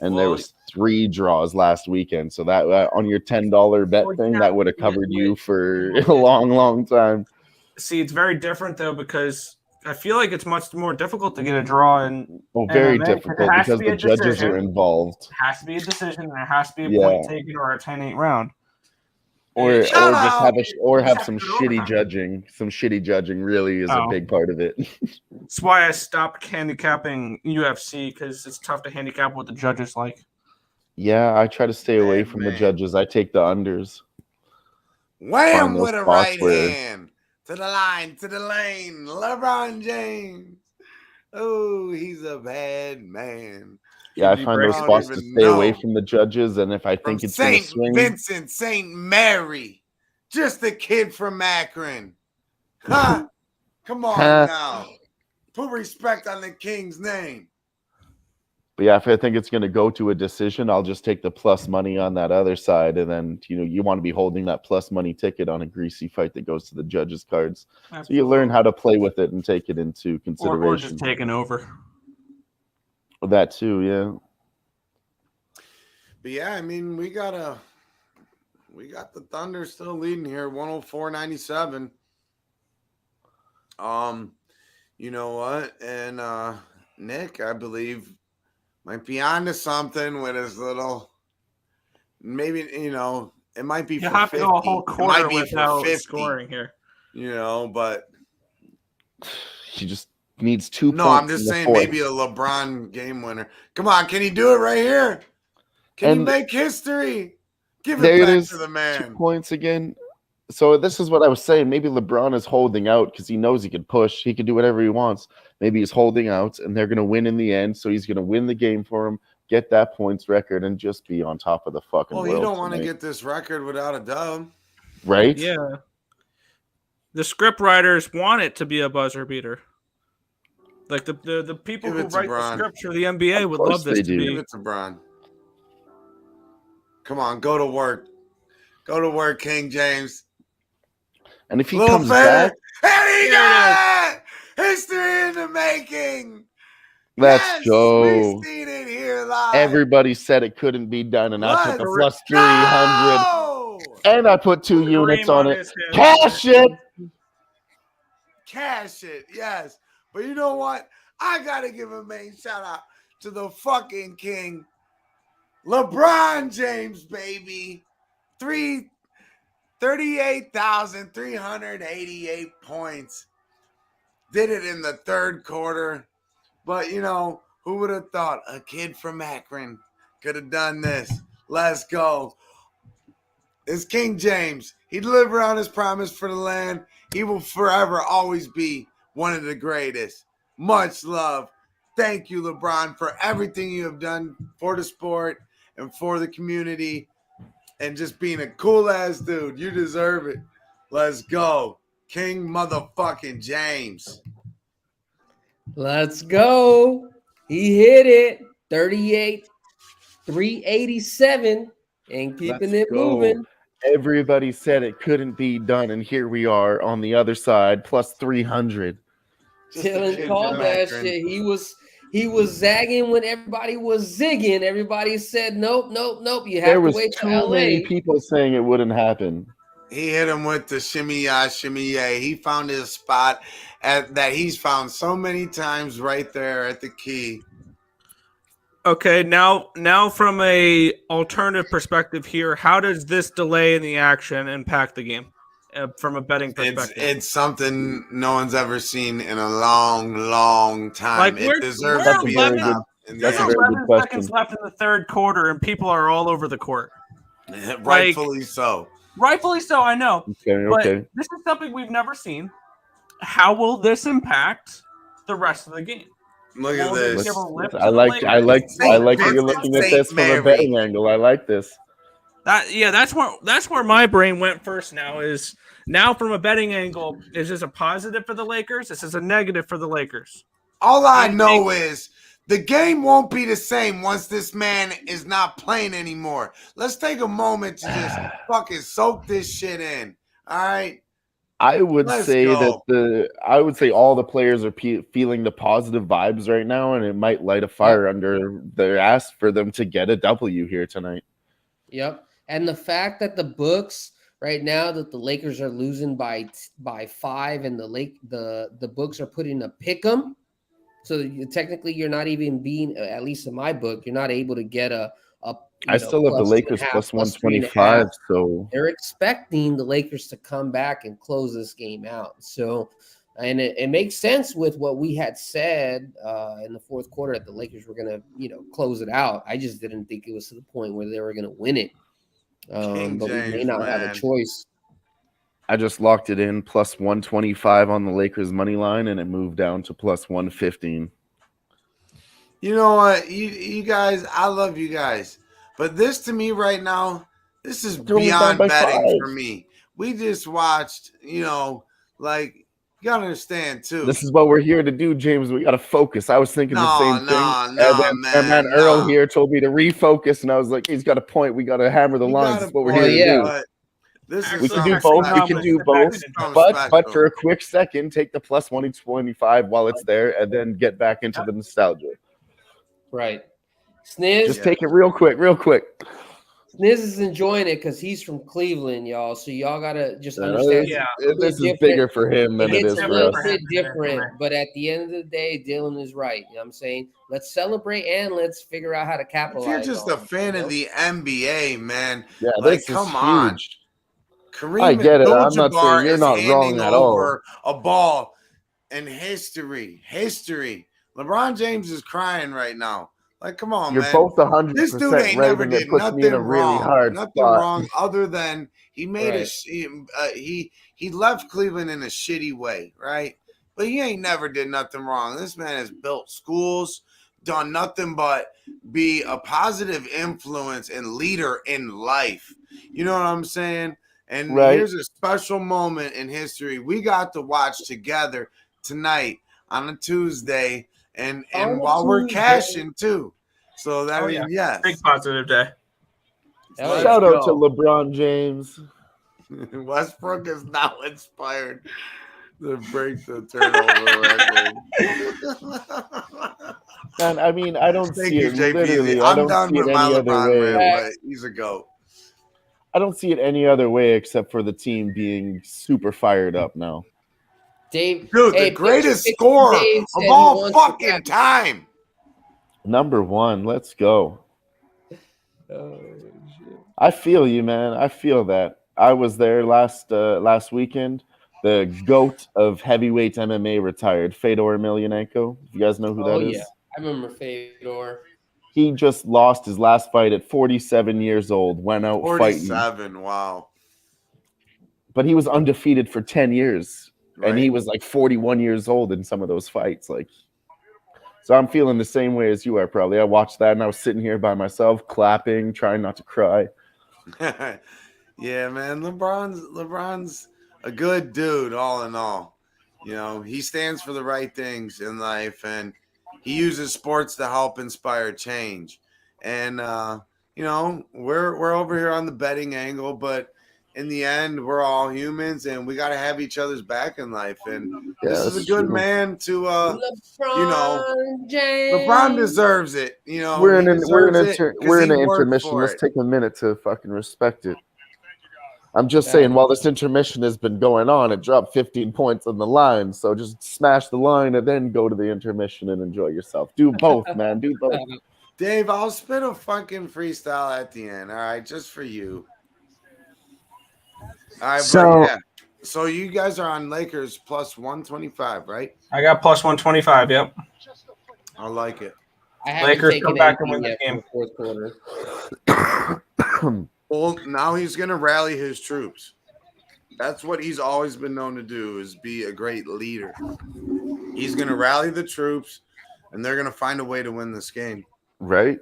And there was 3 draws last weekend. So that on your $10 bet thing, that would have covered you for a long, long time. See, it's very different, though, because I feel like it's much more difficult to get a draw in Very MMA, difficult because the judges are involved. It has to be a decision, and there has to be a point taken or a 10-8 round. Or just have some good shitty overtime. judging. Some shitty judging really is a big part of it. That's why I stopped handicapping UFC, because it's tough to handicap what the judges like. Yeah, I try to stay away from the judges. I take the unders. Wham with a right hand. To the line, to the lane. LeBron James. Oh, he's a bad man. Yeah, I find those spots to stay away from the judges, and if I think it's going to swing. Vincent St. Mary. Just a kid from Akron. Huh? Come on now. Put respect on the king's name. But yeah, if I think it's going to go to a decision, I'll just take the plus money on that other side. And then, you want to be holding that plus money ticket on a greasy fight that goes to the judges' cards. Absolutely. So you learn how to play with it and take it into consideration. Or just taking over. That too, yeah. But yeah, I mean, we got the Thunder still leading here, 104-97. You know what? And Nick, I believe, might be onto something with his little, maybe, it might be for 50. Have to go a whole quarter without scoring here. But he just needs 2 points. No, I'm just saying maybe a LeBron game winner. Come on, can he do it right here? Can he make history? Give it back to the man. 2 points again. So this is what I was saying. Maybe LeBron is holding out because he knows he could push. He can do whatever he wants. Maybe he's holding out, and they're going to win in the end. So he's going to win the game for him, get that points record, and just be on top of the fucking world. Well, you don't want to get this record without a dub. Right? Yeah. The script writers want it to be a buzzer beater. Like the people who write the scripts for the NBA would love this to be. Give it to Bron. Come on, go to work. Go to work, King James. And if he comes back, and he got it! History in the making. Let's go. We've seen it here live. Everybody said it couldn't be done, and I took a plus 300, and I put 2 units on it. Cash it. Cash it, yes. But you know what? I gotta give a main shout out to the fucking king, LeBron James, baby. 38,388 points. Did it in the third quarter. But, who would have thought a kid from Akron could have done this? Let's go. It's King James. He delivered on his promise for the land. He will forever always be one of the greatest. Much love. Thank you, LeBron, for everything you have done for the sport and for the community. And just being a cool-ass dude. You deserve it. Let's go. King motherfucking James. Let's go. He hit it. 38, 387, and keeping it moving. Everybody said it couldn't be done, and here we are on the other side, plus 300. Dylan called that shit. He was zagging when everybody was zigging. Everybody said, nope. You have to wait till LA. There was too many people saying it wouldn't happen. He hit him with the shimmy yeah. He found his spot that he's found so many times right there at the key. Okay, now from a alternative perspective here, how does this delay in the action impact the game? from a betting perspective. It's something no one's ever seen in a long time. Like, It deserves we're to be 11 announced in the There's That's a very 11 good seconds question. left in the third quarter, and people are all over the court. Rightfully so. Rightfully so, I know. Okay, But okay. this is something we've never seen. How will this impact the rest of the game? Look at Will this this. give a lift to I the like Lakers? I like that you're It's looking at Saint this from a Mary. betting angle. I like this. That's where my brain went first. Now from a betting angle, is this a positive for the Lakers? This is a negative for the Lakers. All I know is the game won't be the same once this man is not playing anymore. Let's take a moment to just fucking soak this shit in. All right. I would Let's say go. that all the players are feeling the positive vibes right now, and it might light a fire under their ass for them to get a W here tonight. Yep. And the fact that the books right now that the Lakers are losing by 5, and the books are putting a pick 'em. So technically, you're not even being, at least in my book, you're not able to get I still have the Lakers plus 125. So they're expecting the Lakers to come back and close this game out. So, and it makes sense with what we had said in the fourth quarter that the Lakers were going to, close it out. I just didn't think it was to the point where they were going to win it. But we may not have a choice. I just locked it in plus 125 on the Lakers money line, and it moved down to plus 115. You know what? You guys, I love you guys. But this to me right now, this is beyond betting for me. We just watched, like, you gotta understand too. This is what we're here to do, James. We gotta focus. I was thinking the same thing. And then Earl here told me to refocus, and I was like, he's got a point. We gotta hammer the lines. That's what we're here to do. We can do both. We can do both. But for a quick second, take the plus 125 while it's there, and then get back into the nostalgia. Right. Sniz. Just take it real quick. Sniz is enjoying it because he's from Cleveland, y'all. So y'all gotta just understand. This is bigger for him than it is for us. It's a little bit different, but at the end of the day, Dylan is right. You know what I'm saying? Let's celebrate and let's figure out how to capitalize. If you're just a fan of the NBA, man, yeah, like, come on. Kareem I get it. I'm not saying you're not wrong at all. A ball in history. LeBron James is crying right now. Like, come on, you're man. Both 100% this dude ain't right, never did nothing wrong. Nothing wrong other than he made he left Cleveland in a shitty way, right? But he ain't never did nothing wrong. This man has built schools, done nothing but be a positive influence and leader in life. You know what I'm saying? And here's a special moment in history we got to watch together tonight on a Tuesday, and while we're cashing too. So that big positive day. Shout out to LeBron James. Westbrook is now inspired to break the turnover record. Man, I mean, I don't see it. Literally, I'm done with my LeBron rant, but he's a GOAT. I don't see it any other way except for the team being super fired up now. Dave, dude, the greatest scorer of all fucking time. Number 1, let's go. I feel you, man. I feel that. I was there last weekend. The GOAT of heavyweight MMA retired, Fedor Emelianenko. You guys know who that is? Yeah, I remember Fedor. He just lost his last fight at 47 years old. Went out 47, wow. But he was undefeated for 10 years. Right. And he was like 41 years old in some of those fights. So I'm feeling the same way as you are, probably. I watched that and I was sitting here by myself, clapping, trying not to cry. Yeah, man. LeBron's a good dude, all in all. He stands for the right things in life, and he uses sports to help inspire change. And we're over here on the betting angle, but in the end, we're all humans, and we got to have each other's back in life. And this is a good man to, LeBron deserves it. We're in an intermission. Let's take a minute to fucking respect it. I'm just saying, while this intermission has been going on, it dropped 15 points on the line. So just smash the line and then go to the intermission and enjoy yourself. Do both, man. Do both. Dave, I'll spit a fucking freestyle at the end. All right, just for you. All right, So you guys are on Lakers plus 125, right? I got plus 125. Yep. I like it. I haven't Lakers taken come back and anything win yet the for game. the fourth quarter. Well, now he's going to rally his troops. That's what he's always been known to do, is be a great leader. He's going to rally the troops, and they're going to find a way to win this game. Right?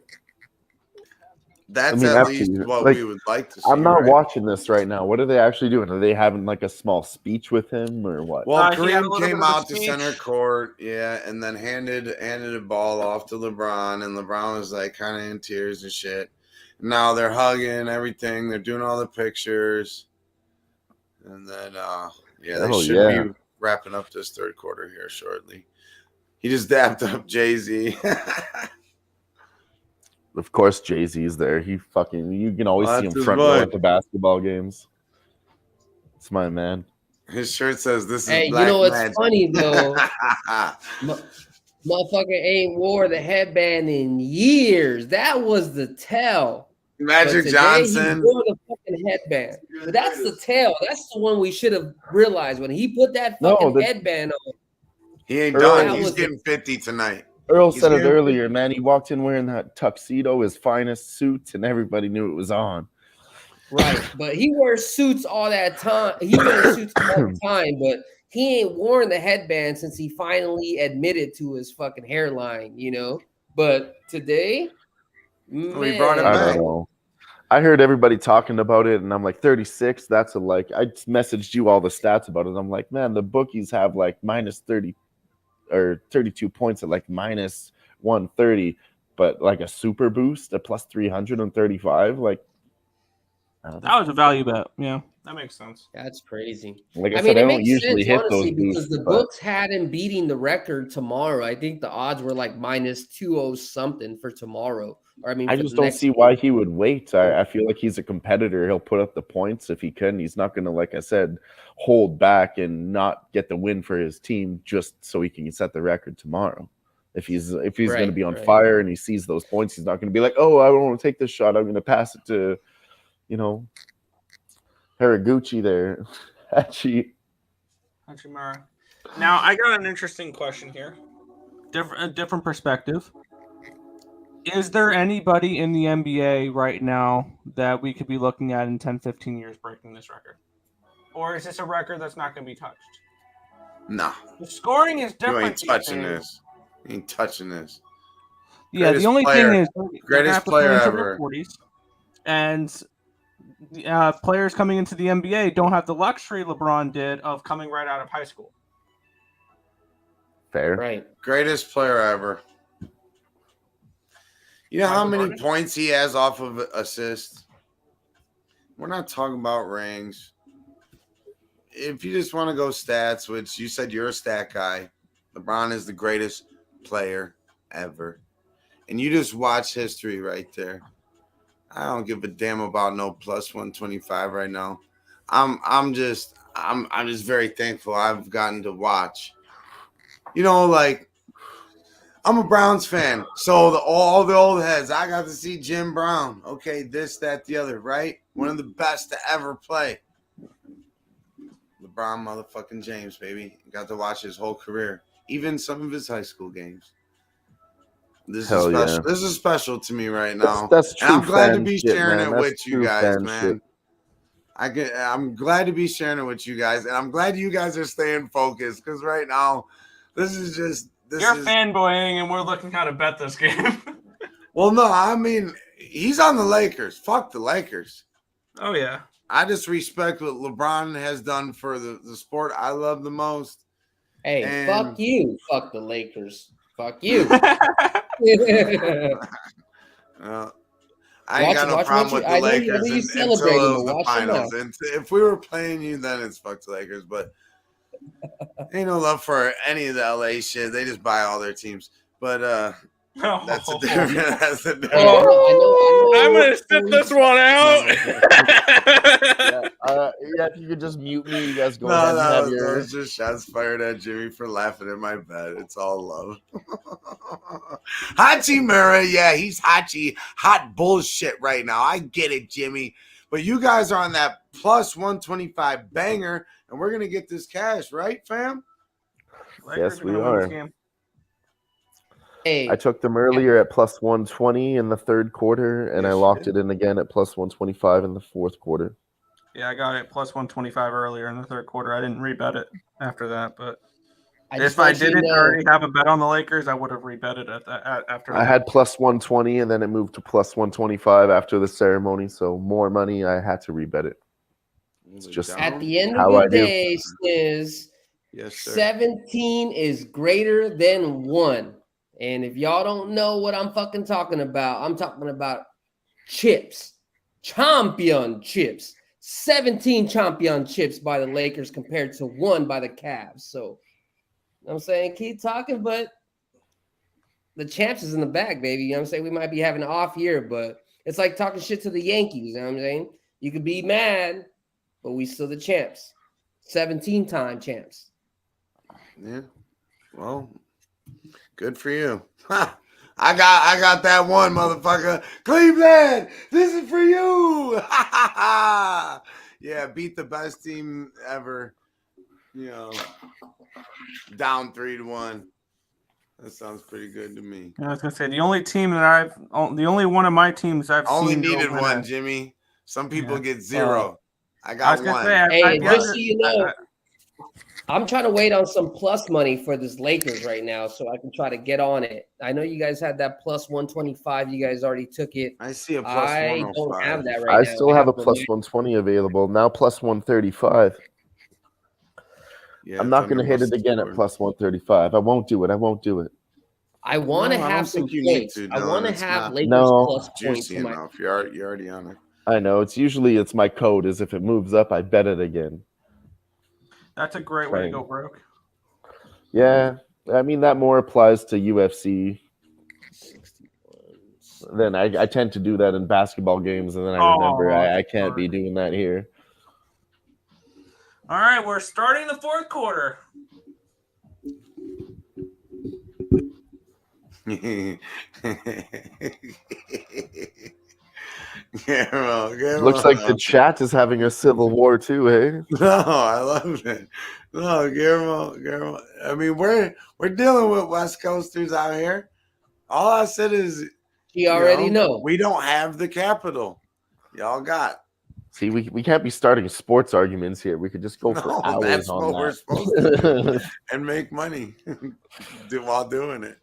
That's I mean, at actually, least what like, we would like to see. I'm not right? watching this right now. What are they actually doing? Are they having like a small speech with him or what? Well, He had a Kareem little bit came of a out to speech. center court, yeah, and then handed a ball off to LeBron, and LeBron was like kind of in tears and shit. Now they're hugging everything. They're doing all the pictures, and then they should be wrapping up this third quarter here shortly. He just dapped up Jay-Z. Of course, Jay-Z's there. You can always see him his front boy. row at the basketball games. It's my man. His shirt says, "This is Hey, Black you know what's Magic." funny though? Motherfucker ain't wore the headband in years. That was the tell. Magic But today, Johnson. he wore the fucking headband. But that's the tell. That's the one we should have realized when he put that fucking headband on. He ain't Earl- done. He's getting 50 tonight. Earl He's said it getting earlier, man. He walked in wearing that tuxedo, his finest suit, and everybody knew it was on. Right, but he wears suits all that time. He wears suits all the time, but he ain't worn the headband since he finally admitted to his fucking hairline, you know. But today, he brought it I back. don't know. I heard everybody talking about it, and I'm like, 36. That's a like. I just messaged you all the stats about it. I'm like, man, the bookies have like minus 30 or 32 points at like minus 130, but like a super boost at plus 335. Like, That was a value bet. Yeah, that makes sense. That's crazy. Like I I mean, said, I it don't makes usually sense, hit honestly, those because boosts, the but books had him beating the record tomorrow. I think the odds were like minus 200 something for tomorrow. Or I mean, I for just the don't next see why he would wait. I feel like he's a competitor. He'll put up the points if he can. He's not going to, like I said, hold back and not get the win for his team just so he can set the record tomorrow. If he's going to be on fire and he sees those points, he's not going to be like, oh, I don't want to take this shot. I'm going to pass it to, Haraguchi there. Hachimura. Now, I got an interesting question here. A different perspective. Is there anybody in the NBA right now that we could be looking at in 10, 15 years breaking this record? Or is this a record that's not going to be touched? Nah. The scoring is different. You ain't touching this. You ain't touching this. Yeah, the only thing is greatest player ever. 40s, and players coming into the NBA don't have the luxury LeBron did of coming right out of high school. Fair. Right. Greatest player ever. You know how many points he has off of assists? We're not talking about rings. If you just want to go stats, which you said you're a stat guy, LeBron is the greatest player ever. And you just watch history right there. I don't give a damn about no plus 125 right now. I'm just very thankful I've gotten to watch. Like, I'm a Browns fan, so all the old heads, I got to see Jim Brown. Okay, this, that, the other, right? One of the best to ever play. LeBron motherfucking James, baby. Got to watch his whole career, even some of his high school games. This is special. Yeah. This is special to me right now. That's true. And I'm glad to be shit, sharing man. it with you guys, man. Shit. I'm glad to be sharing it with you guys, and I'm glad you guys are staying focused because right now, this is just. You're fanboying, and we're looking how to bet this game. Well, no, I mean, he's on the Lakers. Fuck the Lakers. Oh, yeah. I just respect what LeBron has done for the sport I love the most. Hey, fuck you. Fuck the Lakers. Fuck you. I ain't got no problem with the Lakers until the finals. And if we were playing you, then it's fuck the Lakers. But ain't no love for any of the LA shit. They just buy all their teams. But that's a different. That's a different. I'm gonna sit this one out. If you could just mute me, you guys go ahead and have your. Those just shots fired at Jimmy for laughing at my bet. It's all love. Hachimura, yeah, he's hot bullshit right now. I get it, Jimmy. But you guys are on that plus 125 banger. and we're gonna get this cash, right, fam? Lakers Yes, are we gonna win this are. game. Hey, I took them earlier at plus 120 in the third quarter, and I Yes, you locked did. it in again at plus 125 in the fourth quarter. Yeah, I got it plus 125 earlier in the third quarter. I didn't rebet it after that, but I just if I want you to didn't know, already have a bet on the Lakers, I would have rebetted it after I that. had plus 120, and then it moved to plus 125 after the ceremony, so more money. I had to rebet it. It's just at the end of how the I do. day, Sniz, Yes, sir. 17 is greater than 1. And if y'all don't know what I'm fucking talking about, I'm talking about chips, championships. 17 championships by the Lakers compared to 1 by the Cavs. So, you know what I'm saying, keep talking, but the champs is in the bag, baby. You know what I'm saying? We might be having an off year, but it's like talking shit to the Yankees. You know what I'm saying? You could be mad, but we still the champs. 17-time champs. Yeah. Well, good for you. Ha! I got that one, motherfucker. Cleveland, this is for you. Yeah, beat the best team ever. You know, down 3-1. That sounds pretty good to me. I was gonna say the only one of my teams I've Only seen needed go win one, it. Jimmy. Some people Yeah. get 0. I I got was gonna one. say, Hey, I've yet just so to- you know, I'm trying to wait on some plus money for this Lakers right now so I can try to get on it. I know you guys had that plus 125. You guys already took it. I see a plus I don't 105. have that right I now. still have a the plus 120 available. Now plus 135. Yeah, I'm not going to Thunder hit must it again score. at plus 135. I won't do it. I won't do it. I want to No, I have don't some think you need points. to, I want to Dylan. It's have not Lakers No. plus points juicy in my. enough. You're already on it. I know. It's my code is if it moves up, I bet it again. That's a great way to go broke. Yeah. I mean, that more applies to UFC. Then I tend to do that in basketball games, and then I remember I can't be doing that here. All right, we're starting the fourth quarter. Looks like the chat is having a civil war too, eh? No, I love it. No, Guillermo. I mean, we're dealing with West Coasters out here. All I said is, You already know. we don't have the capital. Y'all got. See, we can't be starting sports arguments here. We could just go for hours that's on what that. we're supposed to do and make money while doing it.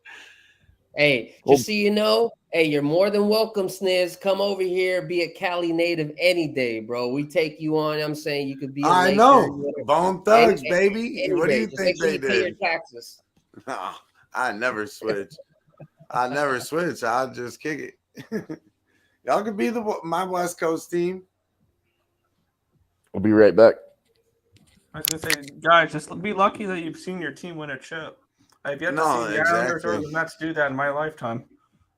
Hey, just so you know, hey, you're more than welcome, Sniz. Come over here, be a Cali native any day, bro. We take you on. I'm saying you could be. I know, Bone Thugs, baby. What do you think they Pay your did? taxes. No, I never switch. I'll just kick it. Y'all could be my West Coast team. I'll be right back. I was gonna say, guys, just be lucky that you've seen your team win a chip. I've yet to see the Islanders or the Mets do that in my lifetime.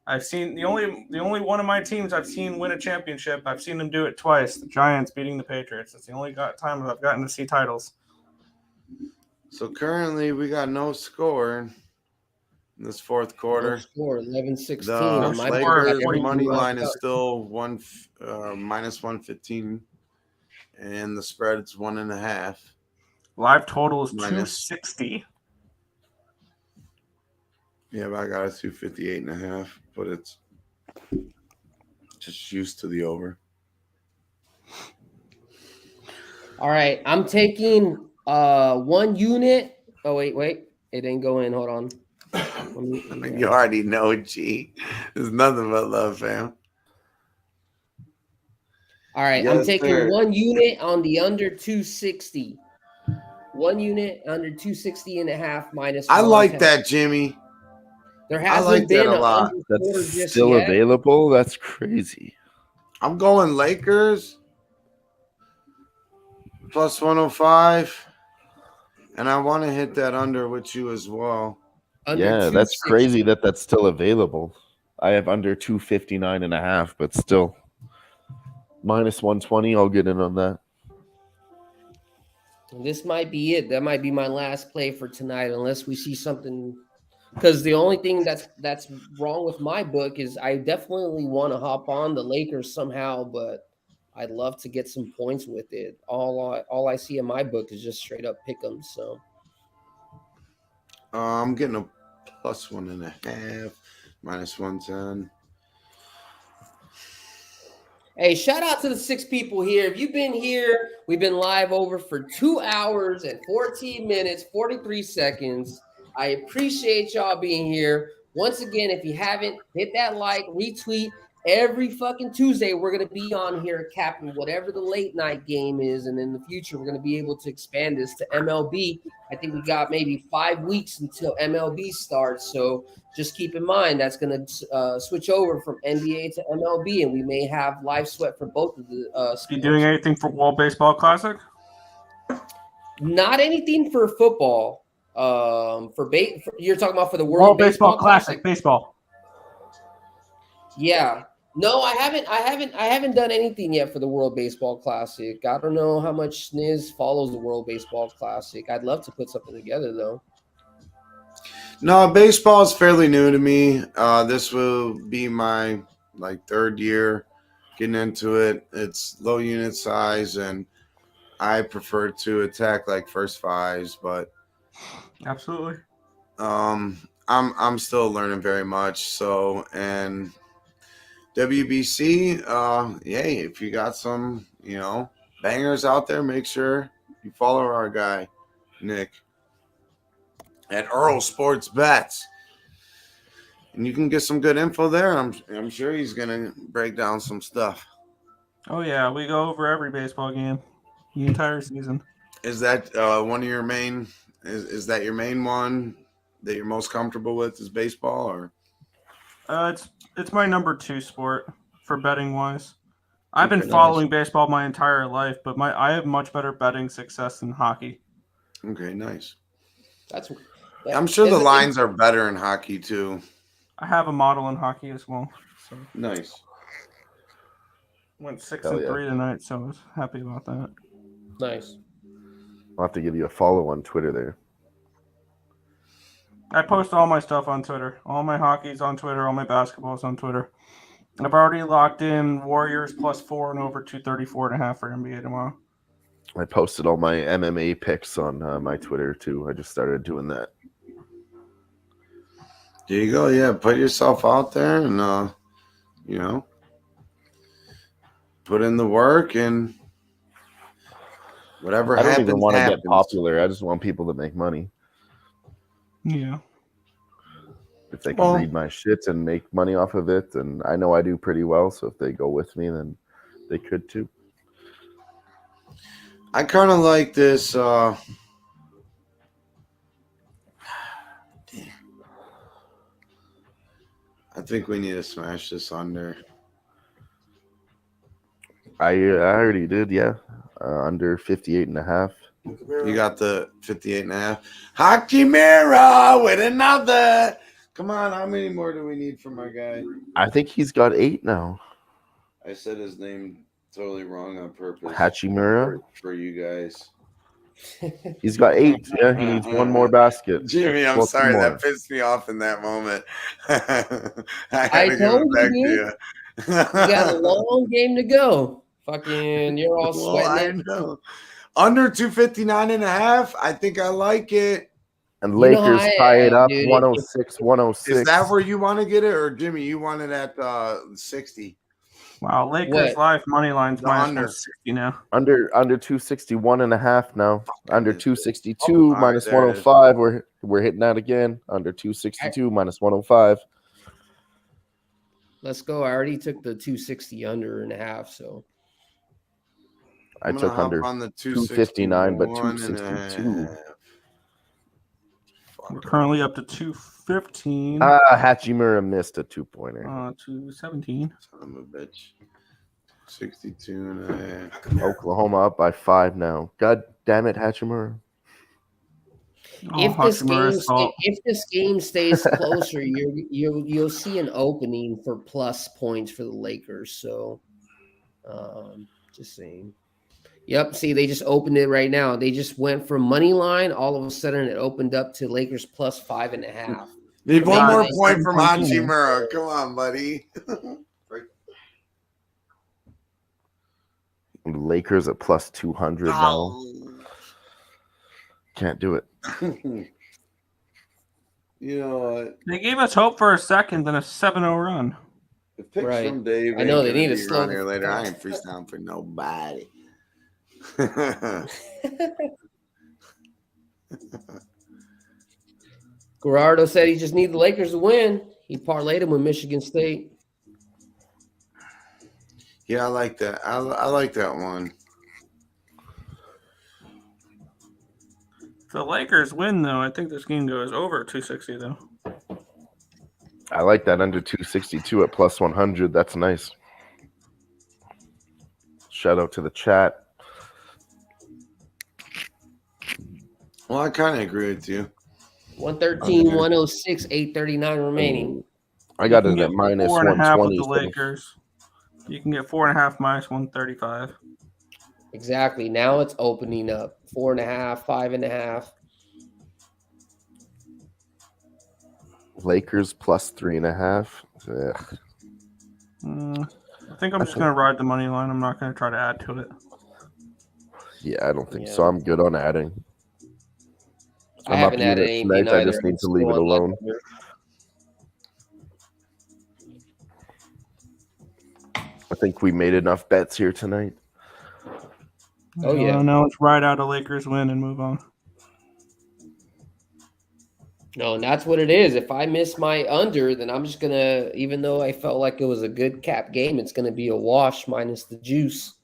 I've seen the only one of my teams I've seen win a championship. I've seen them do it twice. The Giants beating the Patriots. That's the only time I've gotten to see titles. So currently we got no score in this fourth quarter. No score 11-16. The Lakers money line is still minus 115, and the spread is 1.5. Live total is 260. Yeah, but I got a 258.5, but it's just used to the over. All right, I'm taking 1 unit. Oh wait, it didn't go in. Hold on. You already know, G. There's nothing but love, fam. All right, yes, I'm taking 1 unit on the under 260. 1 unit under 260.5 minus. I like that, Jimmy. There hasn't been a lot. That's still available. That's crazy. I'm going Lakers plus 105, and I want to hit that under with you as well. Yeah, that's crazy that's still available. I have under 259.5, but still minus 120. I'll get in on that. This might be it. That might be my last play for tonight, unless we see something. Because the only thing that's wrong with my book is I definitely want to hop on the Lakers somehow, but I'd love to get some points with it. All I see in my book is just straight up pick 'em. So I'm getting a +1.5, -110. hey, shout out to the 6 people here. If you've been here, we've been live over for 2 hours and 14 minutes, 43 seconds. I appreciate y'all being here. Once again, if you haven't, hit that like, retweet. Every fucking Tuesday, we're going to be on here capping whatever the late night game is. And in the future, we're going to be able to expand this to MLB. I think we got maybe 5 weeks until MLB starts. So just keep in mind that's going to switch over from NBA to MLB, and we may have live sweat for both of the sports. You doing anything for World Baseball Classic? Not anything for football. You're talking about for the World Baseball Classic baseball. Yeah. No, I haven't done anything yet for the World Baseball Classic. I don't know how much Sniz follows the World Baseball Classic. I'd love to put something together though. No, baseball is fairly new to me. This will be my 3rd year getting into it. It's low unit size, and I prefer to attack like first fives, but Absolutely. I'm still learning very much. So, and WBC, yay, if you got some, bangers out there, make sure you follow our guy, Nick, at Earl Sports Bets. And you can get some good info there. I'm sure he's going to break down some stuff. Oh, yeah. We go over every baseball game the entire season. Is that one of your main – is that your main one that you're most comfortable with is baseball? Or It's my number 2 sport for betting wise. I've been following baseball my entire life, but I have much better betting success than hockey. Okay, nice. I'm sure the lines are better in hockey too. I have a model in hockey as well. So nice. Went 6-3 tonight, so I was happy about that. Nice. I'll have to give you a follow on Twitter there. I post all my stuff on Twitter. All my hockey's on Twitter. All my basketball's on Twitter. I've already locked in Warriors +4 and over 234.5 for NBA tomorrow. I posted all my MMA picks on my Twitter too. I just started doing that. There you go. Yeah, put yourself out there and put in the work and whatever happens. I don't even want to happens. get popular. I just want people to make money. Yeah. If they can read my shit and make money off of it, and I know I do pretty well, so if they go with me, then they could too. I kind of like this. I think we need to smash this under. I already did, yeah. Under 58.5. You got the 58.5. Hakimura with another. Come on, how many more do we need from our guy? I think he's got 8 now. I said his name totally wrong on purpose. Hachimura? For you guys. He's got 8. Yeah, he needs one more basket. Jimmy, I'm sorry. That pissed me off in that moment. I told you. You got a long game to go. Fucking, you're all sweating. I know. Under 259.5. I think I like it. And Lakers tie it up 106-106. Is that where you want to get it? Or Jimmy, you want it at 60? Wow, Lakers live money lines -160 now. Under 261.5 now. Under 262 -105. We're hitting that again. Under 262 -105. Let's go. I already took the 260 under and a half, so I took under on the 259, but 262. We're currently up to 215. Hachimura missed a 2-pointer. 217. Son of a bitch. 62.5. Oklahoma up by 5 now. God damn it, Hachimura. If this game stays closer, you'll see an opening for plus points for the Lakers. So, just saying. Yep. See, they just opened it right now. They just went from money line. All of a sudden, it opened up to Lakers +5.5. Need one more point from Hachimura. Come on, buddy. Lakers at plus 200 now. Can't do it. You know what? They gave us hope for a second, then a 7-0 run. The picks Right. from Dave. I know, ain't they gonna need to be slow on the here later. fuck I ain't freestyling for nobody. Gerardo said he just needs the Lakers to win. He parlayed him with Michigan State. Yeah, I like that. I like that one. If the Lakers win, though, I think this game goes over 260, though. I like that under 262 at plus 100. That's nice. Shout out to the chat. Well, I kind of agree with you. 113, 106, 839 remaining. I got it You at can get minus 4.5 with 120. the Lakers. You can get 4.5 minus 135. Exactly. Now it's opening up. 4.5, 5.5. Lakers plus 3.5. Ugh. I think I'm just going to ride the money line. I'm not going to try to add to it. Yeah, I don't think so. Yeah. I'm good on adding. I I'm up haven't added units anything tonight. I either. just need to Still leave it on that alone. number. I think we made enough bets here tonight. Oh, yeah. Now let's ride out a Lakers win and move on. No, and that's what it is. If I miss my under, then I'm just going to, even though I felt like it was a good cap game, it's going to be a wash minus the juice,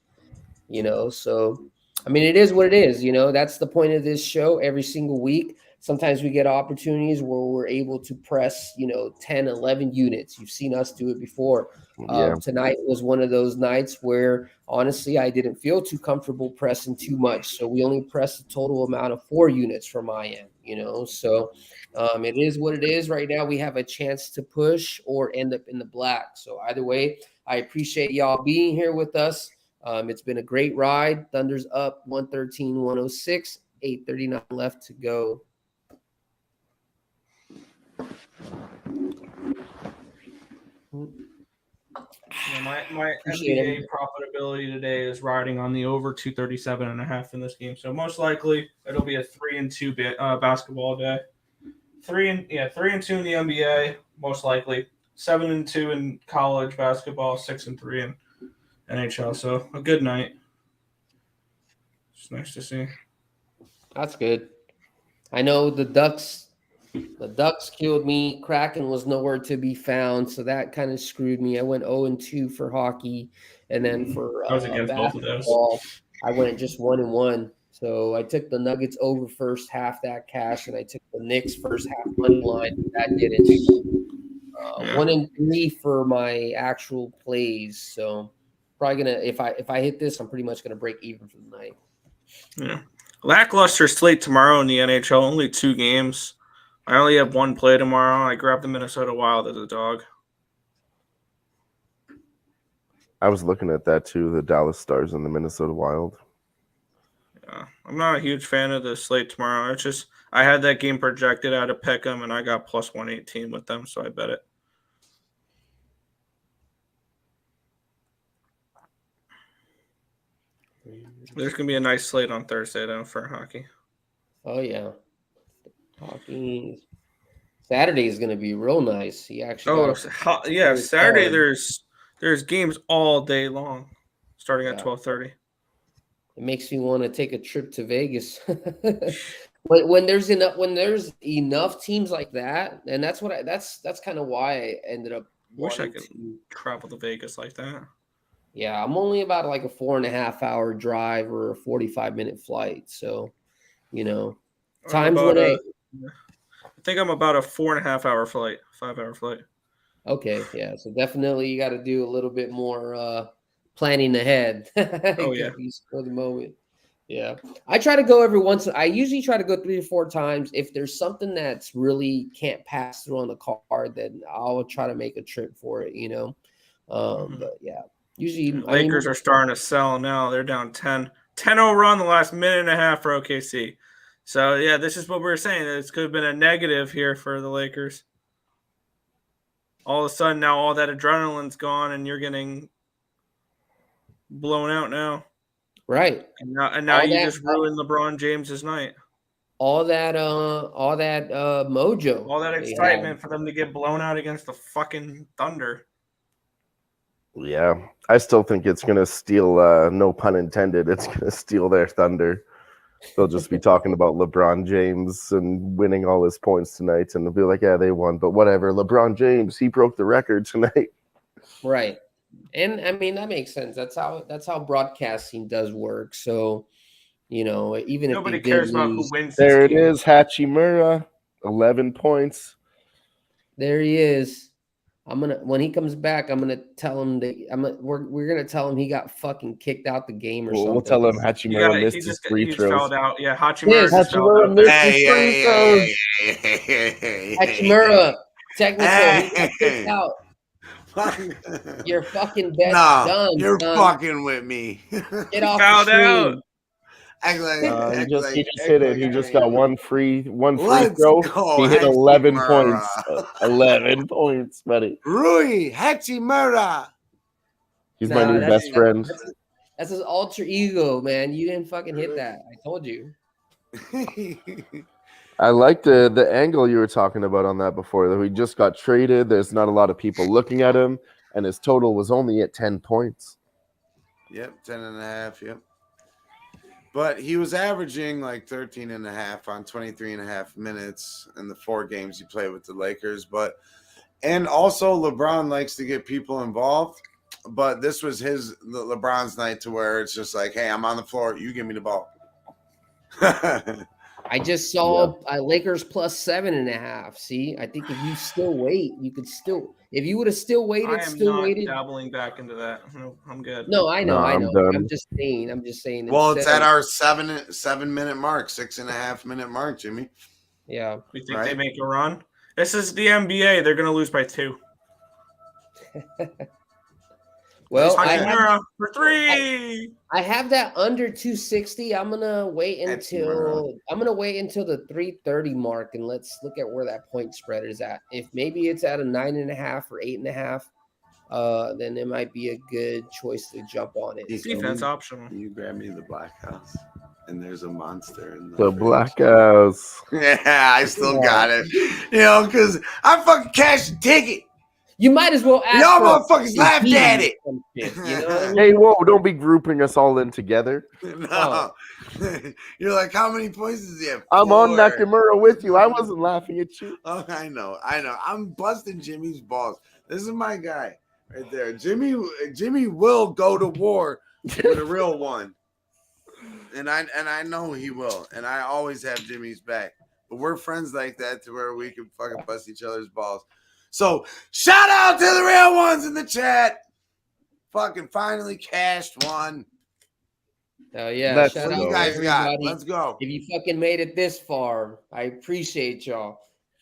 So, I mean, it is what it is, That's the point of this show every single week. Sometimes we get opportunities where we're able to press, 10, 11 units. You've seen us do it before. Yeah. Tonight was one of those nights where, honestly, I didn't feel too comfortable pressing too much. So we only pressed a total amount of 4 units from my end, So it is what it is. Right now, we have a chance to push or end up in the black. So either way, I appreciate y'all being here with us. It's been a great ride. Thunder's up 113, 106, 839 left to go. Yeah, my Appreciate NBA it. profitability today is riding on the over 237.5 in this game. So most likely it'll be a 3-2 basketball day. 3-2 in the NBA, most likely. 7-2 in college basketball, 6-3 in NHL. So a good night. It's nice to see. That's good. I know the Ducks killed me. Kraken was nowhere to be found, so that kind of screwed me. I went 0-2 for hockey, and then for I was against both of those. basketball, I went just 1-1. So I took the Nuggets over first half that cash, and I took the Knicks first half money line. That didn't. 1-3 for my actual plays. So probably gonna if I hit this, I'm pretty much gonna break even for the night. Yeah. Lackluster slate tomorrow in the NHL. Only 2 games. I only have 1 play tomorrow. I grabbed the Minnesota Wild as a dog. I was looking at that too, the Dallas Stars and the Minnesota Wild. Yeah, I'm not a huge fan of the slate tomorrow. It's just I had that game projected out of Pick'em, and I got plus 118 with them, so I bet it. There's going to be a nice slate on Thursday, though, for hockey. Oh, yeah. Hockey. Saturday is going to be real nice. He actually Saturday there's games all day long, starting at 12:30. It makes me want to take a trip to Vegas. when there's enough teams like that, and that's kind of why I ended up. Wish I could travel to Vegas like that. Yeah, I'm only about like a 4.5-hour drive or a 45-minute flight. So, times when I think I'm about a 4.5-hour flight, 5-hour flight. Okay, yeah. So definitely you got to do a little bit more planning ahead. Oh yeah, for the moment. Yeah, I try to go every once. I usually try to go 3 to 4 times. If there's something that's really can't pass through on the card, then I'll try to make a trip for it. But yeah. Usually, Lakers are starting to sell now. They're down 10-0 run the last minute and a half for OKC. So, yeah, this is what we were saying. This could have been a negative here for the Lakers. All of a sudden, now all that adrenaline's gone, and you're getting blown out now. Right. And now All you that- just ruined LeBron James's night. All that mojo. All that they excitement had. for them to get blown out against the fucking Thunder. Yeah, I still think it's gonna steal. No pun intended. It's gonna steal their thunder. They'll just be talking about LeBron James and winning all his points tonight, and they'll be like, "Yeah, they won, but whatever." LeBron James, he broke the record tonight. Right. And I mean that makes sense. That's how broadcasting does work. So, even Nobody if they cares did about who lose, wins. There this it game. is, Hachimura, 11 points. there he is. When he comes back, I'm gonna tell him that we're gonna tell him he got fucking kicked out the game or something. We'll tell him He Hachimura missed he his just free he just throws. fouled out. Yeah, Hachimura Yes. just fouled Hachimura out. missed there. his free throws. Hachimura, technical, he got kicked out. Fuck. Your fucking bet's No, done. you're son. fucking with me. Get off Fouled the out. stream. Act like, He act just like- hit act it. He like just I got ain't- one free Let's throw. go, He hit 11 Hachimura. points. 11 points, buddy. Rui Hachimura. He's Nah, my new that's- best friend. That's his alter ego, man. You didn't fucking hit that. I told you. I like the angle you were talking about on that before. That he just got traded. There's not a lot of people looking at him, and his total was only at 10 points. Yep, 10.5. Yep. But he was averaging like 13.5 on 23.5 minutes in the 4 games he played with the Lakers. And also LeBron likes to get people involved. But this was LeBron's night to where it's just like, hey, I'm on the floor. You give me the ball. I just saw Lakers plus 7.5. See, I think if you still wait, you could still. If you would have still waited, I am still not waited. dabbling back into that. No, I'm good. No, I know, No, I I'm know. done. I'm just saying. Well, it's instead at of- our 7-minute mark, 6.5-minute mark, Jimmy. Yeah. You think Right. they make a run? This is the NBA. They're going to lose by 2. Well, I Hachimura for 3. have that under 260. I'm gonna wait until the 330 mark, and let's look at where that point spread is at. If maybe it's at a 9.5 or 8.5, then it might be a good choice to jump on it. Defense optional. You grab me the Black House, and there's a monster in The Black House. Yeah, I still got it. Because I fucking cashed the ticket. You might as well ask. Y'all for motherfuckers laughed MVP at it. or some shit, you know what I mean? Hey, whoa! Don't be grouping us all in together. No. You're like, how many points is he have? I'm on 4. Nakamura with you. I wasn't laughing at you. Oh, I know. I'm busting Jimmy's balls. This is my guy right there. Jimmy will go to war with a real one. And I know he will. And I always have Jimmy's back. But we're friends like that to where we can fucking bust each other's balls. So shout out to the real ones in the chat. Fucking finally cashed one. Oh yeah, Let's shout What out you to guys got? everybody. Let's go. If you fucking made it this far, I appreciate y'all.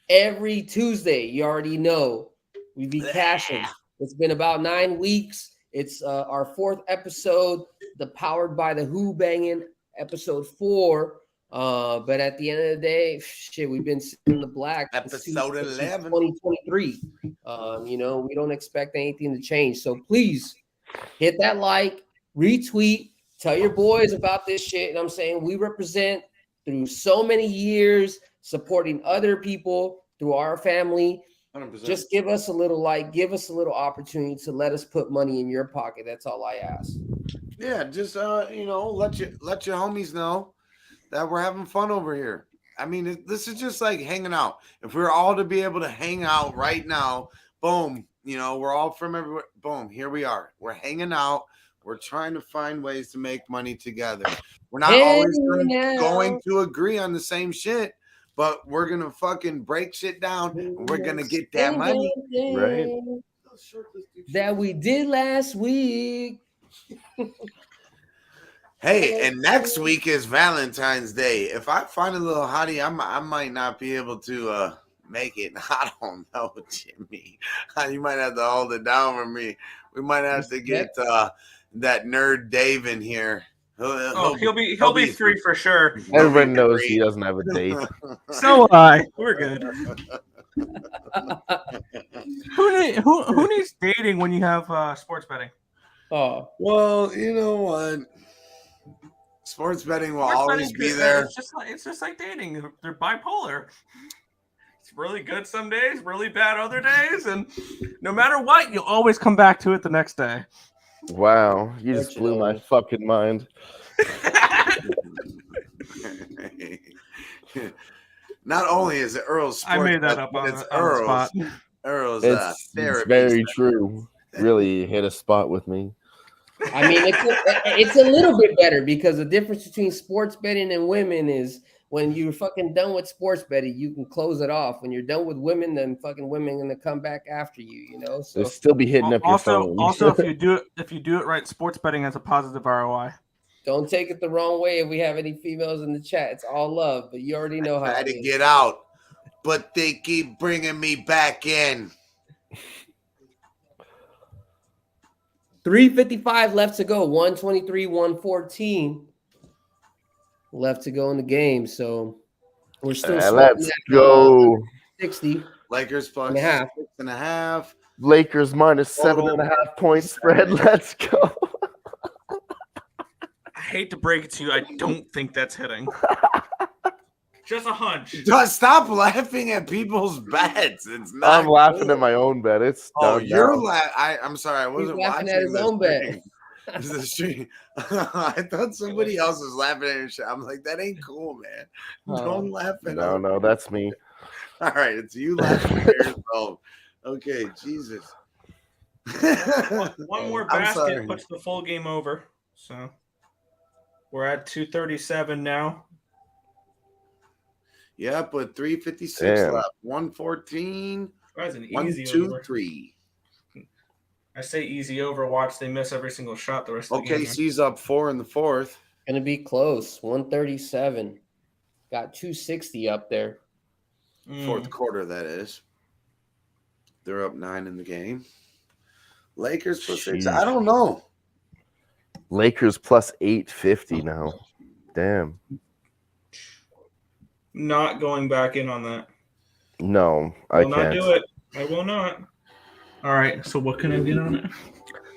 Every Tuesday, you already know, we be cashing. It's been about 9 weeks. It's our 4th episode, the Powered by the Who Bangin episode 4. But at the end of the day, shit, we've been sitting in the black. Episode 11. 2023. We don't expect anything to change. So please hit that like, retweet, tell your boys about this shit. And I'm saying we represent through so many years supporting other people through our family. 100%. Just give us a little give us a little opportunity to let us put money in your pocket. That's all I ask. Yeah, just let your homies know that we're having fun over here. I mean, this is just like hanging out. If we were all to be able to hang out right now, boom, we're all from everywhere. Boom, here we are. We're hanging out. We're trying to find ways to make money together. We're not always going to agree on the same shit, but we're going to fucking break shit down and we're going to get that money. Right. That we did last week. Hey, and next week is Valentine's Day. If I find a little hottie, I might not be able to make it. I don't know, Jimmy. You might have to hold it down for me. We might have to get that nerd Dave in here. He'll be 3 for sure. Everyone knows he doesn't have a date. So we're good. Who needs dating when you have sports betting? Oh, Well, you know what? Sports betting will Sports always betting, be there. It's just like dating. They're bipolar. It's really good some days, really bad other days, and no matter what, you'll always come back to it the next day. Wow, you just blew my fucking mind. Not only is it Earl's Sports, I made that up on it's the Earl's. spot. Earl's It's therapy. very true. Really hit a spot with me. I mean, it's a little bit better because the difference between sports betting and women is when you're fucking done with sports betting, you can close it off. When you're done with women, then fucking women gonna come back after you. You know, so They'll still be hitting up your phone. Also, if you do it right, sports betting has a positive ROI. don't take it the wrong way. If we have any females in the chat, it's all love. But you already know how I it had to is. get out, but they keep bringing me back in. 3:55 left to go. 123, 114 left to go in the game. So we're still Let's go. 60 Lakers plus and a half. 6.5. Lakers minus 7.5 point spread. Let's go. I hate to break it to you, I don't think that's hitting. Just a hunch. Stop laughing at people's bets. It's not. I'm laughing at my own bet. It's Oh, done you're now. laughing. I'm sorry. I wasn't laughing watching at his own bet. stream. This is the stream. I thought somebody else was laughing at your shit. I'm like, that ain't cool, man. Don't laugh at No, that's me. All right, it's you laughing at yourself. Okay, Jesus. One more I'm basket sorry. puts the full game over. So we're at 237 now. Yeah, but 3:56 Damn. left. 114. That's an 1, easy 2, over. 3. I say easy over. Watch they miss every single shot the rest of the game. OKC's up 4 in the fourth. Gonna be close. 137. Got 260 up there. Fourth quarter, that is. They're up 9 in the game. Lakers plus 6. Jeez. I don't know. Lakers plus 850 now. Damn. Not going back in on that. No, I I will can't. not do it. I will not. All right. So what can I get on it?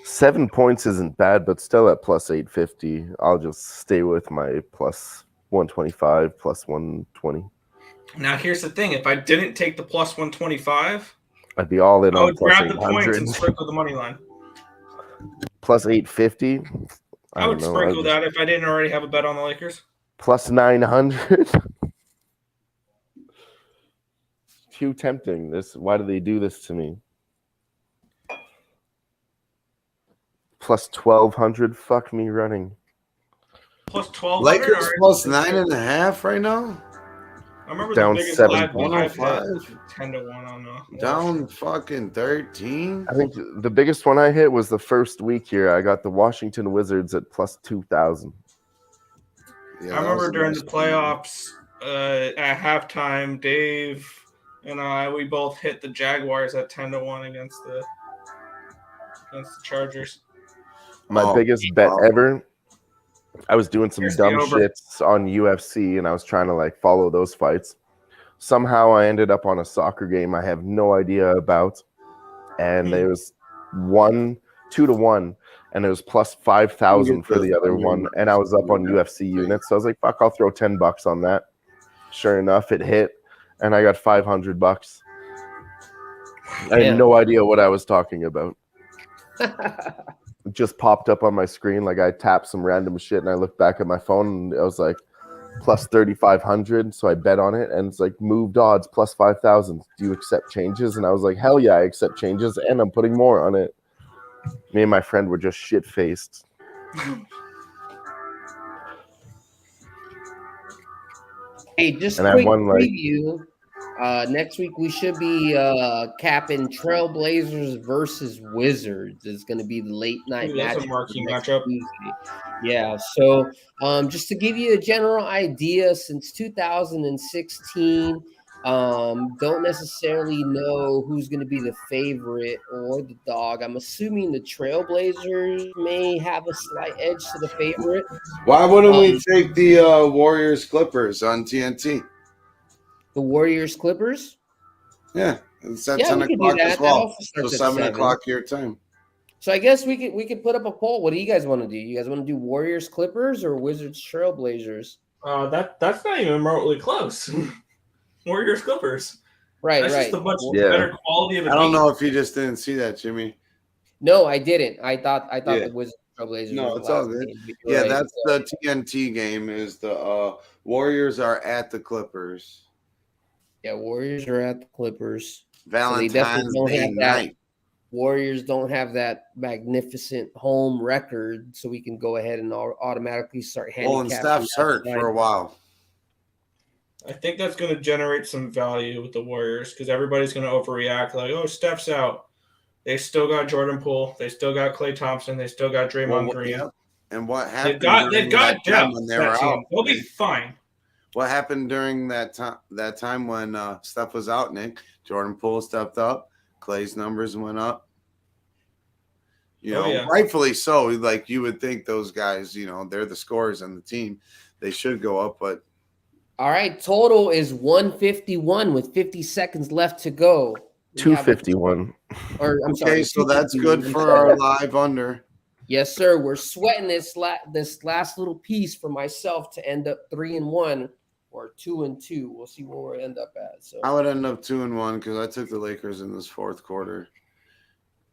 7 points isn't bad, but still at plus 850. I'll just stay with my plus 125, plus 120. Now here's the thing: if I didn't take the plus 125, I'd be all in I on would plus grab the points 800. and sprinkle the money line. Plus 850. I would don't know, sprinkle that if I didn't already have a bet on the Lakers. Plus 900. Too tempting. Why do they do this to me? Plus 1200. Fuck me running. Plus 12. Lakers plus 9.5 right now. I remember Down the biggest 7 live points. 10-1 on the Down fucking 13. I think the biggest one I hit was the first week here. I got the Washington Wizards at plus 2000. Yeah, I remember during the playoffs at halftime, Dave and we both hit the Jaguars at 10-1 against the Chargers. My biggest bet ever. I was doing some Here's the dumb over. shits on UFC, and I was trying to like follow those fights. Somehow I ended up on a soccer game I have no idea about, and there was 2-1, and it was plus 5,000 for the other one, and I was up on UFC units, so I was like, "Fuck, I'll throw $10 on that." Sure enough, it hit, and I got $500. I had no idea what I was talking about. It just popped up on my screen, like I tapped some random shit, and I looked back at my phone, and I was like, plus 3,500. So I bet on it, and it's like moved odds plus 5,000. Do you accept changes? And I was like, hell yeah, I accept changes, and I'm putting more on it. Me and my friend were just shit faced. Hey, just And I quick won, like- preview. Next week we should be capping Trailblazers versus Wizards. It's going to be the late night Ooh, that's a matchup. marquee for next matchup. Tuesday. Yeah. So just to give you a general idea, since 2016, don't necessarily know who's going to be the favorite or the dog. I'm assuming the Trailblazers may have a slight edge to the favorite. Why wouldn't we take the Warriors Clippers on TNT? The Warriors Clippers. Yeah, it's at Yeah, 10 we could do o'clock that. as That well. also So starts at 7 o'clock your time. So I guess we could put up a poll. What do you guys want to do? You guys want to do Warriors Clippers or Wizards Trailblazers? That's not even remotely close. Warriors Clippers. Right, That's right. just a much Yeah. better quality of a I don't game. know if you just didn't see that, Jimmy. No, I didn't. I thought Yeah. the Wizards Trailblazers. No, was it's the all last good. game, but you're Yeah, right. that's the TNT game. Is the Warriors are at the Clippers. Yeah, Warriors are at the Clippers. Valentine's Day night. Warriors don't have that magnificent home record, so we can go ahead and automatically start Well, and handicapping. Steph's hurt for a while. I think that's going to generate some value with the Warriors because everybody's going to overreact like, oh, Steph's out. They still got Jordan Poole. They still got Klay Thompson. They still got Draymond Green. Yeah. And what happened? They've got depth when they were out? They'll be fine. What happened during that time when Steph was out, Nick? Jordan Poole stepped up. Klay's numbers went up. Rightfully so. Like you would think those guys, they're the scorers on the team. They should go up, but all right, total is 151 with 50 seconds left to go. 251. Or I'm sorry. Okay, so that's good for our live under. Yes, sir. We're sweating this last little piece for myself to end up 3-1 or 2-2. We'll see where we end up at. So I would end up 2-1 because I took the Lakers in this fourth quarter,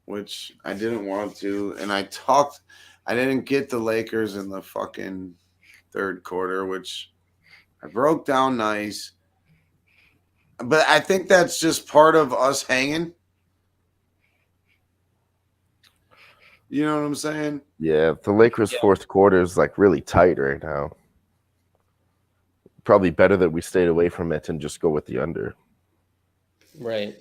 which I didn't want to, and I didn't get the Lakers in the fucking third quarter, which I broke down nice. But I think that's just part of us hanging. You know what I'm saying? Yeah, the Lakers' fourth quarter is like really tight right now. Probably better that we stayed away from it and just go with the under. right.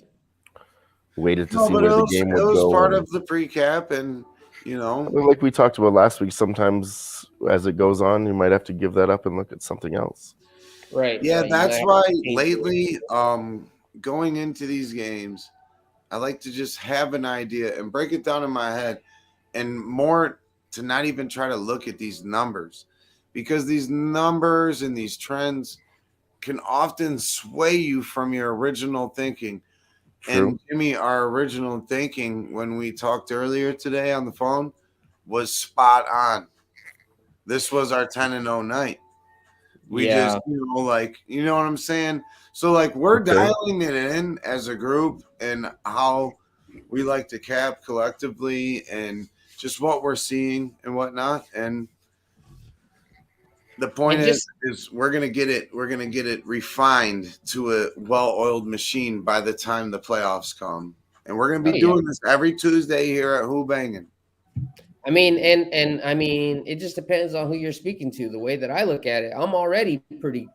Waited to see where the game would go. It was part of the pre-cap, and like we talked about last week, sometimes as it goes on, you might have to give that up and look at something else. Right. Yeah, right. that's why lately, going into these games, I like to just have an idea and break it down in my head, and more to not even try to look at these numbers, because these numbers and these trends can often sway you from your original thinking. True. And Jimmy, our original thinking when we talked earlier today on the phone was spot on. This was our 10-0 night. We just, you know what I'm saying? So, we're dialing it in as a group and how we like to cap collectively and just what we're seeing and whatnot. And the point is we're going to get it refined to a well-oiled machine by the time the playoffs come. And we're going to be doing this every Tuesday here at Who Bangin'. I mean, and I mean, it just depends on who you're speaking to. The way that I look at it, I'm already pretty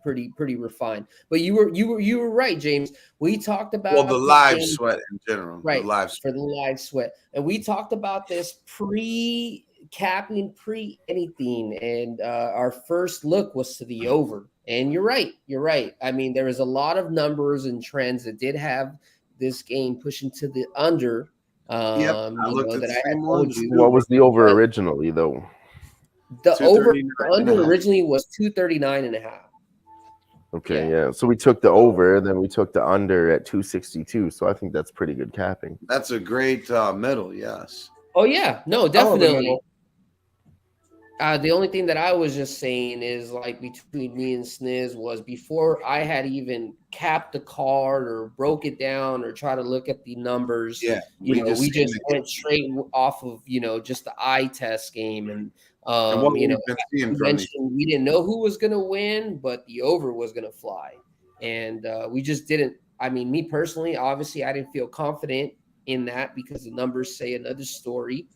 refined. But you were right, James. We talked about the live sweat in general, right? For the live sweat, and we talked about this pre-capping, pre-anything, and our first look was to the over. And you're right. I mean, there was a lot of numbers and trends that did have this game pushing to the under. I looked at the same one. What was the over originally, though? The over under originally was 239.5. Okay, yeah. So we took the over, then we took the under at 262. So I think that's pretty good capping. That's a great middle, yes. Oh yeah, no, definitely. The only thing that I was just saying is between me and Sniz was before I had even capped the card or broke it down or try to look at the numbers. Yeah, we just went straight off of just the eye test game and what we didn't know who was going to win, but the over was going to fly, and we just didn't. I mean, me personally, obviously, I didn't feel confident in that because the numbers say another story.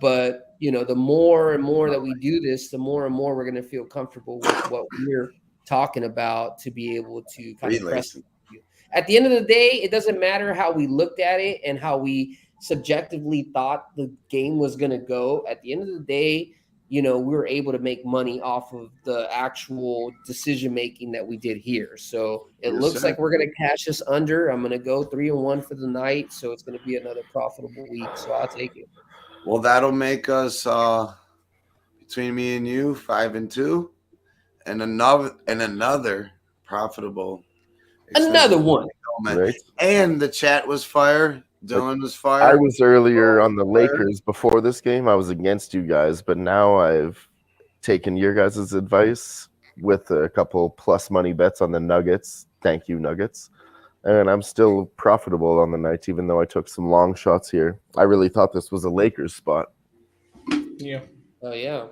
But the more and more that we do this, the more and more we're going to feel comfortable with what we're talking about to be able to kind of press it. At the end of the day, it doesn't matter how we looked at it and how we subjectively thought the game was going to go. At the end of the day, we were able to make money off of the actual decision making that we did here. So it looks like we're going to cash this under. I'm going to go 3-1 for the night, so it's going to be another profitable week. So I'll take it. Well, that'll make us between me and you 5-2, and another profitable. Another one. Right. And the chat was fire. Dylan was I fired. was earlier on the Lakers before this game. I was against you guys, but now I've taken your guys' advice with a couple plus money bets on the Nuggets. Thank you, Nuggets. And I'm still profitable on the night, even though I took some long shots here. I really thought this was a Lakers spot. Yeah. Oh yeah.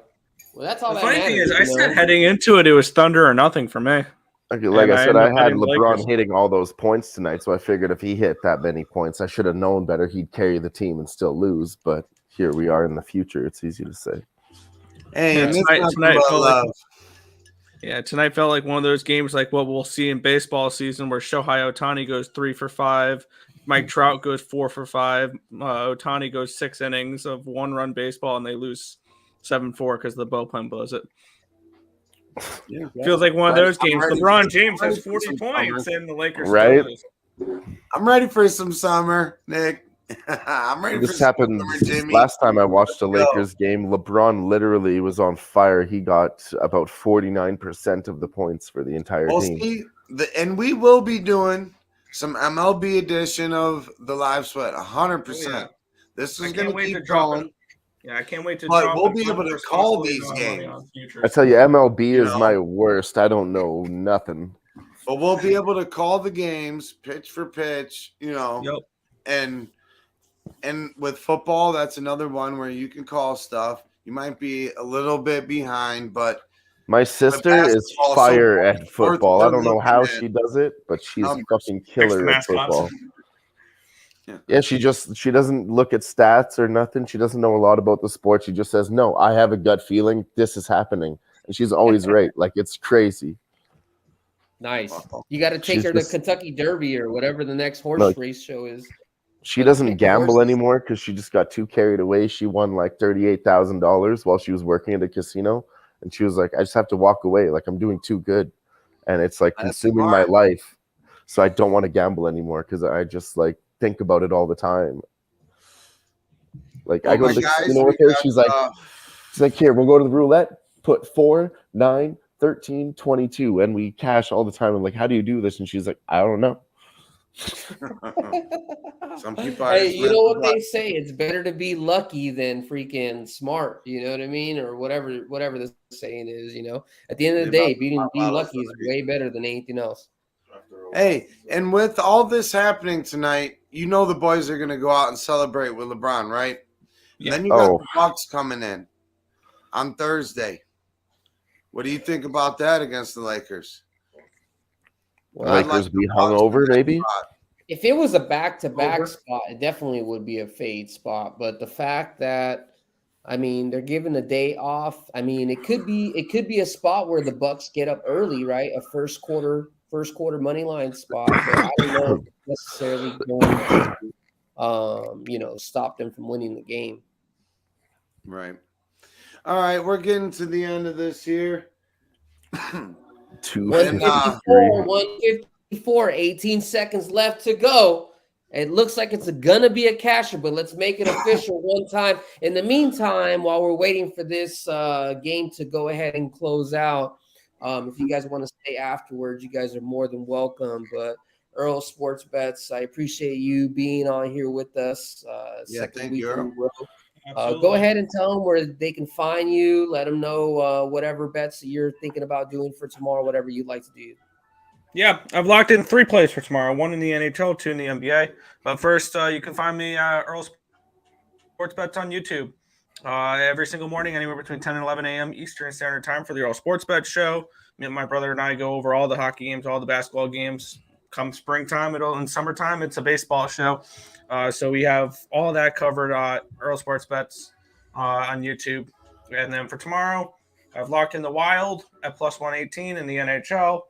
Well, that's all The that funny thing matters. is, I said heading into it, it was Thunder or nothing for me. Like And I said, ended I up had betting the LeBron Lakers. hitting all those points tonight, so I figured if he hit that many points, I should have known better. He'd carry the team and still lose. But here we are in the future. It's easy to say. Hey, Yeah, and it's tonight nothing but felt love. tonight felt like one of those games like what we'll see in baseball season where Shohei Ohtani goes 3 for 5, Mike Trout goes 4 for 5, Ohtani goes 6 innings of 1-run baseball, and they lose 7-4 because the bullpen blows it. Yeah. Feels like one of those games. ready LeBron for- James I'm has ready for 40 some points, summer. and the Lakers Right? still lose. I'm ready for some summer, Nick. I'm ready for This some happened summer, Jimmy. last time I watched a Let's go. Lakers game. LeBron literally was on fire. He got about 49% of the points for the entire Well, team. see, and we will be doing some MLB edition of the Live Sweat, 100%. Oh, yeah. This I is can't going to wait to keep drop going. it. Yeah, I can't wait to But drop we'll it be able to unresponsibly call these on money games. on futures. I tell you, MLB You is know. my worst. I don't know nothing. But we'll be able to call the games pitch for pitch, Yep. and with football, that's another one where you can call stuff. You might be a little bit behind, but My sister is basketball, fire so at football. I don't know how looking at she does it, but she's numbers. fucking Fix killer the at mascots. football. Yeah. Yeah, she doesn't look at stats or nothing. She doesn't know a lot about the sport. She just says, "No, I have a gut feeling this is happening," and she's always right. Like it's crazy. Nice. You got to take She's her to just- Kentucky Derby or whatever the next horse Look, race show is. She Let's doesn't pick the gamble horses. anymore because she just got too carried away. She won like $38,000 while she was working at a casino, and she was like, "I just have to walk away. Like I'm doing too good, and it's like That's consuming smart. my life. So I don't want to gamble anymore because I just like think about it all the time." Like I go to the casino with her. She's like, "Here, we'll go to the roulette. Put 4, 9, 13, 22, and we cash all the time." I'm like, "How do you do this?" And she's like, "I don't know." Some people are Hey, just you know what mental they say? It's better to be lucky than freaking smart. You know what I mean? Or whatever the saying is. At the end of the day, being lucky is way better than anything else. Hey, and with all this happening tonight, the boys are going to go out and celebrate with LeBron, right? Yeah. And then you got Oh. the Bucks coming in on Thursday. What do you think about that against the Lakers? Well, I'd Lakers like be the Bucks hungover, in that maybe. spot. if it was a back-to-back spot, it definitely would be a fade spot. But the fact that, they're given a day off. It could be a spot where the Bucks get up early, right? A first quarter money line spot. But I don't know if it's necessarily going to, stop them from winning the game. Right. All right, we're getting to the end of this here. 154, 18 seconds left to go. It looks like it's gonna be a casher, but let's make it official one time. In the meantime, while we're waiting for this game to go ahead and close out, if you guys want to stay afterwards, you guys are more than welcome. But Earl Sports Bets, I appreciate you being on here with us. Second week in a row. Go ahead and tell them where they can find you. Let them know whatever bets that you're thinking about doing for tomorrow, whatever you'd like to do. Yeah, I've locked in 3 plays for tomorrow. 1 in the NHL, 2 in the NBA. But first, you can find me Earl Sports Bets on YouTube every single morning, anywhere between 10 and 11 a.m. Eastern Standard Time for the Earl Sports Bet Show. My brother and I go over all the hockey games, all the basketball games. Come springtime, in summertime, it's a baseball show. So we have all that covered Earl Sports Bets on YouTube. And then for tomorrow, I've locked in the Wild at plus 118 in the NHL.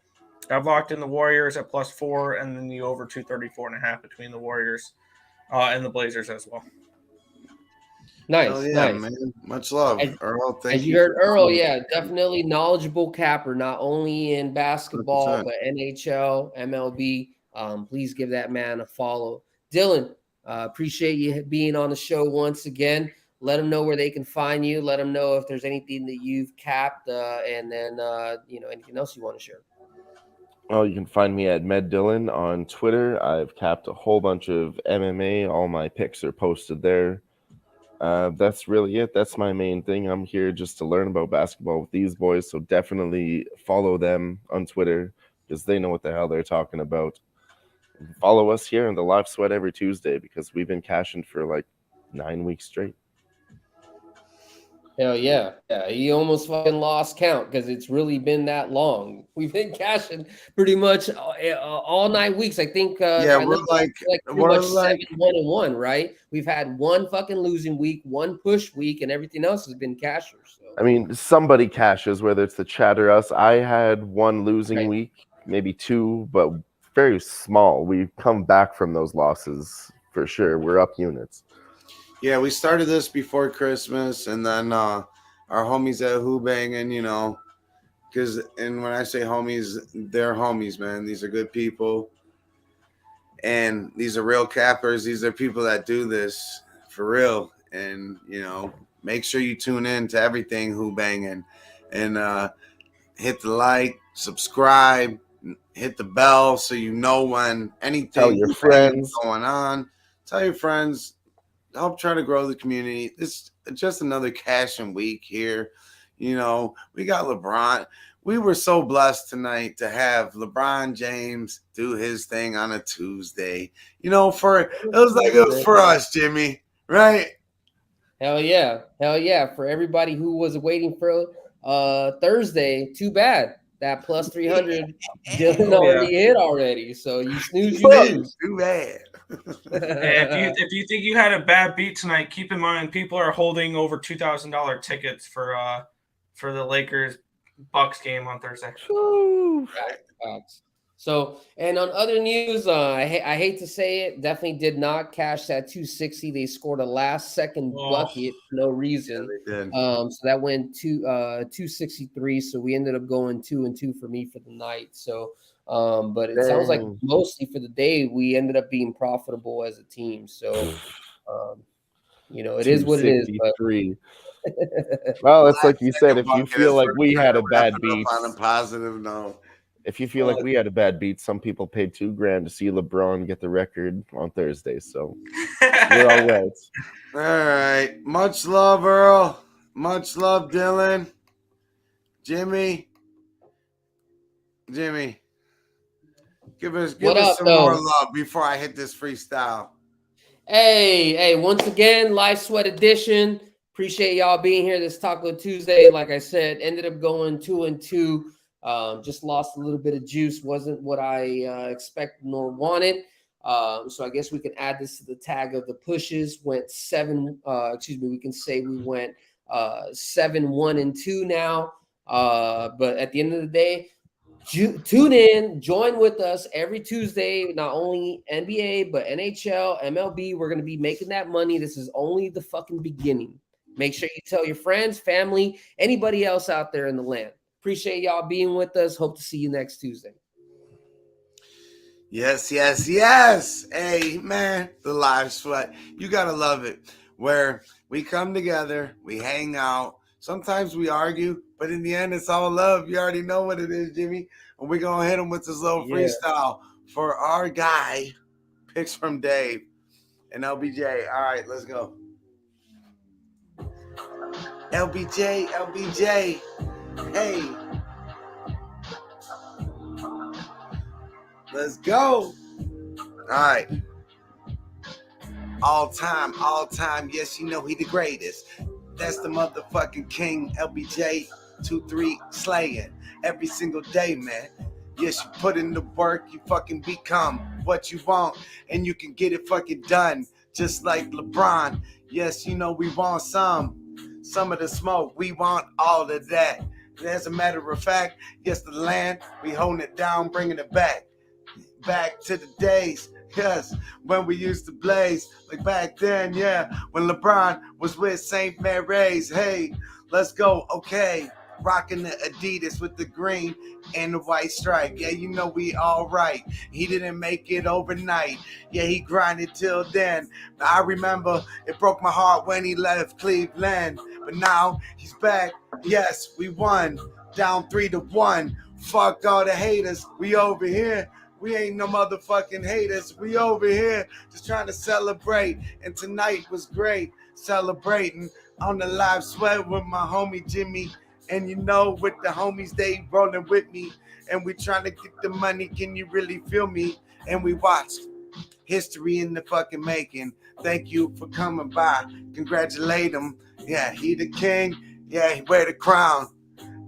I've locked in the Warriors at plus 4 and then the over 234.5 between the Warriors and the Blazers as well. Nice, yeah, nice. Man. Much love, Earl. Thank you. As you heard Earl, definitely knowledgeable capper, not only in basketball 100%. but NHL, MLB. Please give that man a follow. Dylan, appreciate you being on the show once again. Let them know where they can find you. Let them know if there's anything that you've capped, and then anything else you want to share. Oh, you can find me at MedDillon on Twitter. I've capped a whole bunch of MMA. All my picks are posted there. That's really it. That's my main thing. I'm here just to learn about basketball with these boys. So definitely follow them on Twitter because they know what the hell they're talking about. Follow us here in the Live Sweat every Tuesday because we've been cashing for like 9 weeks straight. Hell yeah. Yeah, he almost fucking lost count because it's really been that long. We've been cashing pretty much all 9 weeks. I think Yeah, if I we're look like pretty much 7-1-1, right? We've had one fucking losing week, one push week, and everything else has been cashers. So. I mean, somebody cashes, whether it's the chat or us. I had one losing week, maybe two, but very small. We've come back from those losses for sure. We're up units. Yeah, we started this before Christmas, and then our homies at Who Bangin, you know, and when I say homies, they're homies, man. These are good people, and these are real cappers. These are people that do this for real, and you know, make sure you tune in to everything Who Bangin, and hit the like, subscribe, hit the bell so you know when anything Tell your friends going on. Tell your friends. Help try to grow the community. It's just another cashing week here. You know, we got LeBron. We were so blessed tonight to have LeBron James do his thing on a Tuesday. You know, it was for us, Jimmy, right? Hell yeah. Hell yeah. For everybody who was waiting for Thursday, too bad. That plus 300 Dylan already hit already. So you snooze, you lose. Too bad. Hey, if you think you had a bad beat tonight, keep in mind people are holding over $2,000 tickets for the Lakers Bucks game on Thursday. So, and on other news, I hate to say it, definitely did not cash that 260. They scored a last second bucket for no reason. Yeah, they did. So that went to 263. So we ended up going 2-2 for me for the night. So, but it sounds like mostly for the day we ended up being profitable as a team. So, you know, it is what it is. But well, it's like you said, if you feel like we had a bad beat, on a positive note. If you feel like we had a bad beat, some people paid $2,000 to see LeBron get the record on Thursday. So we're all right. All right. Much love, Earl. Much love, Dylan. Jimmy. Give us some more love before I hit this freestyle. Hey, once again, Live Sweat Edition. Appreciate y'all being here this Taco Tuesday. Like I said, ended up going 2-2. Just lost a little bit of juice. Wasn't what I expected nor wanted. So I guess we can add this to the tag of the pushes. We can say we went 7-1-2 now. But at the end of the day, tune in, join with us every Tuesday, not only NBA, but NHL, MLB. We're going to be making that money. This is only the fucking beginning. Make sure you tell your friends, family, anybody else out there in the land. Appreciate y'all being with us. Hope to see you next Tuesday. Yes. Hey, man, the Live Sweat. You got to love it. Where we come together, we hang out. Sometimes we argue, but in the end, it's all love. You already know what it is, Jimmy. And we're going to hit him with this little freestyle for our guy, picks from Dave and LBJ. All right, let's go. LBJ. Hey. Let's go. All right. All time. Yes, you know he the greatest. That's the motherfucking king, LBJ. 2-3 slaying every single day, man. Yes, you put in the work, you fucking become what you want, and you can get it fucking done, just like LeBron. Yes, you know we want some of the smoke. We want all of that. As a matter of fact, yes, the land, we holding it down, bringing it back to the days, yes, when we used to blaze, like back then, yeah, when LeBron was with St. Mary's. Hey, let's go, okay, rocking the Adidas with the green and the white stripe. Yeah, you know we all right. He didn't make it overnight. Yeah, he grinded till then. I remember it broke my heart when he left Cleveland, but now he's back. Yes, we won. Down 3-1. Fuck all the haters. We over here. We ain't no motherfucking haters. We over here just trying to celebrate. And tonight was great. Celebrating on the live sweat with my homie Jimmy. And you know, with the homies, they rolling with me. And we trying to get the money. Can you really feel me? And we watched history in the fucking making. Thank you for coming by. Congratulate him. Yeah, he the king. Yeah, he wear the crown.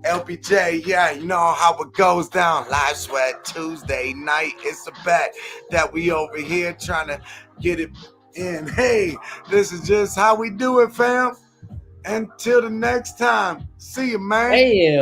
LBJ, yeah, you know how it goes down. Live Sweat Tuesday night. It's a bet that we over here trying to get it in. Hey, this is just how we do it, fam. Until the next time. See you, man. Damn.